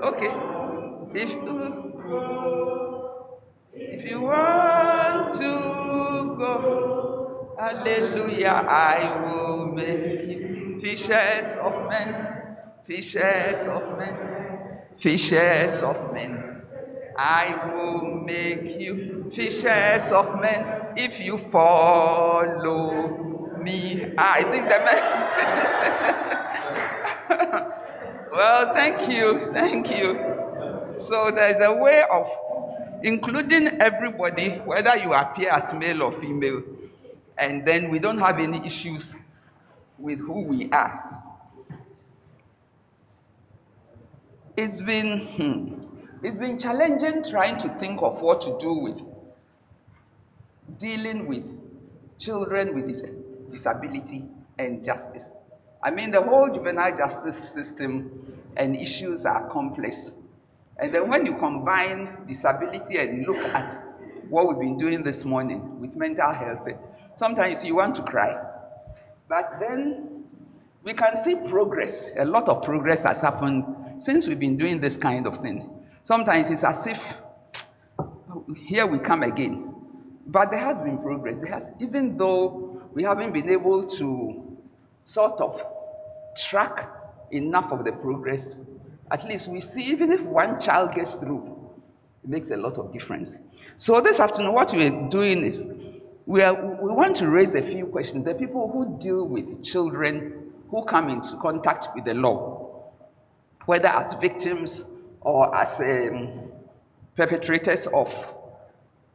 Speaker 4: Okay. If you want to go, hallelujah, I will make you fishers of men, fishers of men, fishers of men. I will make you fishers of men if you follow me. I think the man. Well, thank you, thank you. So there's a way of including everybody, whether you appear as male or female, and then we don't have any issues with who we are. It's been challenging trying to think of what to do with dealing with children with disability and justice. I mean, the whole juvenile justice system and issues are complex. And then when you combine disability and look at what we've been doing this morning with mental health, sometimes you want to cry. But then we can see progress. A lot of progress has happened since we've been doing this kind of thing. Sometimes it's as if, here we come again. But there has been progress. Even though we haven't been able to sort of track enough of the progress, at least we see even if one child gets through, it makes a lot of difference. So this afternoon, what we're doing is, we want to raise a few questions. The people who deal with children who come into contact with the law, whether as victims or as perpetrators of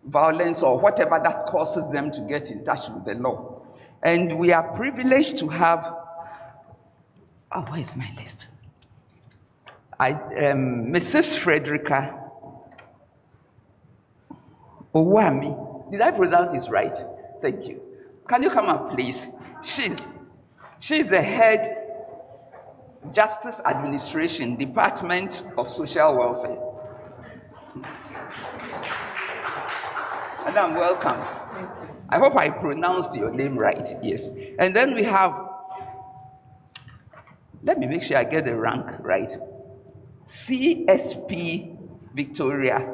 Speaker 4: violence or whatever that causes them to get in touch with the law. And we are privileged to have, where is my list? Mrs. Frederica Owami. Did I pronounce this right? Thank you. Can you come up, please? She's the head Justice Administration, Department of Social Welfare. Madam, welcome. I hope I pronounced your name right, yes. And then we have, let me make sure I get the rank right. CSP Victoria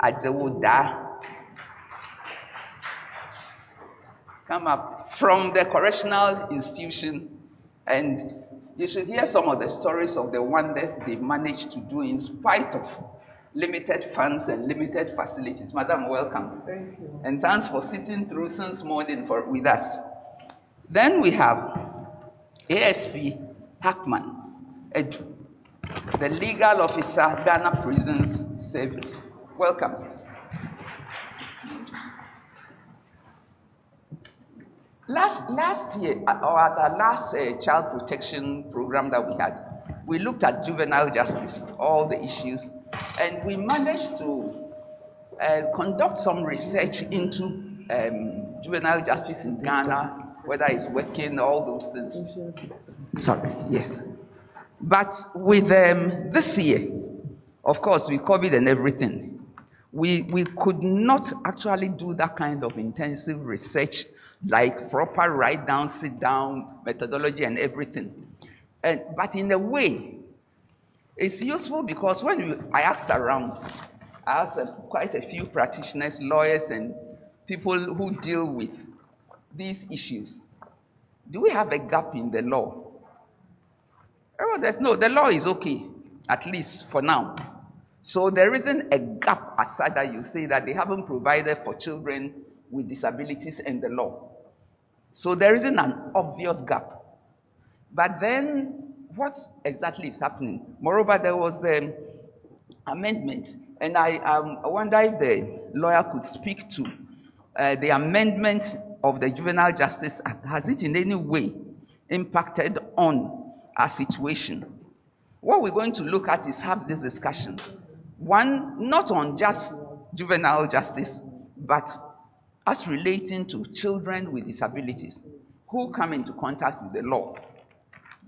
Speaker 4: Adzewoda. come up from the correctional institution, and you should hear some of the stories of the wonders they've managed to do in spite of limited funds and limited facilities. Madam, welcome.
Speaker 3: Thank you.
Speaker 4: And thanks for sitting through since morning with us. Then we have ASP Hackman, the legal officer, Ghana Prisons Service. Welcome. Last year, or at our last child protection program that we had, we looked at juvenile justice, all the issues, and we managed to conduct some research into juvenile justice in Ghana, whether it's working, all those things. Sorry, yes. But with this year, of course, with COVID and everything, we could not actually do that kind of intensive research, like proper write down, sit down, methodology and everything. But in a way, it's useful because when I asked around, I asked quite a few practitioners, lawyers, and people who deal with these issues. Do we have a gap in the law? Oh, the law is okay, at least for now. So there isn't a gap aside that you say that they haven't provided for children with disabilities in the law. So there isn't an obvious gap. But then what exactly is happening? Moreover, there was the amendment, and I wonder if the lawyer could speak to the amendment of the Juvenile Justice Act. Has it in any way impacted on our situation? What we're going to look at is have this discussion. One, not on just juvenile justice, but as relating to children with disabilities who come into contact with the law.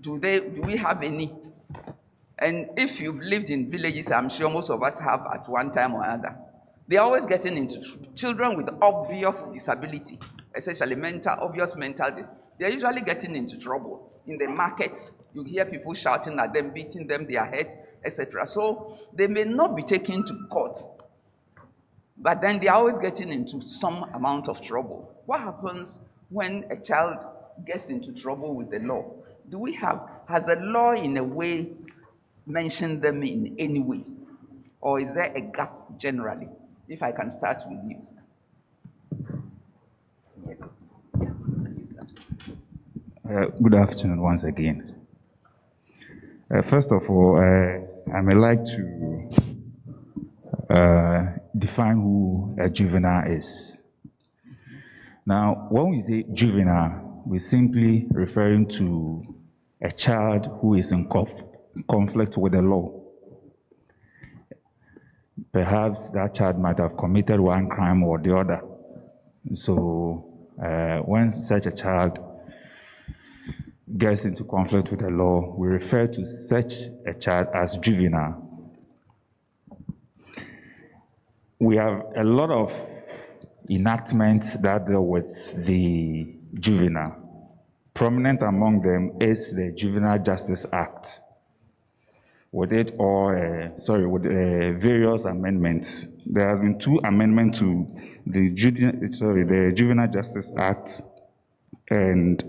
Speaker 4: Do we have any? And if you've lived in villages, I'm sure most of us have at one time or another. They're always getting into children with obvious disability, especially obvious mental. They're usually getting into trouble. In the markets, you hear people shouting at them, beating them, their head, etc. So they may not be taken to court, but then they're always getting into some amount of trouble. What happens when a child gets into trouble with the law? Has the law in a way mentioned them in any way? Or is there a gap generally? If I can start with you.
Speaker 22: Good afternoon once again. First of all, I may like to define who a juvenile is. Now, when we say juvenile, we're simply referring to a child who is in conflict with the law. Perhaps that child might have committed one crime or the other. So when such a child gets into conflict with the law, we refer to such a child as juvenile. We have a lot of enactments that deal with the juvenile. Prominent among them is the Juvenile Justice Act. With various amendments. There has been 2 amendments to the Juvenile Justice Act, and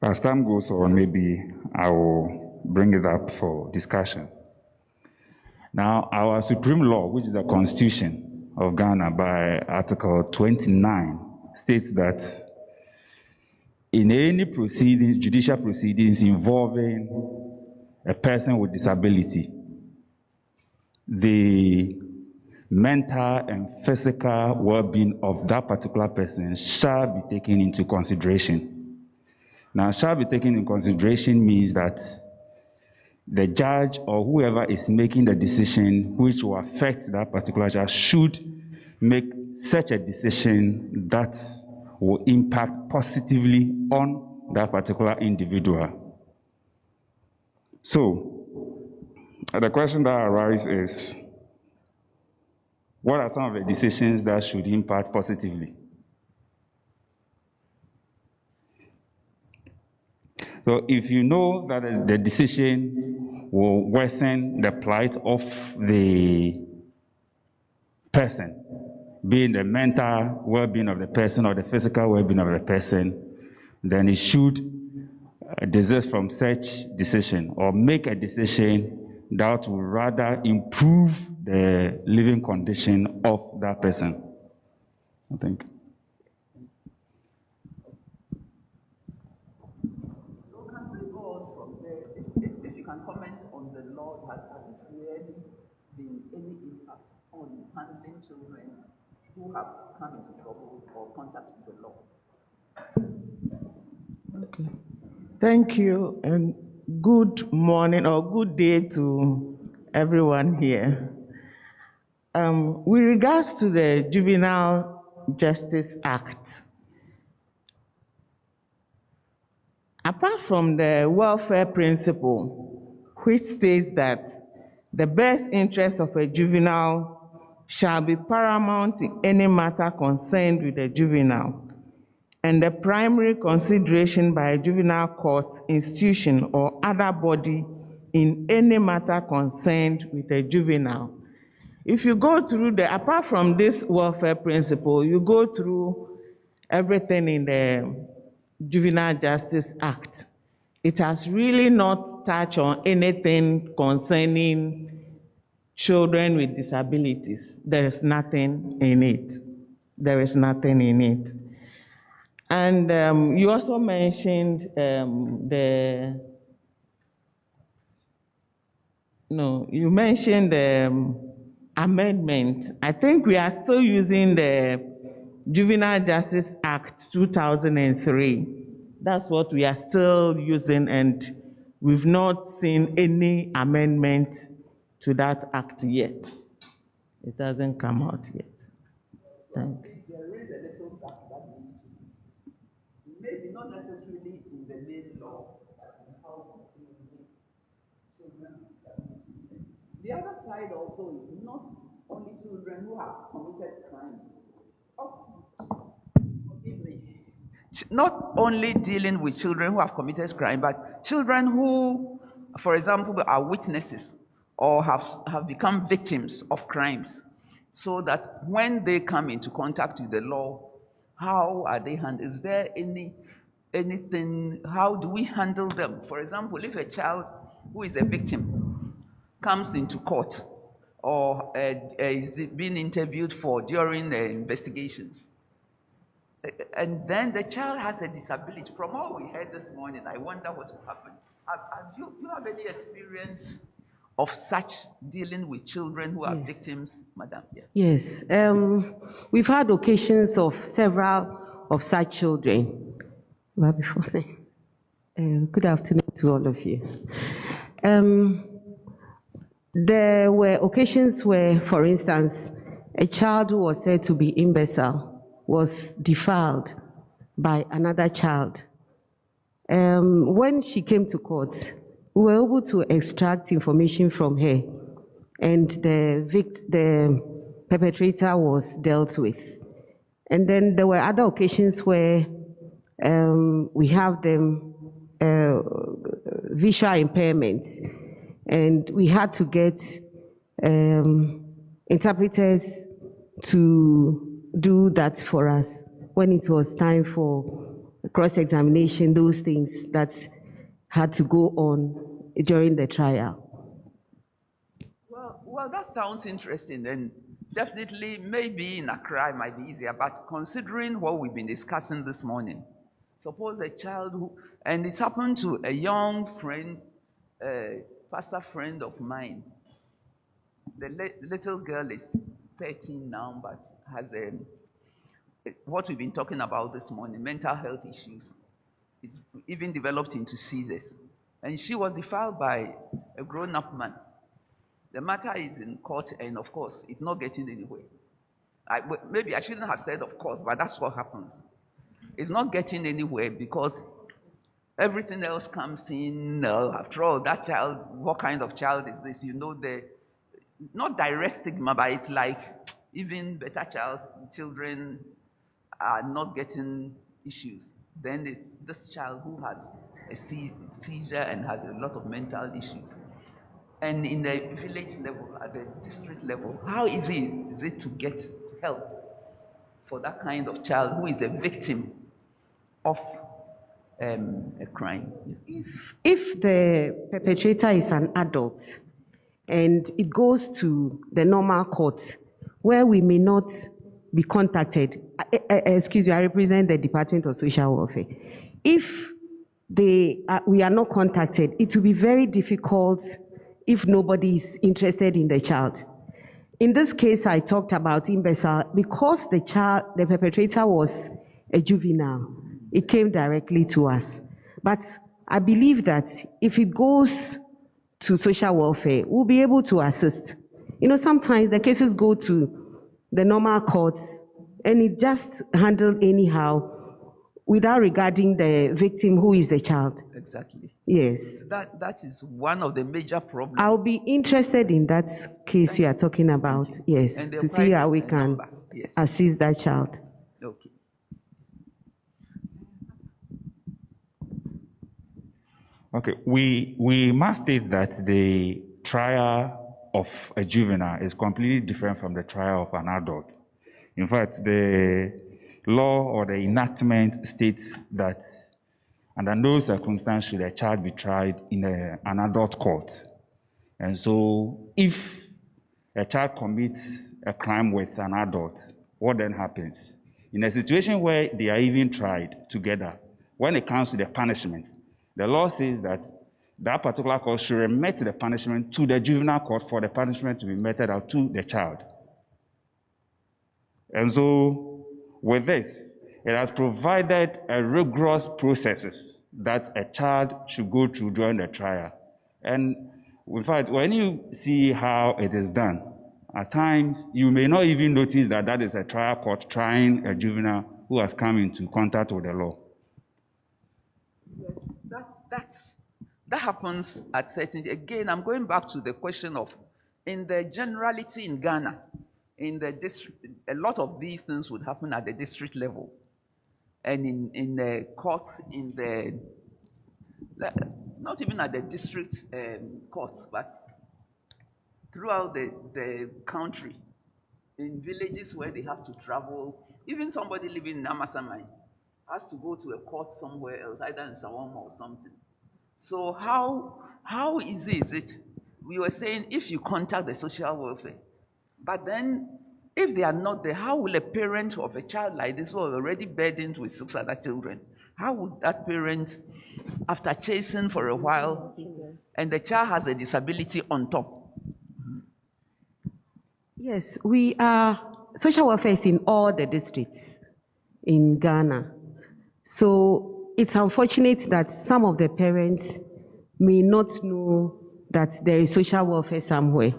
Speaker 22: as time goes on, maybe I will bring it up for discussion. Now, our supreme law, which is the Constitution of Ghana by Article 29, states that in any proceedings, judicial proceedings involving a person with disability, the mental and physical well-being of that particular person shall be taken into consideration. Now, shall be taken into consideration means that the judge or whoever is making the decision which will affect that particular judge should make such a decision that will impact positively on that particular individual. So, the question that arises is, what are some of the decisions that should impact positively? So if you know that the decision will worsen the plight of the person, being the mental well-being of the person or the physical well-being of the person, then it should desist from such decision or make a decision that will rather improve the living condition of that person. I think.
Speaker 4: So can we go on from there? If you can comment on the law, has it really been any impact on handling children who have come into trouble or contact with the law?
Speaker 3: Okay. Thank you, and good morning or good day to everyone here. With regards to the Juvenile Justice Act, apart from the welfare principle, which states that the best interest of a juvenile shall be paramount in any matter concerned with the juvenile, and the primary consideration by a juvenile court, institution, or other body in any matter concerned with a juvenile. If you go through apart from this welfare principle, you go through everything in the Juvenile Justice Act, it has really not touched on anything concerning children with disabilities. There is nothing in it. There is nothing in it. And you also mentioned you mentioned the amendment. I think we are still using the Juvenile Justice Act 2003. That's what we are still using, and we've not seen any amendment to that act yet. It hasn't come out yet. Thank you.
Speaker 4: There is a little gap that needs to be, maybe not necessarily in the main law, but in how to make children with disabilities. The other side also is not only children who have committed crimes. Oh, forgive me. Not only dealing with children who have committed crime, but children who, for example, are witnesses or have become victims of crimes, so that when they come into contact with the law, how are they handled? Is there anything, how do we handle them? For example, if a child who is a victim comes into court or is being interviewed during the investigations, and then the child has a disability. From what we heard this morning, I wonder what will happen. Do you have any experience of such dealing with children who are victims, Madam? Yeah.
Speaker 5: Yes. We've had occasions of several of such children. Well, before then, good afternoon to all of you. There were occasions where, for instance, a child who was said to be imbecile was defiled by another child. When she came to court, we were able to extract information from her, and the perpetrator was dealt with. And then there were other occasions where we have them visual impairment, and we had to get interpreters to do that for us when it was time for cross-examination, those things that had to go on during the trial.
Speaker 4: Well, that sounds interesting, and definitely maybe in Accra it might be easier, but considering what we've been discussing this morning, suppose a child and it's happened to a young friend, pastor friend of mine. The little girl is 13 now, but has what we've been talking about this morning, mental health issues. It's even developed into seizures. And she was defiled by a grown-up man. The matter is in court, and of course, it's not getting anywhere. Maybe I shouldn't have said of course, but that's what happens. It's not getting anywhere because everything else comes in. After all, that child, what kind of child is this? You know, not direct stigma, but it's like even better children are not getting issues. Then this child who has a seizure and has a lot of mental issues. And in the village level, at the district level, how easy is it to get help for that kind of child who is a victim of a crime?
Speaker 5: If the perpetrator is an adult and it goes to the normal court where we may not be contacted, excuse me, I represent the Department of Social Welfare. If we are not contacted, it will be very difficult if nobody is interested in the child. In this case, I talked about imbecile because the perpetrator was a juvenile. It came directly to us. But I believe that if it goes to social welfare, we'll be able to assist. You know, sometimes the cases go to the normal courts and it just handled anyhow without regarding the victim who is the child.
Speaker 4: Exactly.
Speaker 5: Yes.
Speaker 4: That is one of the major problems.
Speaker 5: I'll be interested in that case you are talking about, yes,
Speaker 4: And
Speaker 5: to see how we can
Speaker 4: Yes.
Speaker 5: assist that child.
Speaker 4: Okay.
Speaker 22: Okay, we must state that the trial of a juvenile is completely different from the trial of an adult. In fact, the law or the enactment states that under no circumstance should a child be tried in an adult court. And so if a child commits a crime with an adult, what then happens? In a situation where they are even tried together, when it comes to the punishment, the law says that that particular court should remit the punishment to the juvenile court for the punishment to be meted out to the child. And so with this, it has provided a rigorous processes that a child should go through during the trial. And in fact, when you see how it is done, at times you may not even notice that that is a trial court trying a juvenile who has come into contact with the law.
Speaker 4: Yes, that happens at certain. Again, I'm going back to the question of, in the generality in Ghana, in the district, a lot of these things would happen at the district level, and in the courts, in the not even at the district courts, but throughout the country, in villages where they have to travel. Even somebody living in Amasamai has to go to a court somewhere else, either in Sawama or something. So how easy is it? We were saying if you contact the social welfare, but then if they are not there, how will a parent of a child like this who are already burdened with 6 other children, how would that parent, after chasing for a while, and the child has a disability on top?
Speaker 5: Yes, we are, social welfare is in all the districts in Ghana. So it's unfortunate that some of the parents may not know that there is social welfare somewhere.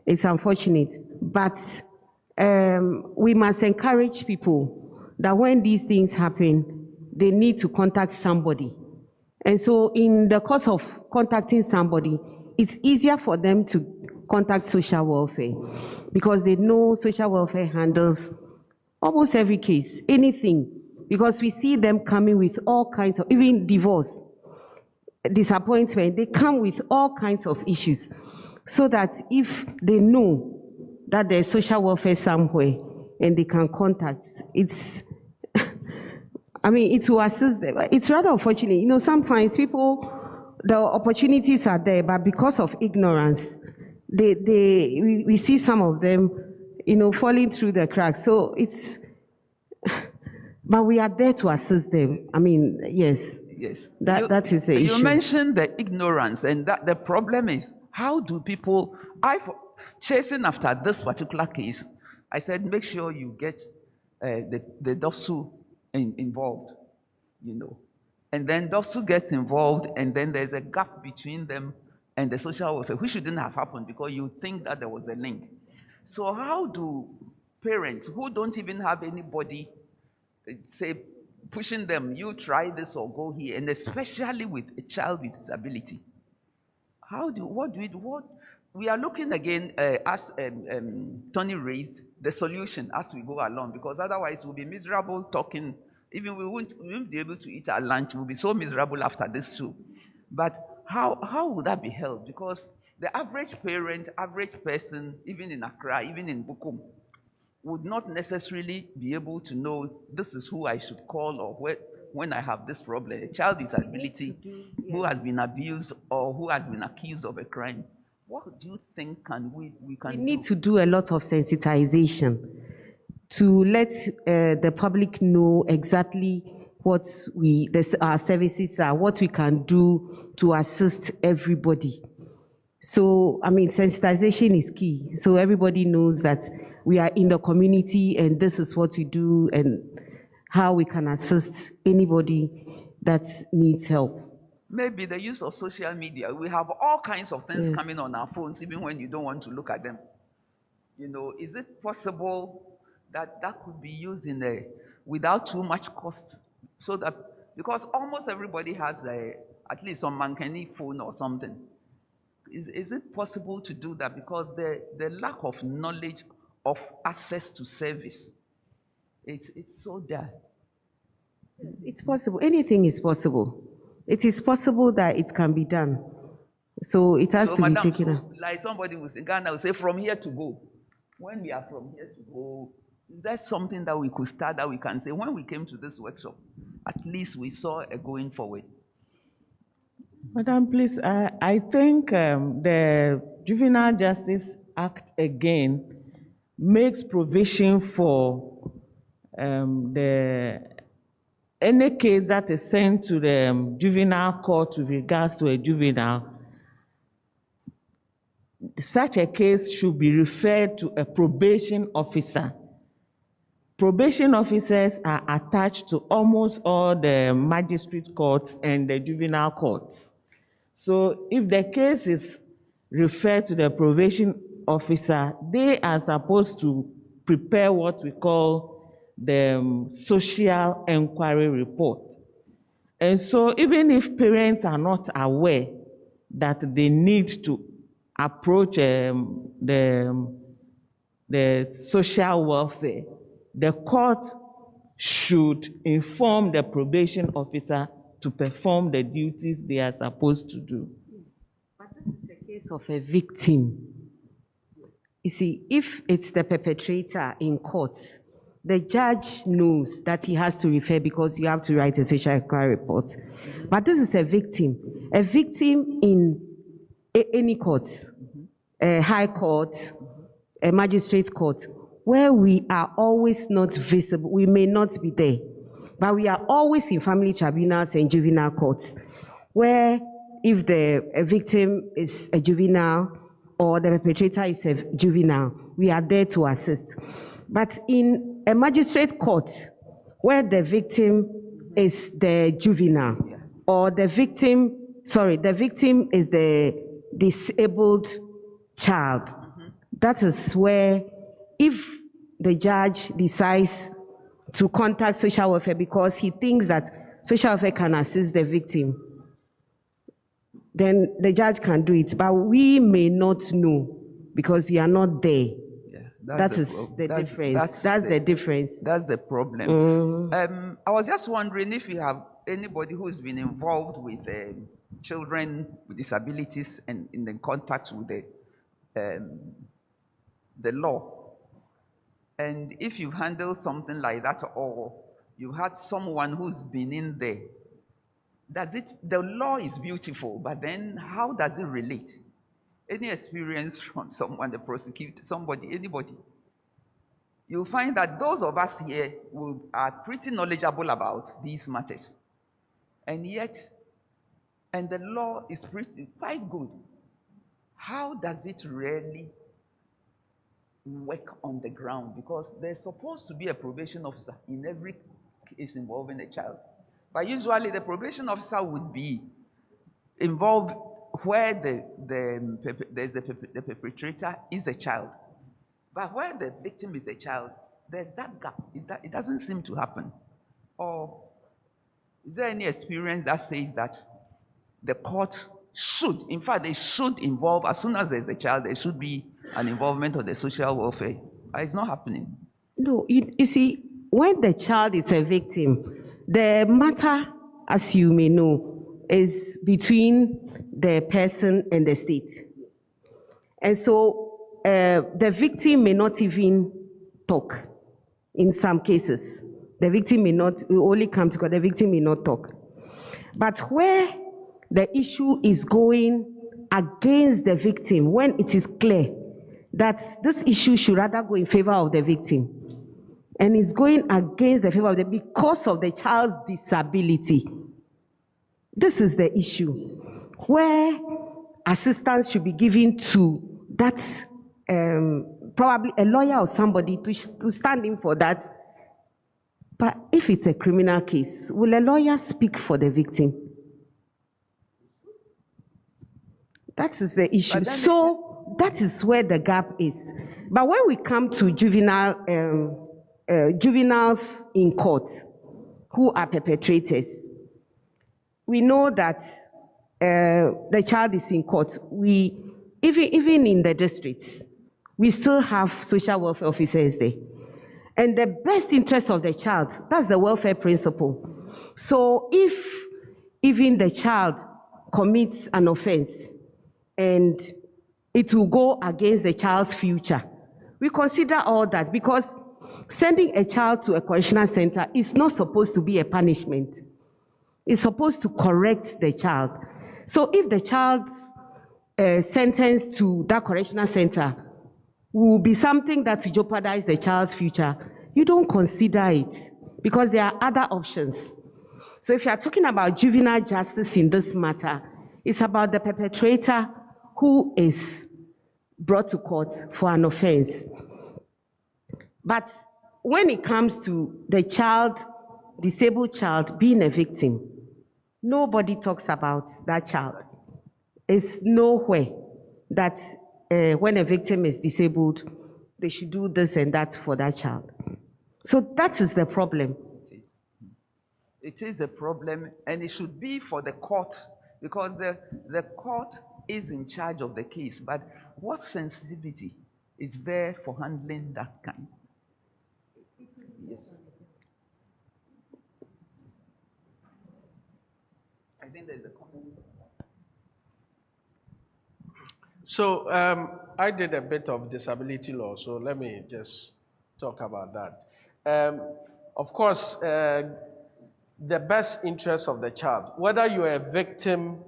Speaker 5: It's unfortunate, but we must encourage people that when these things happen, they need to contact somebody. And so in the course of contacting somebody, it's easier for them to contact social welfare because they know social welfare handles almost every case, anything, because we see them coming with all kinds of, even divorce, disappointment, they come with all kinds of issues. So that if they know that there's social welfare somewhere and they can contact, it's, I mean, it will assist them. It's rather unfortunate. You know, sometimes people, the opportunities are there, but because of ignorance, we see some of them, you know, falling through the cracks. So it's, but we are there to assist them. I mean, yes.
Speaker 4: Yes.
Speaker 5: That is the issue.
Speaker 4: You mentioned the ignorance, and that the problem is, how do people, chasing after this particular case, I said, make sure you get the DOSU involved, you know. And then DOSU gets involved, and then there's a gap between them and the social welfare, which shouldn't have happened because you think that there was a link. So how do parents who don't even have anybody say, pushing them, you try this or go here, and especially with a child with disability, what we are looking again, as Tony raised, the solution as we go along, because otherwise we'll be miserable talking. Even we won't be able to eat our lunch. We'll be so miserable after this too. But how would that be held? Because the average parent, average person, even in Accra, even in Bukum, would not necessarily be able to know this is who I should call or when I have this problem. A child with disability who has been abused or who has been accused of a crime. What do you think we can do?
Speaker 5: We need to do a lot of sensitization to let the public know exactly what our services are, what we can do to assist everybody. So, I mean, sensitization is key. So everybody knows that we are in the community and this is what we do and how we can assist anybody that needs help.
Speaker 4: Maybe the use of social media. We have all kinds of things coming on our phones, even when you don't want to look at them. You know, is it possible that could be used without too much cost? So that, because almost everybody has at least some Mankani phone or something. Is it possible to do that? Because the lack of knowledge of access to service, it's so there.
Speaker 5: It's possible. Anything is possible. It is possible that it can be done. So it has to be taken up.
Speaker 4: Like somebody in Ghana will say, from here to go. When we are from here to go, is that something that we could start, that we can say, when we came to this workshop, at least we saw a going forward?
Speaker 3: Madam, please, I think the Juvenile Justice Act again makes provision for any case that is sent to the juvenile court with regards to a juvenile. Such a case should be referred to a probation officer. Probation officers are attached to almost all the magistrate courts and the juvenile courts. So if the case is referred to the probation officer, they are supposed to prepare what we call the social inquiry report. And so even if parents are not aware that they need to approach the social welfare, the court should inform the probation officer to perform the duties they are supposed to do.
Speaker 5: But this is the case of a victim. You see, if it's the perpetrator in court, the judge knows that he has to refer because you have to write a social inquiry report. But this is a victim in any court, a high court, a magistrate court, where we are always not visible. We may not be there, but we are always in family tribunals and juvenile courts, where if a victim is a juvenile or the perpetrator is a juvenile, we are there to assist. But in a magistrate court, where the victim is the juvenile, or the victim is the disabled child, that is where, if the judge decides to contact social welfare because he thinks that social welfare can assist the victim, then the judge can do it. But we may not know because we are not there. That's the difference. That's the difference.
Speaker 4: That's the problem. I was just wondering if you have anybody who's been involved with children with disabilities and in the contact with the law. And if you've handled something like that, or you had someone who's been in there, the law is beautiful, but then how does it relate? Any experience from someone, the prosecutor, somebody, anybody? You'll find that those of us here are pretty knowledgeable about these matters. And the law is quite good. How does it really work on the ground? Because there's supposed to be a probation officer in every case involving a child. But usually the probation officer would be involved where the perpetrator is a child. But where the victim is a child, there's that gap. It doesn't seem to happen. Or is there any experience that says that the court should, in fact, they should involve, as soon as there's a child, there should be an involvement of the social welfare? But it's not happening.
Speaker 5: No, you see, when the child is a victim, the matter, as you may know, is between the person and the state. And so the victim may not even talk. In some cases, the victim may not only come to court, the victim may not talk. But where the issue is going against the victim, when it is clear that this issue should rather go in favor of the victim, and it's going against the favor of the because of the child's disability, this is the issue where assistance should be given to that, probably a lawyer or somebody to stand in for that. But if it's a criminal case, will a lawyer speak for the victim? That is the issue. So that is where the gap is. But when we come to juveniles in court who are perpetrators, we know that the child is in court. We, even in the districts, we still have social welfare officers there. And the best interest of the child, that's the welfare principle. So if even the child commits an offense and it will go against the child's future, we consider all that, because sending a child to a correctional center is not supposed to be a punishment. It's supposed to correct the child. So if the child's sentence to that correctional center will be something that will jeopardize the child's future, you don't consider it because there are other options. So if you are talking about juvenile justice in this matter, it's about the perpetrator who is brought to court for an offense. But when it comes to the child, disabled child being a victim, nobody talks about that child. It's nowhere that when a victim is disabled, they should do this and that for that child. So that is the problem.
Speaker 4: It is a problem, and it should be for the court, because the court is in charge of the case. But what sensitivity is there for handling that kind? Yes. I think there's a comment.
Speaker 9: So I did a bit of disability law, so let me just talk about that. Of course, the best interest of the child, whether you're a victim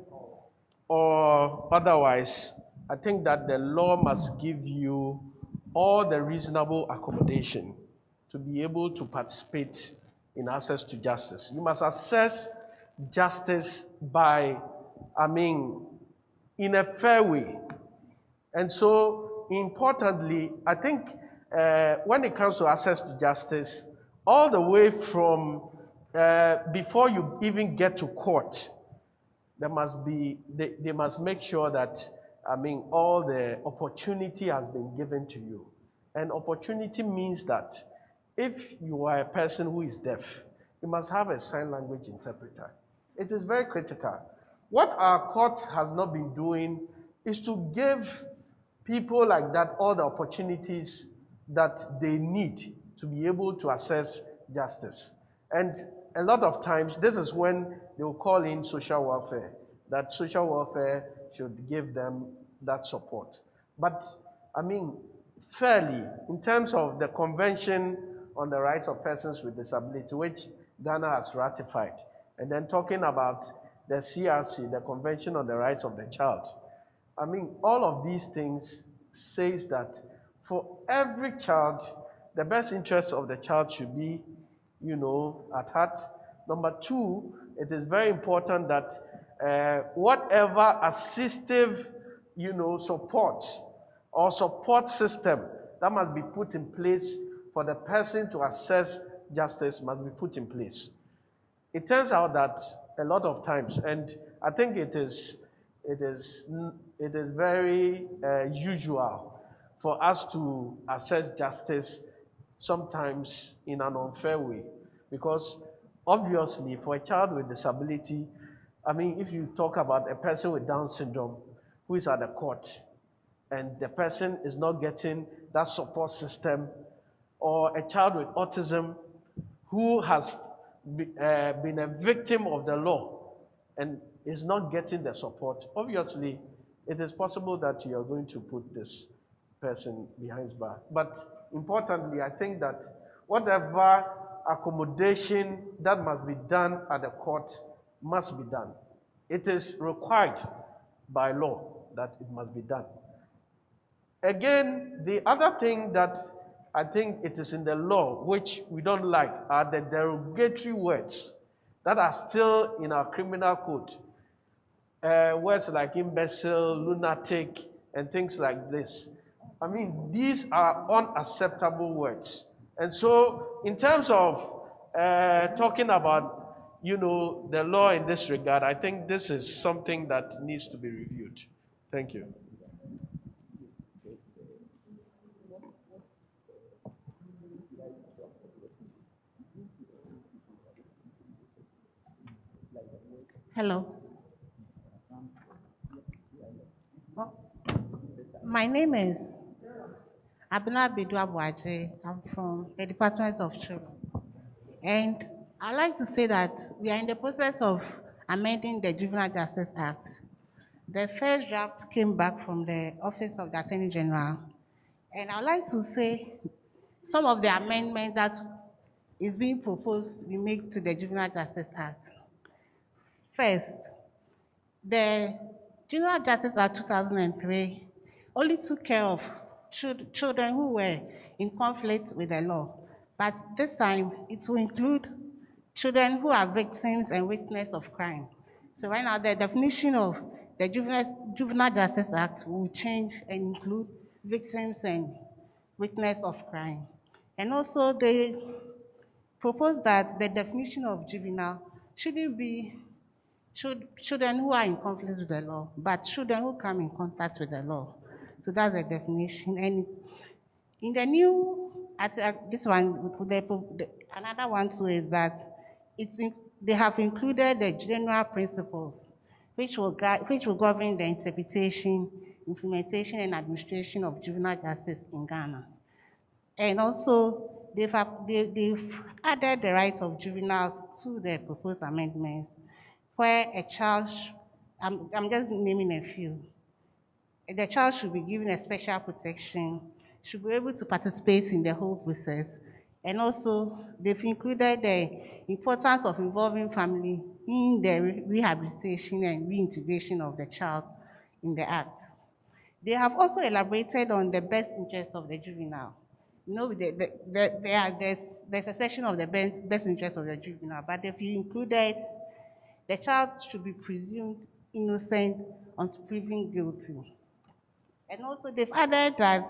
Speaker 9: or otherwise, I think that the law must give you all the reasonable accommodation to be able to participate in access to justice. You must access justice by, in a fair way. And so, importantly, I think when it comes to access to justice, all the way from before you even get to court, there must be, they must make sure that, all the opportunity has been given to you. And opportunity means that if you are a person who is deaf, you must have a sign language interpreter. It is very critical. What our court has not been doing is to give people like that all the opportunities that they need to be able to access justice. And a lot of times, this is when they will call in social welfare, that social welfare should give them that support. But, fairly, in terms of the Convention on the Rights of Persons with Disability, which Ghana has ratified, and then talking about the CRC, the Convention on the Rights of the Child, all of these things says that for every child, the best interest of the child should be, at heart. Number two, it is very important that whatever assistive, support or support system that must be put in place for the person to access justice must be put in place. It turns out that a lot of times, and I think it is very usual for us to assess justice sometimes in an unfair way, because obviously for a child with disability, if you talk about a person with Down syndrome who is at the court and the person is not getting that support system, or a child with autism who has been a victim of the law and is not getting the support, obviously it is possible that you are going to put this person behind bar. But importantly, I think that whatever accommodation that must be done at the court must be done. It is required by law that it must be done. Again, the other thing that I think it is in the law, which we don't like, are the derogatory words that are still in our criminal code. Words like imbecile, lunatic, and things like this. I mean, these are unacceptable words. And so, in terms of talking about, the law in this regard, I think this is something that needs to be reviewed. Thank you.
Speaker 7: Hello. My name is Abina Bedu. I'm from the Department of Children. And I'd like to say that we are in the process of amending the Juvenile Justice Act. The first draft came back from the Office of the Attorney General. And I'd like to say some of the amendments that is being proposed we make to the Juvenile Justice Act. First, the Juvenile Justice Act 2003 only took care of children who were in conflict with the law. But this time, it will include children who are victims and witnesses of crime. So right now, the definition of the Juvenile Justice Act will change and include victims and witnesses of crime. And also, they propose that the definition of juvenile shouldn't be children who are in conflict with the law, but children who come in contact with the law. So that's the definition. And in the new, this one, another one too is that they have included the general principles which will govern the interpretation, implementation, and administration of juvenile justice in Ghana. And also, they've added the rights of juveniles to the proposed amendments, where a child, I'm just naming a few, the child should be given a special protection, should be able to participate in the whole process. And also, they've included the importance of involving family in the rehabilitation and reintegration of the child in the act. They have also elaborated on the best interest of the juvenile. There's a section of the best interest of the juvenile, but if you included, the child should be presumed innocent until proven guilty. And also, they've added that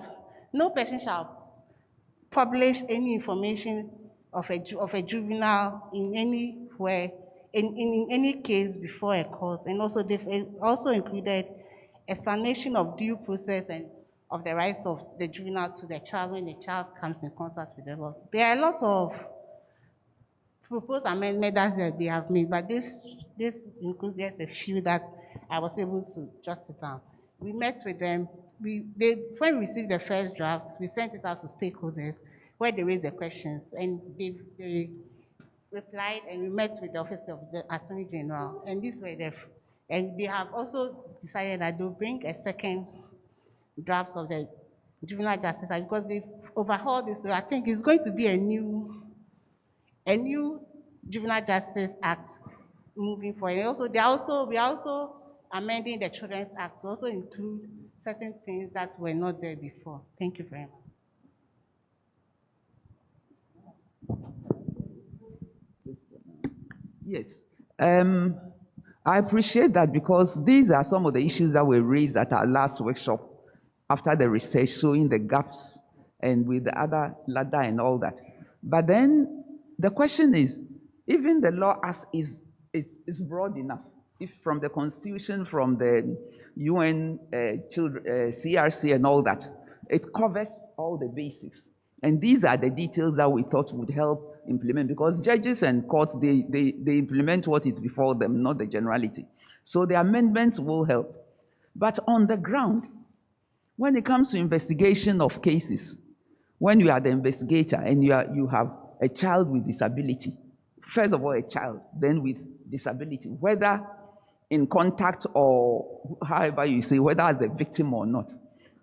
Speaker 7: no person shall publish any information of a juvenile in any way, in any case before a court. And also, they've also included explanation of due process and of the rights of the juvenile to the child when the child comes in contact with the law. There are a lot of proposed amendments that they have made, but this includes just a few that I was able to jot it down. We met with them. When we received the first draft, we sent it out to stakeholders where they raised the questions, and they replied, and we met with the Office of the Attorney General, and they have also decided that they'll bring a second draft of the Juvenile Justice Act because they've overhauled this. So I think it's going to be a new Juvenile Justice Act moving forward. And we are also amending the Children's Act to also include certain things that were not there before. Thank you very much.
Speaker 6: Yes. I appreciate that because these are some of the issues that were raised at our last workshop after the research showing the gaps and with the other ladder and all that. But then the question is, even the law as is broad enough. If from the Constitution, from the UN CRC and all that, it covers all the basics. And these are the details that we thought would help implement, because judges and courts, they implement what is before them, not the generality. So the amendments will help. But on the ground, when it comes to investigation of cases, when you are the investigator and you have a child with disability, first of all a child, then with disability, whether in contact or however you say, whether as a victim or not,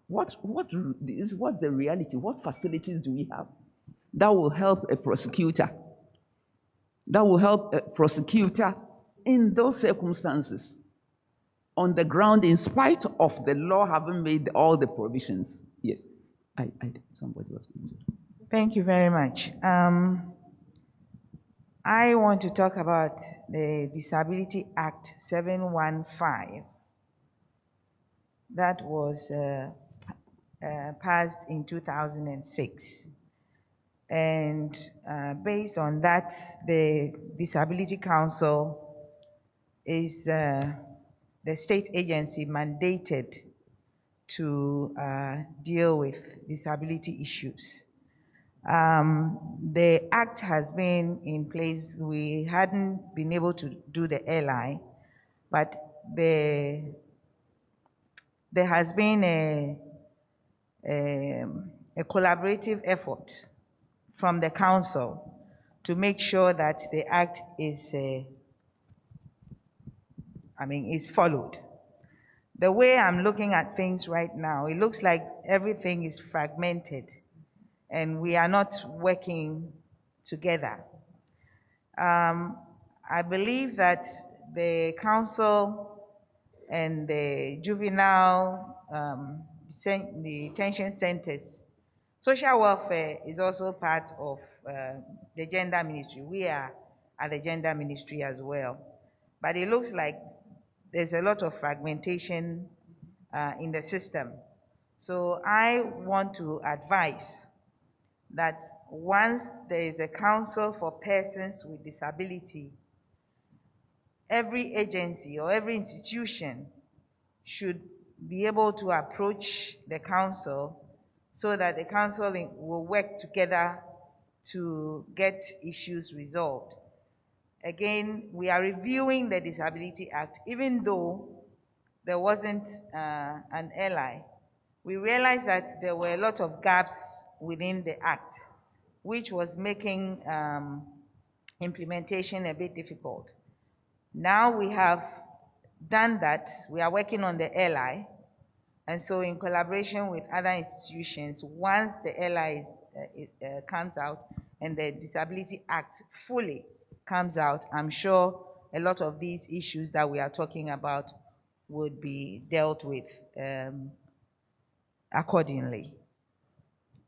Speaker 6: What's the reality? What facilities do we have that will help a prosecutor? That will help a prosecutor in those circumstances on the ground, in spite of the law having made all the provisions. Yes, somebody was going to.
Speaker 15: Thank you very much. I want to talk about the Disability Act 715 that was passed in 2006. And based on that, the Disability Council is the state agency mandated to deal with disability issues. The act has been in place. We hadn't been able to do the airline, but there has been a collaborative effort from the council to make sure that the act is followed. The way I'm looking at things right now, it looks like everything is fragmented and we are not working together. I believe that the council and the juvenile detention centers, social welfare is also part of the gender ministry. We are at the gender ministry as well. But it looks like there's a lot of fragmentation in the system. So I want to advise that once there is a council for persons with disability, every agency or every institution should be able to approach the council so that the council will work together to get issues resolved. Again, we are reviewing the Disability Act, even though there wasn't an ally. We realized that there were a lot of gaps within the act, which was making implementation a bit difficult. Now we have done that. We are working on the ally. And so in collaboration with other institutions, once the ally comes out and the Disability Act fully comes out, I'm sure a lot of these issues that we are talking about would be dealt with accordingly.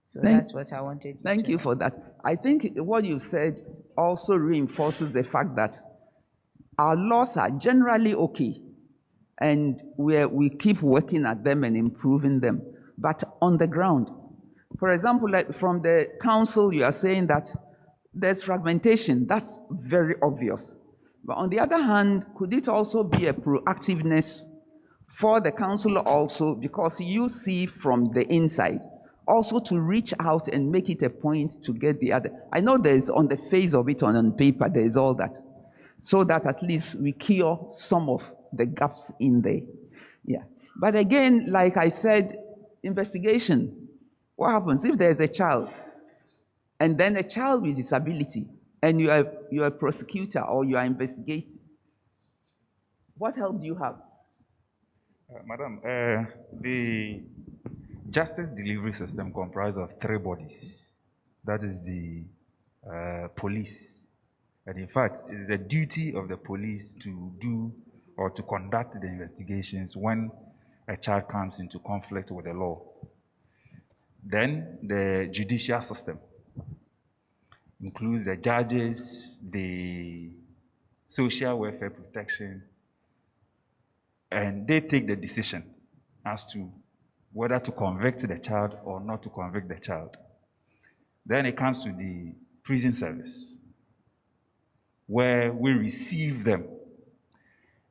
Speaker 15: So that's what I wanted.
Speaker 6: Thank you for that. I think what you said also reinforces the fact that our laws are generally okay, and we keep working at them and improving them. But on the ground, for example, like from the council, you are saying that there's fragmentation. That's very obvious. But on the other hand, could it also be a proactiveness for the council also, because you see from the inside, also to reach out and make it a point to get the other. I know there's on the face of it on paper, there's all that. So that at least we cure some of the gaps in there. Yeah. But again, like I said, investigation. What happens if there's a child and then a child with disability and you're a prosecutor or you are investigating? What help do you have?
Speaker 22: Madam, the justice delivery system comprises of 3 bodies. That is the police. And in fact, it is a duty of the police to do or to conduct the investigations when a child comes into conflict with the law. Then the judicial system includes the judges, the social welfare protection, and they take the decision as to whether to convict the child or not to convict the child. Then it comes to the prison service, where we receive them.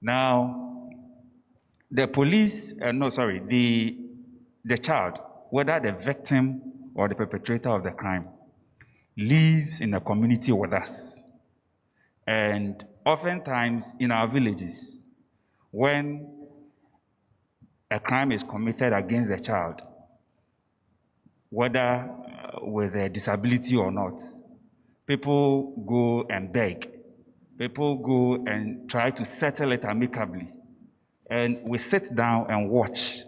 Speaker 22: Now, the police, the child, whether the victim or the perpetrator of the crime, lives in a community with us. And oftentimes in our villages, when a crime is committed against a child, whether with a disability or not, people go and beg. People go and try to settle it amicably. And we sit down and watch.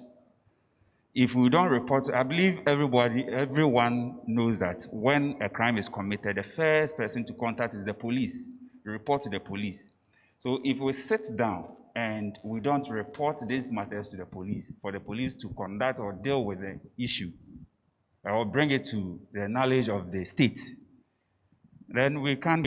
Speaker 22: if we don't report, I believe everyone knows that when a crime is committed, the first person to contact is the police. You report to the police. So if we sit down and we don't report these matters to the police, for the police to conduct or deal with the issue, or bring it to the knowledge of the state, then we can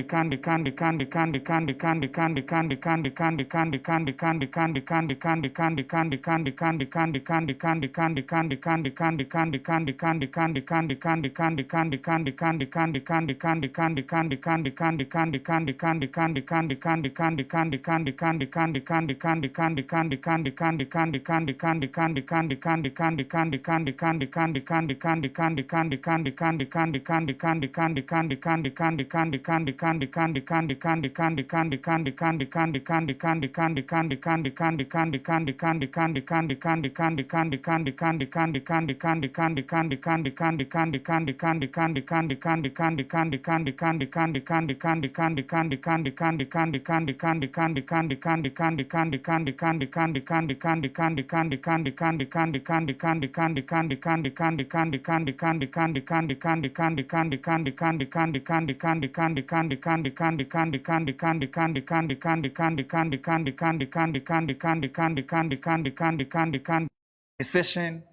Speaker 22: decision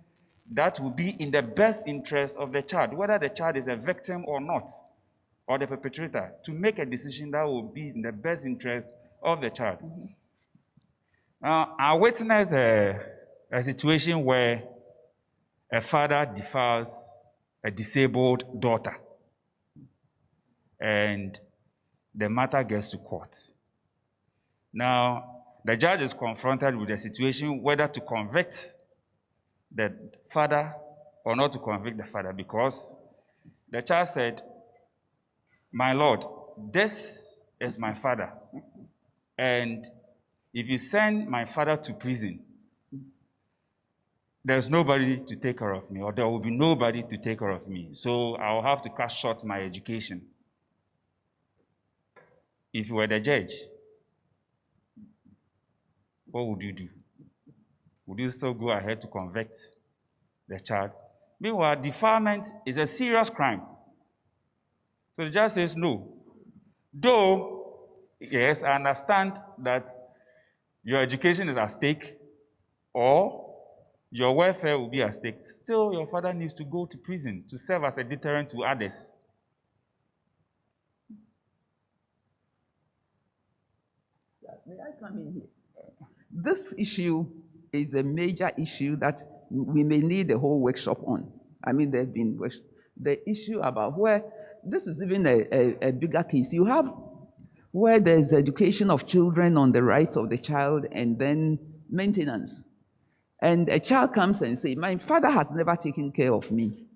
Speaker 22: that will be in the best interest of the child, whether the child is a victim or not, or the perpetrator, to make a decision that will be in the best interest of the child. Now, I witnessed a situation where a father defiles a disabled daughter, and the matter gets to court. Now, the judge is confronted with a situation whether to convict the father or not to convict the father, because the child said, "My lord, this is my father, and if you send my father to prison, there's nobody to take care of me, or there will be nobody to take care of me, so I'll have to cut short my education." If you were the judge, what would you do? Would you still go ahead to convict the child? Meanwhile, defilement is a serious crime. So the judge says no. Though, yes, I understand that your education is at stake, or your welfare will be at stake. Still, your father needs to go to prison to serve as a deterrent to others.
Speaker 6: May I come in here? This issue is a major issue that we may need a whole workshop on. I mean, there have been the issue about where this is even a bigger case. You have where there's education of children on the rights of the child and then maintenance. And a child comes and says, "My father has never taken care of me."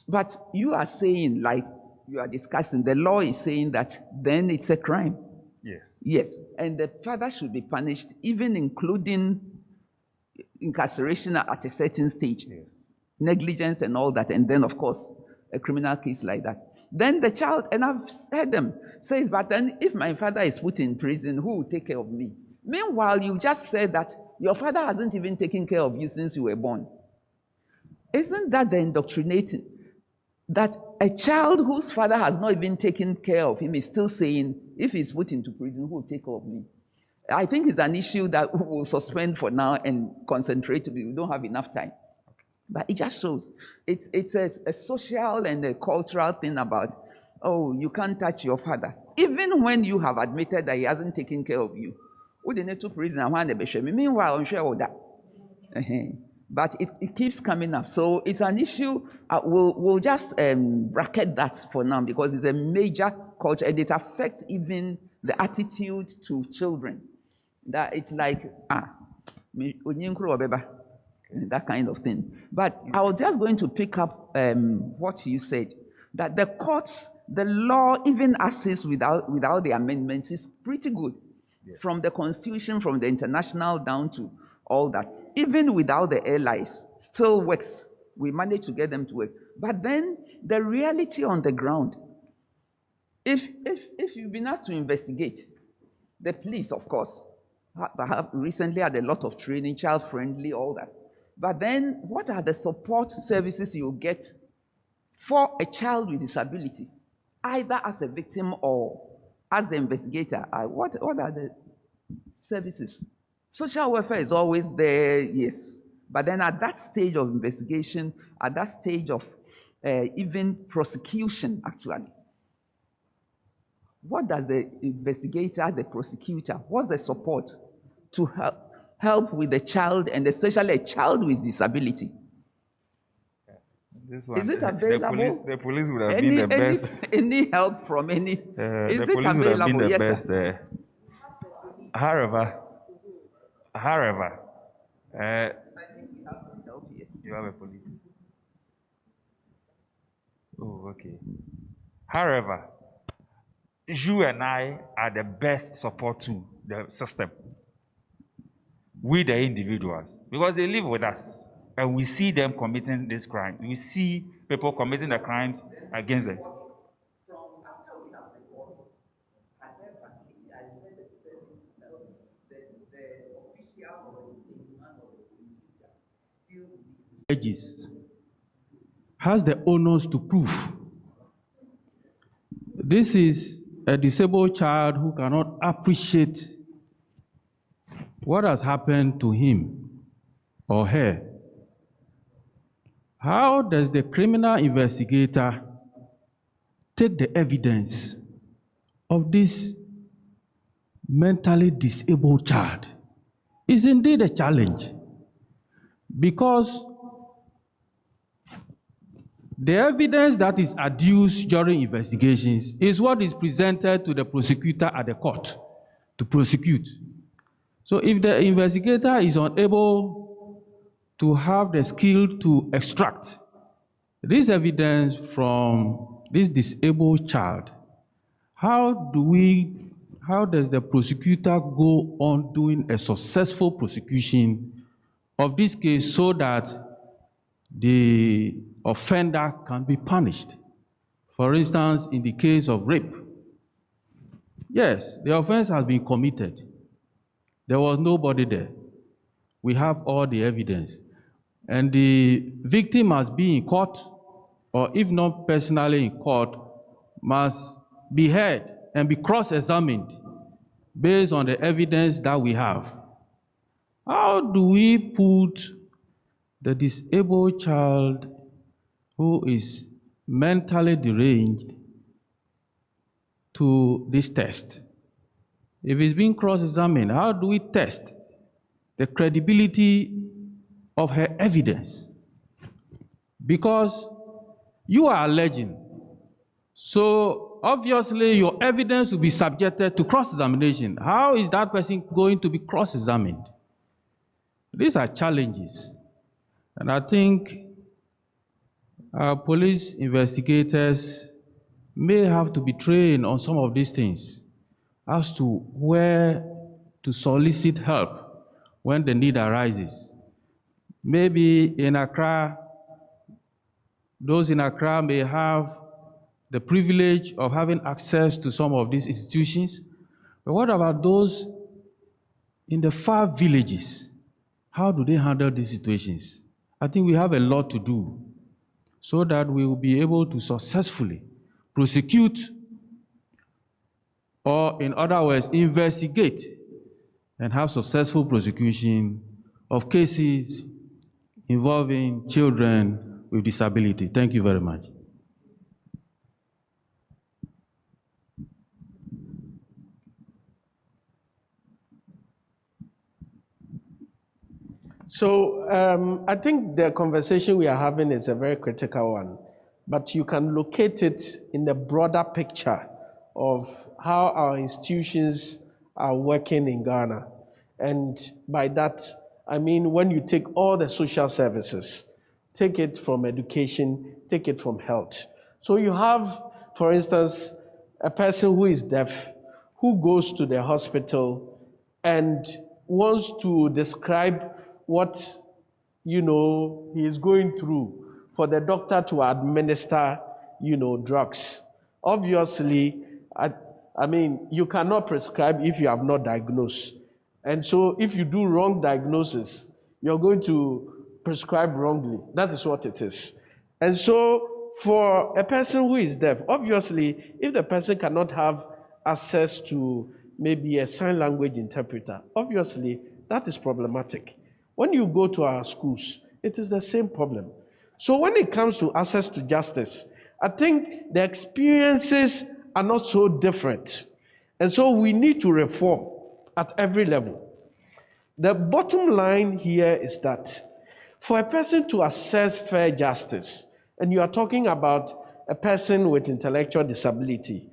Speaker 6: But you are saying, like you are discussing, the law is saying that then it's a crime.
Speaker 22: Yes.
Speaker 6: Yes, and the father should be punished, even including incarceration at a certain stage.
Speaker 22: Yes.
Speaker 6: Negligence and all that, and then, of course, a criminal case like that. Then the child, and I've heard them, says, "But then if my father is put in prison, who will take care of me?" Meanwhile, you just said that your father hasn't even taken care of you since you were born. Isn't that the indoctrinating? That a child whose father has not even taken care of him is still saying, if he's put into prison, who will take care of me? I think it's an issue that we will suspend for now and concentrate. We don't have enough time. But it just shows it's a social and a cultural thing about, oh, you can't touch your father. Even when you have admitted that he hasn't taken care of you. Meanwhile, I'm sure of that. But it keeps coming up. So it's an issue. We'll just bracket that for now because it's a major culture and it affects even the attitude to children. That it's like, that kind of thing. But I was just going to pick up what you said, that the courts, the law, even as without the amendments, is pretty good. Yes. From the Constitution, from the international down to all that. Even without the allies, still works. We manage to get them to work. But then the reality on the ground, if you've been asked to investigate, the police, of course, recently had a lot of training, child-friendly, all that. But then, what are the support services you get for a child with disability, either as a victim or as the investigator? What are the services? Social welfare is always there, yes. But then at that stage of investigation, at that stage of even prosecution, actually, what does the investigator, the prosecutor, what's the support to help with the child, and especially a child with disability?
Speaker 8: This one,
Speaker 6: Is it available?
Speaker 8: the police would have been the best.
Speaker 6: Any help from any?
Speaker 8: The
Speaker 6: Is it
Speaker 8: police would have been
Speaker 6: available?
Speaker 8: the
Speaker 6: Yes,
Speaker 8: best.
Speaker 6: sir.
Speaker 8: However,
Speaker 6: I think we have some help here.
Speaker 8: you have a police. Oh, okay. However, you and I are the best support to the system. We, the individuals, because they live with us, and we see them committing this crime. We see people committing the crimes against them.
Speaker 11: Has the onus to prove. This is a disabled child who cannot appreciate what has happened to him or her. How does the criminal investigator take the evidence of this mentally disabled child? It's indeed a challenge, because the evidence that is adduced during investigations is what is presented to the prosecutor at the court to prosecute. So if the investigator is unable to have the skill to extract this evidence from this disabled child, how does the prosecutor go on doing a successful prosecution of this case so that the offender can be punished? For instance, in the case of rape, yes, the offense has been committed. There was nobody there. We have all the evidence. And the victim must be in court, or if not personally in court, must be heard and be cross-examined based on the evidence that we have. How do we put the disabled child who is mentally deranged to this test? If it's being cross-examined, how do we test the credibility of her evidence? Because you are alleging, so obviously your evidence will be subjected to cross-examination. How is that person going to be cross-examined? These are challenges. And I think our police investigators may have to be trained on some of these things as to where to solicit help when the need arises. Maybe in Accra, those in Accra may have the privilege of having access to some of these institutions. But what about those in the far villages? How do they handle these situations? I think we have a lot to do so that we will be able to successfully prosecute, or in other words, investigate and have successful prosecution of cases involving children with disability. Thank you very much.
Speaker 9: So I think the conversation we are having is a very critical one, but you can locate it in the broader picture of how our institutions are working in Ghana. And by that, I mean when you take all the social services, take it from education, take it from health. So you have, for instance, a person who is deaf, who goes to the hospital and wants to describe what, he is going through for the doctor to administer, drugs. Obviously, I mean, you cannot prescribe if you have not diagnosed. And so if you do wrong diagnosis, you're going to prescribe wrongly. That is what it is. And so for a person who is deaf, obviously, if the person cannot have access to maybe a sign language interpreter, obviously that is problematic. When you go to our schools, it is the same problem. So when it comes to access to justice, I think the experiences are not so different. And so we need to reform at every level. The bottom line here is that for a person to access fair justice, and you are talking about a person with intellectual disability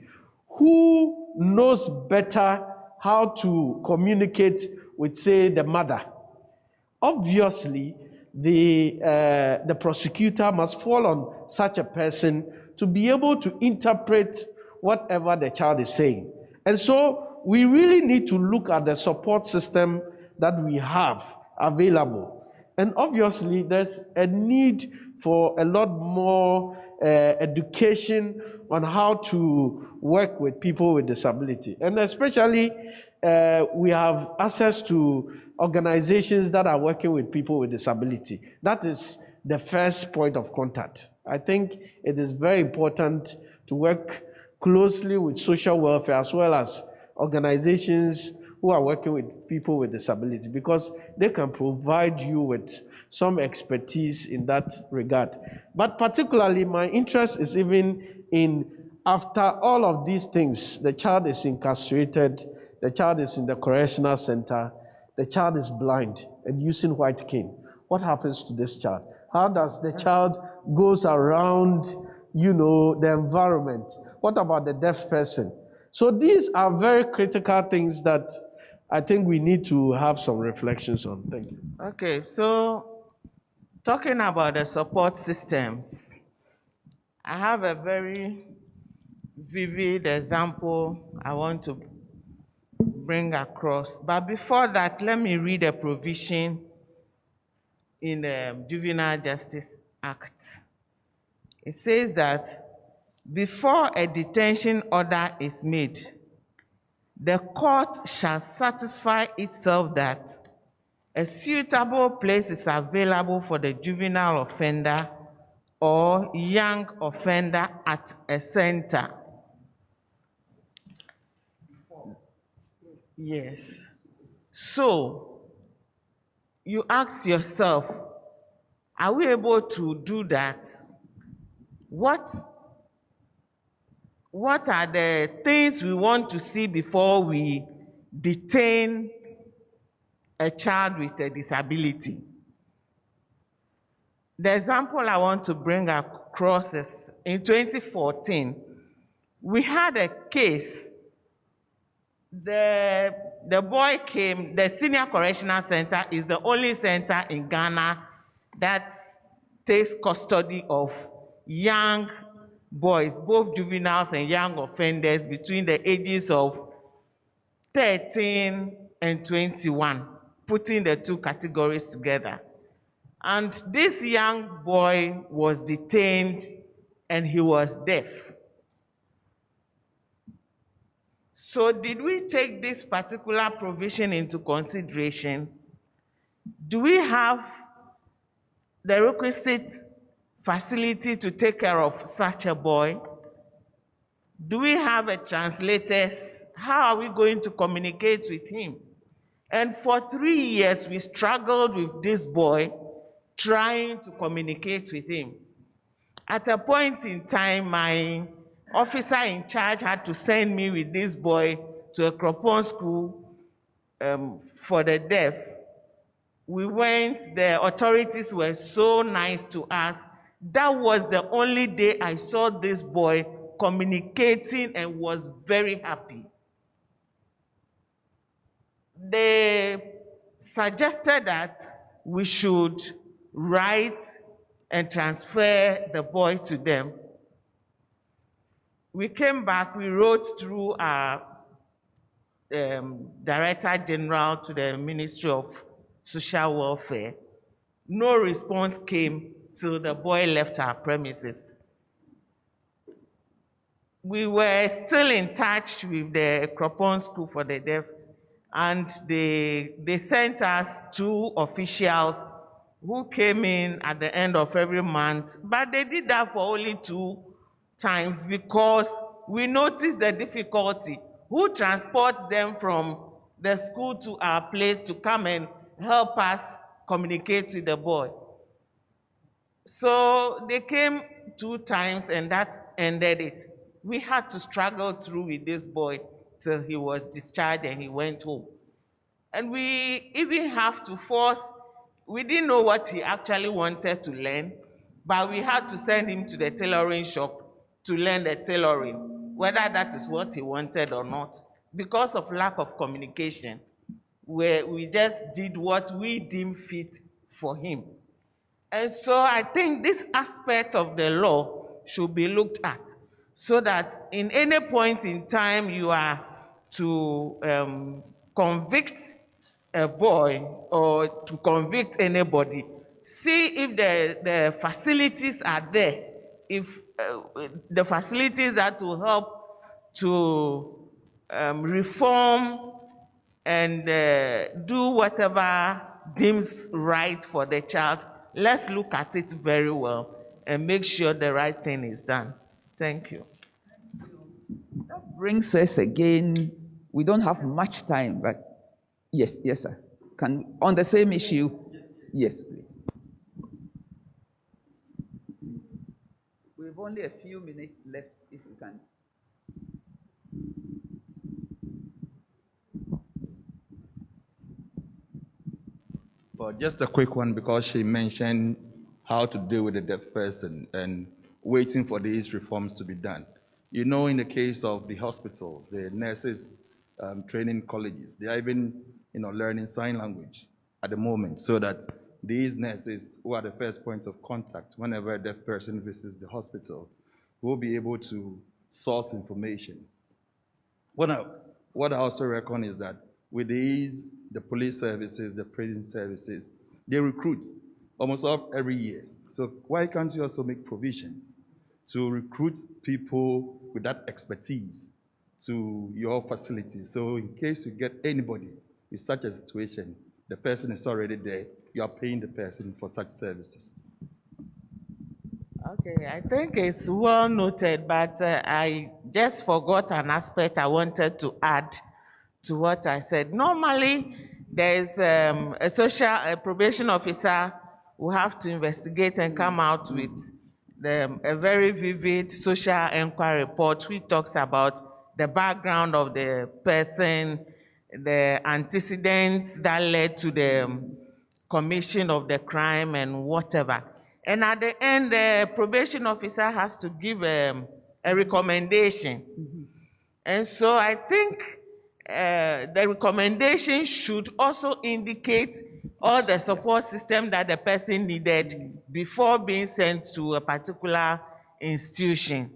Speaker 9: who knows better how to communicate with, say, the mother, obviously the prosecutor must fall on such a person to be able to interpret whatever the child is saying. And so we really need to look at the support system that we have available. And obviously there's a need for a lot more education on how to work with people with disability. And especially we have access to organizations that are working with people with disability. That is the first point of contact. I think it is very important to work closely with social welfare as well as organizations who are working with people with disability, because they can provide you with some expertise in that regard. But particularly my interest is even in, after all of these things, the child is incarcerated, the child is in the correctional center, the child is blind and using white cane. What happens to this child? How does the child goes around, the environment? What about the deaf person? So these are very critical things that I think we need to have some reflections on. Thank you.
Speaker 3: Okay, so talking about the support systems, I have a very vivid example I want to bring across. But before that, let me read a provision in the Juvenile Justice Act. It says that before a detention order is made, the court shall satisfy itself that a suitable place is available for the juvenile offender or young offender at a center. Yes. So, you ask yourself, are we able to do that? What are the things we want to see before we detain a child with a disability? The example I want to bring across is in 2014, we had a case. The boy came, the Senior Correctional Center is the only center in Ghana that takes custody of young boys, both juveniles and young offenders between the ages of 13 and 21, putting the two categories together. And this young boy was detained and he was deaf. So did we take this particular provision into consideration? Do we have the requisite facility to take care of such a boy? Do we have a translators? How are we going to communicate with him? And for 3 years, we struggled with this boy, trying to communicate with him. At a point in time, my officer in charge had to send me with this boy to a Cropon school for the deaf. We went, the authorities were so nice to us. That was the only day I saw this boy communicating and was very happy. They suggested that we should write and transfer the boy to them. We came back, we wrote through our Director General to the Ministry of Social Welfare. No response came till the boy left our premises. We were still in touch with the Cropon School for the Deaf. and they sent us 2 officials who came in at the end of every month, but they did that for only 2 times because we noticed the difficulty. Who transports them from the school to our place to come and help us communicate with the boy? So they came 2 times and that ended it. We had to struggle through with this boy till he was discharged and he went home. And we even have to force, we didn't know what he actually wanted to learn, but we had to send him to the tailoring shop to learn the tailoring, whether that is what he wanted or not. Because of lack of communication, where we just did what we deemed fit for him. And so I think this aspect of the law should be looked at so that in any point in time you are to convict a boy or to convict anybody, see if the facilities are there, if the facilities are to help to reform and do whatever deems right for the child. Let's look at it very well and make sure the right thing is done. Thank you.
Speaker 6: That brings us again, we don't have much time, but yes, sir. On the same issue, yes, please. We have only a few minutes left, if we can.
Speaker 13: But just a quick one, because she mentioned how to deal with a deaf person and waiting for these reforms to be done. You know, in the case of the hospital, the nurses training colleges, they are even learning sign language at the moment, so that these nurses who are the first point of contact whenever a deaf person visits the hospital will be able to source information. What I also reckon is that with these, the police services, the prison services, they recruit almost every year. So why can't you also make provisions to recruit people with that expertise to your facility? So in case you get anybody in such a situation, the person is already there, you are paying the person for such services.
Speaker 3: Okay, I think it's well noted, but I just forgot an aspect I wanted to add to what I said. Normally, there's a probation officer who have to investigate and come out with a very vivid social inquiry report which talks about the background of the person, the antecedents that led to the commission of the crime and whatever. And at the end, the probation officer has to give a recommendation. And so I think the recommendation should also indicate all the support system that the person needed before being sent to a particular institution.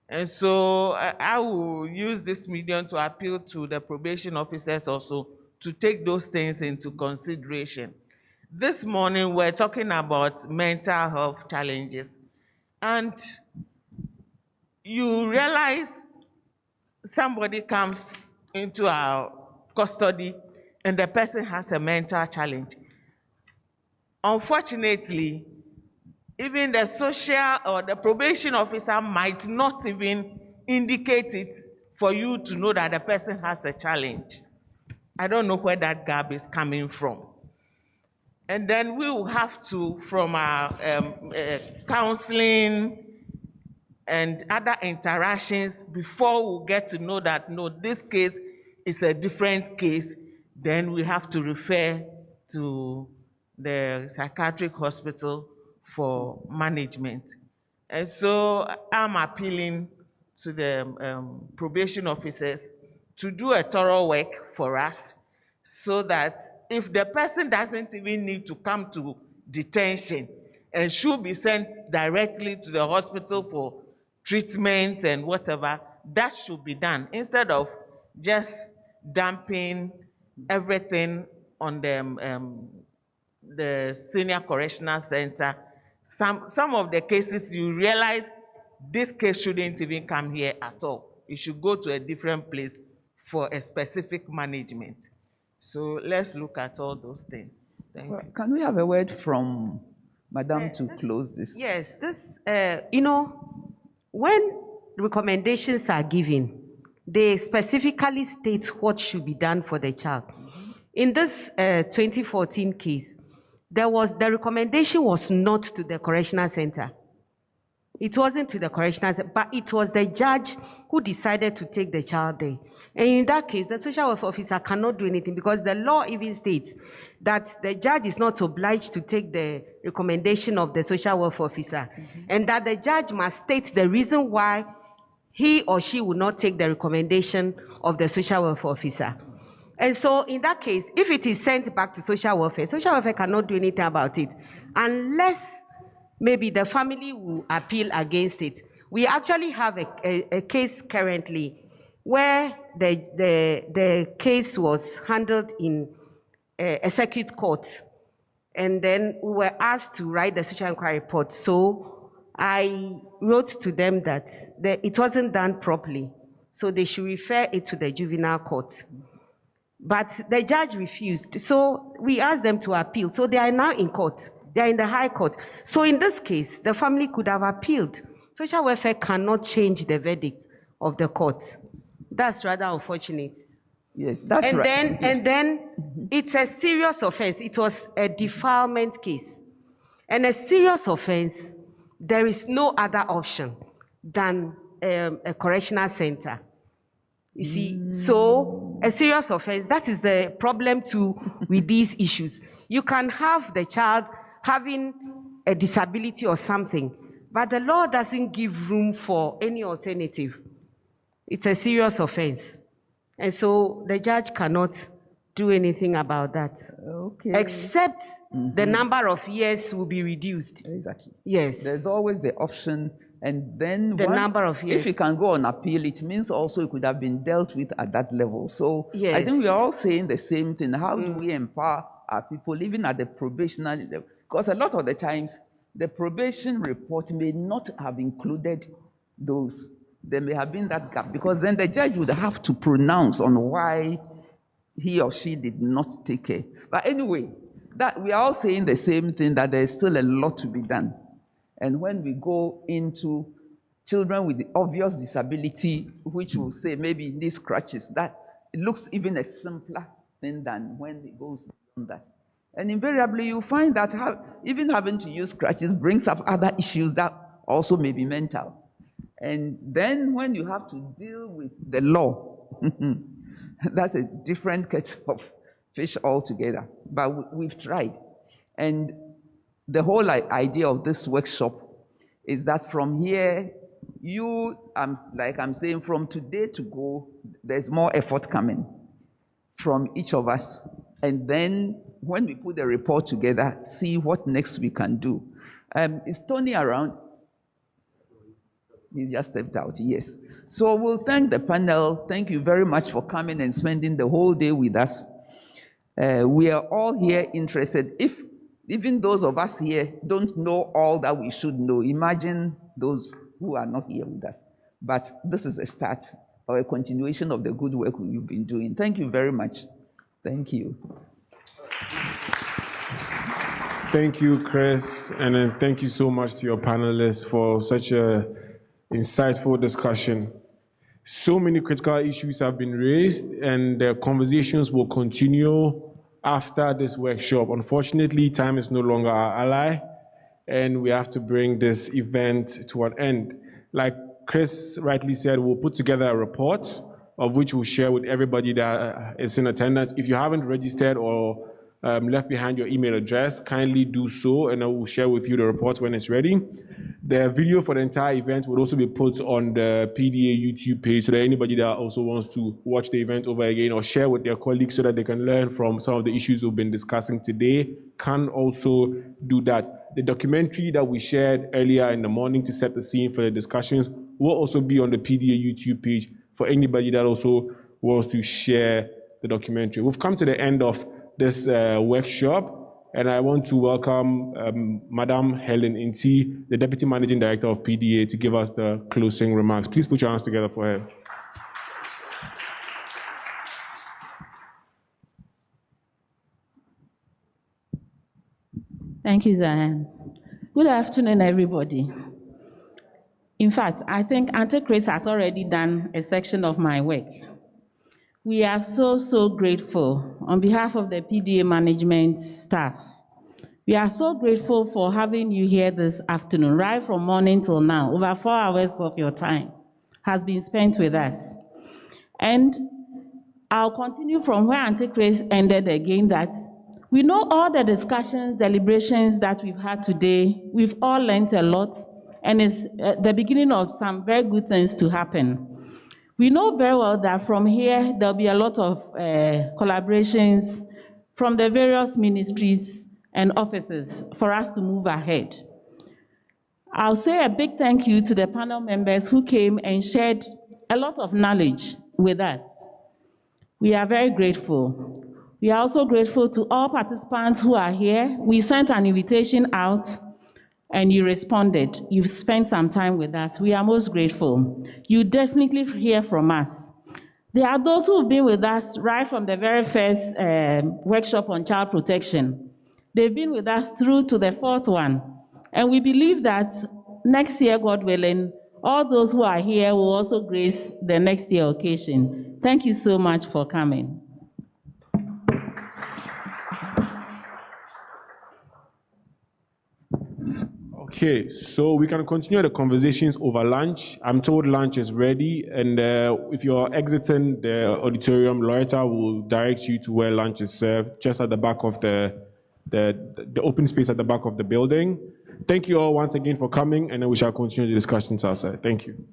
Speaker 3: And so I will use this medium to appeal to the probation officers also to take those things into consideration. This morning we're talking about mental health challenges, and you realize somebody comes into our custody and the person has a mental challenge. Unfortunately, even the social or the probation officer might not even indicate it for you to know that the person has a challenge. I don't know where that gap is coming from. And then we will have to, from our counseling and other interactions, before we get to know that, no, this case is a different case, then we have to refer to the psychiatric hospital for management. And so I'm appealing to the probation officers to do a thorough work for us, so that if the person doesn't even need to come to detention and should be sent directly to the hospital for treatment and whatever, that should be done, instead of just dumping everything on the senior correctional center. Some of the cases you realize this case shouldn't even come here at all. It should go to a different place for a specific management.
Speaker 19: So let's look at all those things. Thank you.
Speaker 6: Can we have a word from Madam to close this?
Speaker 5: Yes, when recommendations are given, they specifically state what should be done for the child. In this 2014 case, the recommendation was not to the correctional center. It wasn't to the correctional center, but it was the judge who decided to take the child there. And in that case, the social welfare officer cannot do anything because the law even states that the judge is not obliged to take the recommendation of the social welfare officer, and that the judge must state the reason why he or she will not take the recommendation of the social welfare officer. And so in that case, if it is sent back to social welfare cannot do anything about it unless maybe the family will appeal against it. We actually have a case currently where the case was handled in a circuit court, and then we were asked to write the social inquiry report. So I wrote to them that it wasn't done properly, so they should refer it to the juvenile court. But the judge refused, so we asked them to appeal. So they are now in court. They are in the High Court. So in this case, the family could have appealed. Social welfare cannot change the verdict of the court. That's rather unfortunate.
Speaker 6: Yes, that's right.
Speaker 5: And then it's a serious offense. It was a defilement case. And a serious offense, there is no other option than a correctional center. You see, so a serious offense, that is the problem too with these issues. You can have the child having a disability or something, but the law doesn't give room for any alternative. It's a serious offense. And so the judge cannot do anything about that.
Speaker 6: Okay.
Speaker 5: Except the number of years will be reduced.
Speaker 6: Exactly.
Speaker 5: Yes.
Speaker 6: There's always the option, and then
Speaker 5: the number of years.
Speaker 6: If you can go on appeal, it means also it could have been dealt with at that level. So
Speaker 5: yes.
Speaker 6: I think we are all saying the same thing. How do we empower our people, even at the probationary level? Because a lot of the times, the probation report may not have included those. There may have been that gap, because then the judge would have to pronounce on why he or she did not take care. But anyway, that we are all saying the same thing, that there is still a lot to be done. And when we go into children with the obvious disability, which will say maybe these scratches, that it looks even a simpler thing than when it goes beyond that. And invariably, you find that even having to use crutches brings up other issues that also may be mental. And then when you have to deal with the law, that's a different kettle of fish altogether. But we've tried. And the whole idea of this workshop is that from here, like I'm saying, from today to go, there's more effort coming from each of us. And then when we put the report together, see what next we can do. Is Tony around? He just stepped out, yes. So we'll thank the panel. Thank you very much for coming and spending the whole day with us. We are all here interested. If even those of us here don't know all that we should know, imagine those who are not here with us. But this is a start or a continuation of the good work we've been doing. Thank you very much. Thank you.
Speaker 1: Thank you, Chris, and then thank you so much to your panelists for such a insightful discussion. So many critical issues have been raised, and the conversations will continue after this workshop. Unfortunately, time is no longer our ally, and we have to bring this event to an end. Like Chris rightly said, we'll put together a report of which we'll share with everybody that is in attendance. If you haven't registered or left behind your email address, kindly do so, and I will share with you the report when it's ready. The video for the entire event will also be put on the PDA YouTube page, so that anybody that also wants to watch the event over again or share with their colleagues so that they can learn from some of the issues we've been discussing today can also do that. The documentary that we shared earlier in the morning to set the scene for the discussions will also be on the PDA YouTube page for anybody that also wants to share the documentary. We've come to the end of this workshop, and I want to welcome Madam Helen Inti, the Deputy Managing Director of PDA, to give us the closing remarks. Please put your hands together for her.
Speaker 16: Thank you, Zion. Good afternoon, everybody. In fact, I think AITI-KACE has already done a section of my work. We are so grateful on behalf of the PDA management staff. We are so grateful for having you here this afternoon, right from morning till now. Over 4 hours of your time has been spent with us. And I'll continue from where AITI-KACE ended again, that we know all the discussions, deliberations that we've had today, we've all learned a lot, and it's the beginning of some very good things to happen. We know very well that from here, there'll be a lot of collaborations from the various ministries and offices for us to move ahead. I'll say a big thank you to the panel members who came and shared a lot of knowledge with us. We are very grateful. We are also grateful to all participants who are here. We sent an invitation out and you responded. You've spent some time with us. We are most grateful. You definitely hear from us. There are those who've been with us right from the very first workshop on child protection. They've been with us through to the 4th one. And we believe that next year, God willing, all those who are here will also grace the next year occasion. Thank you so much for coming.
Speaker 1: Okay, so we can continue the conversations over lunch. I'm told lunch is ready, and if you're exiting the auditorium, Loretta will direct you to where lunch is served, just at the back of the open space at the back of the building. Thank you all once again for coming, and then we shall continue the discussions outside. Thank you.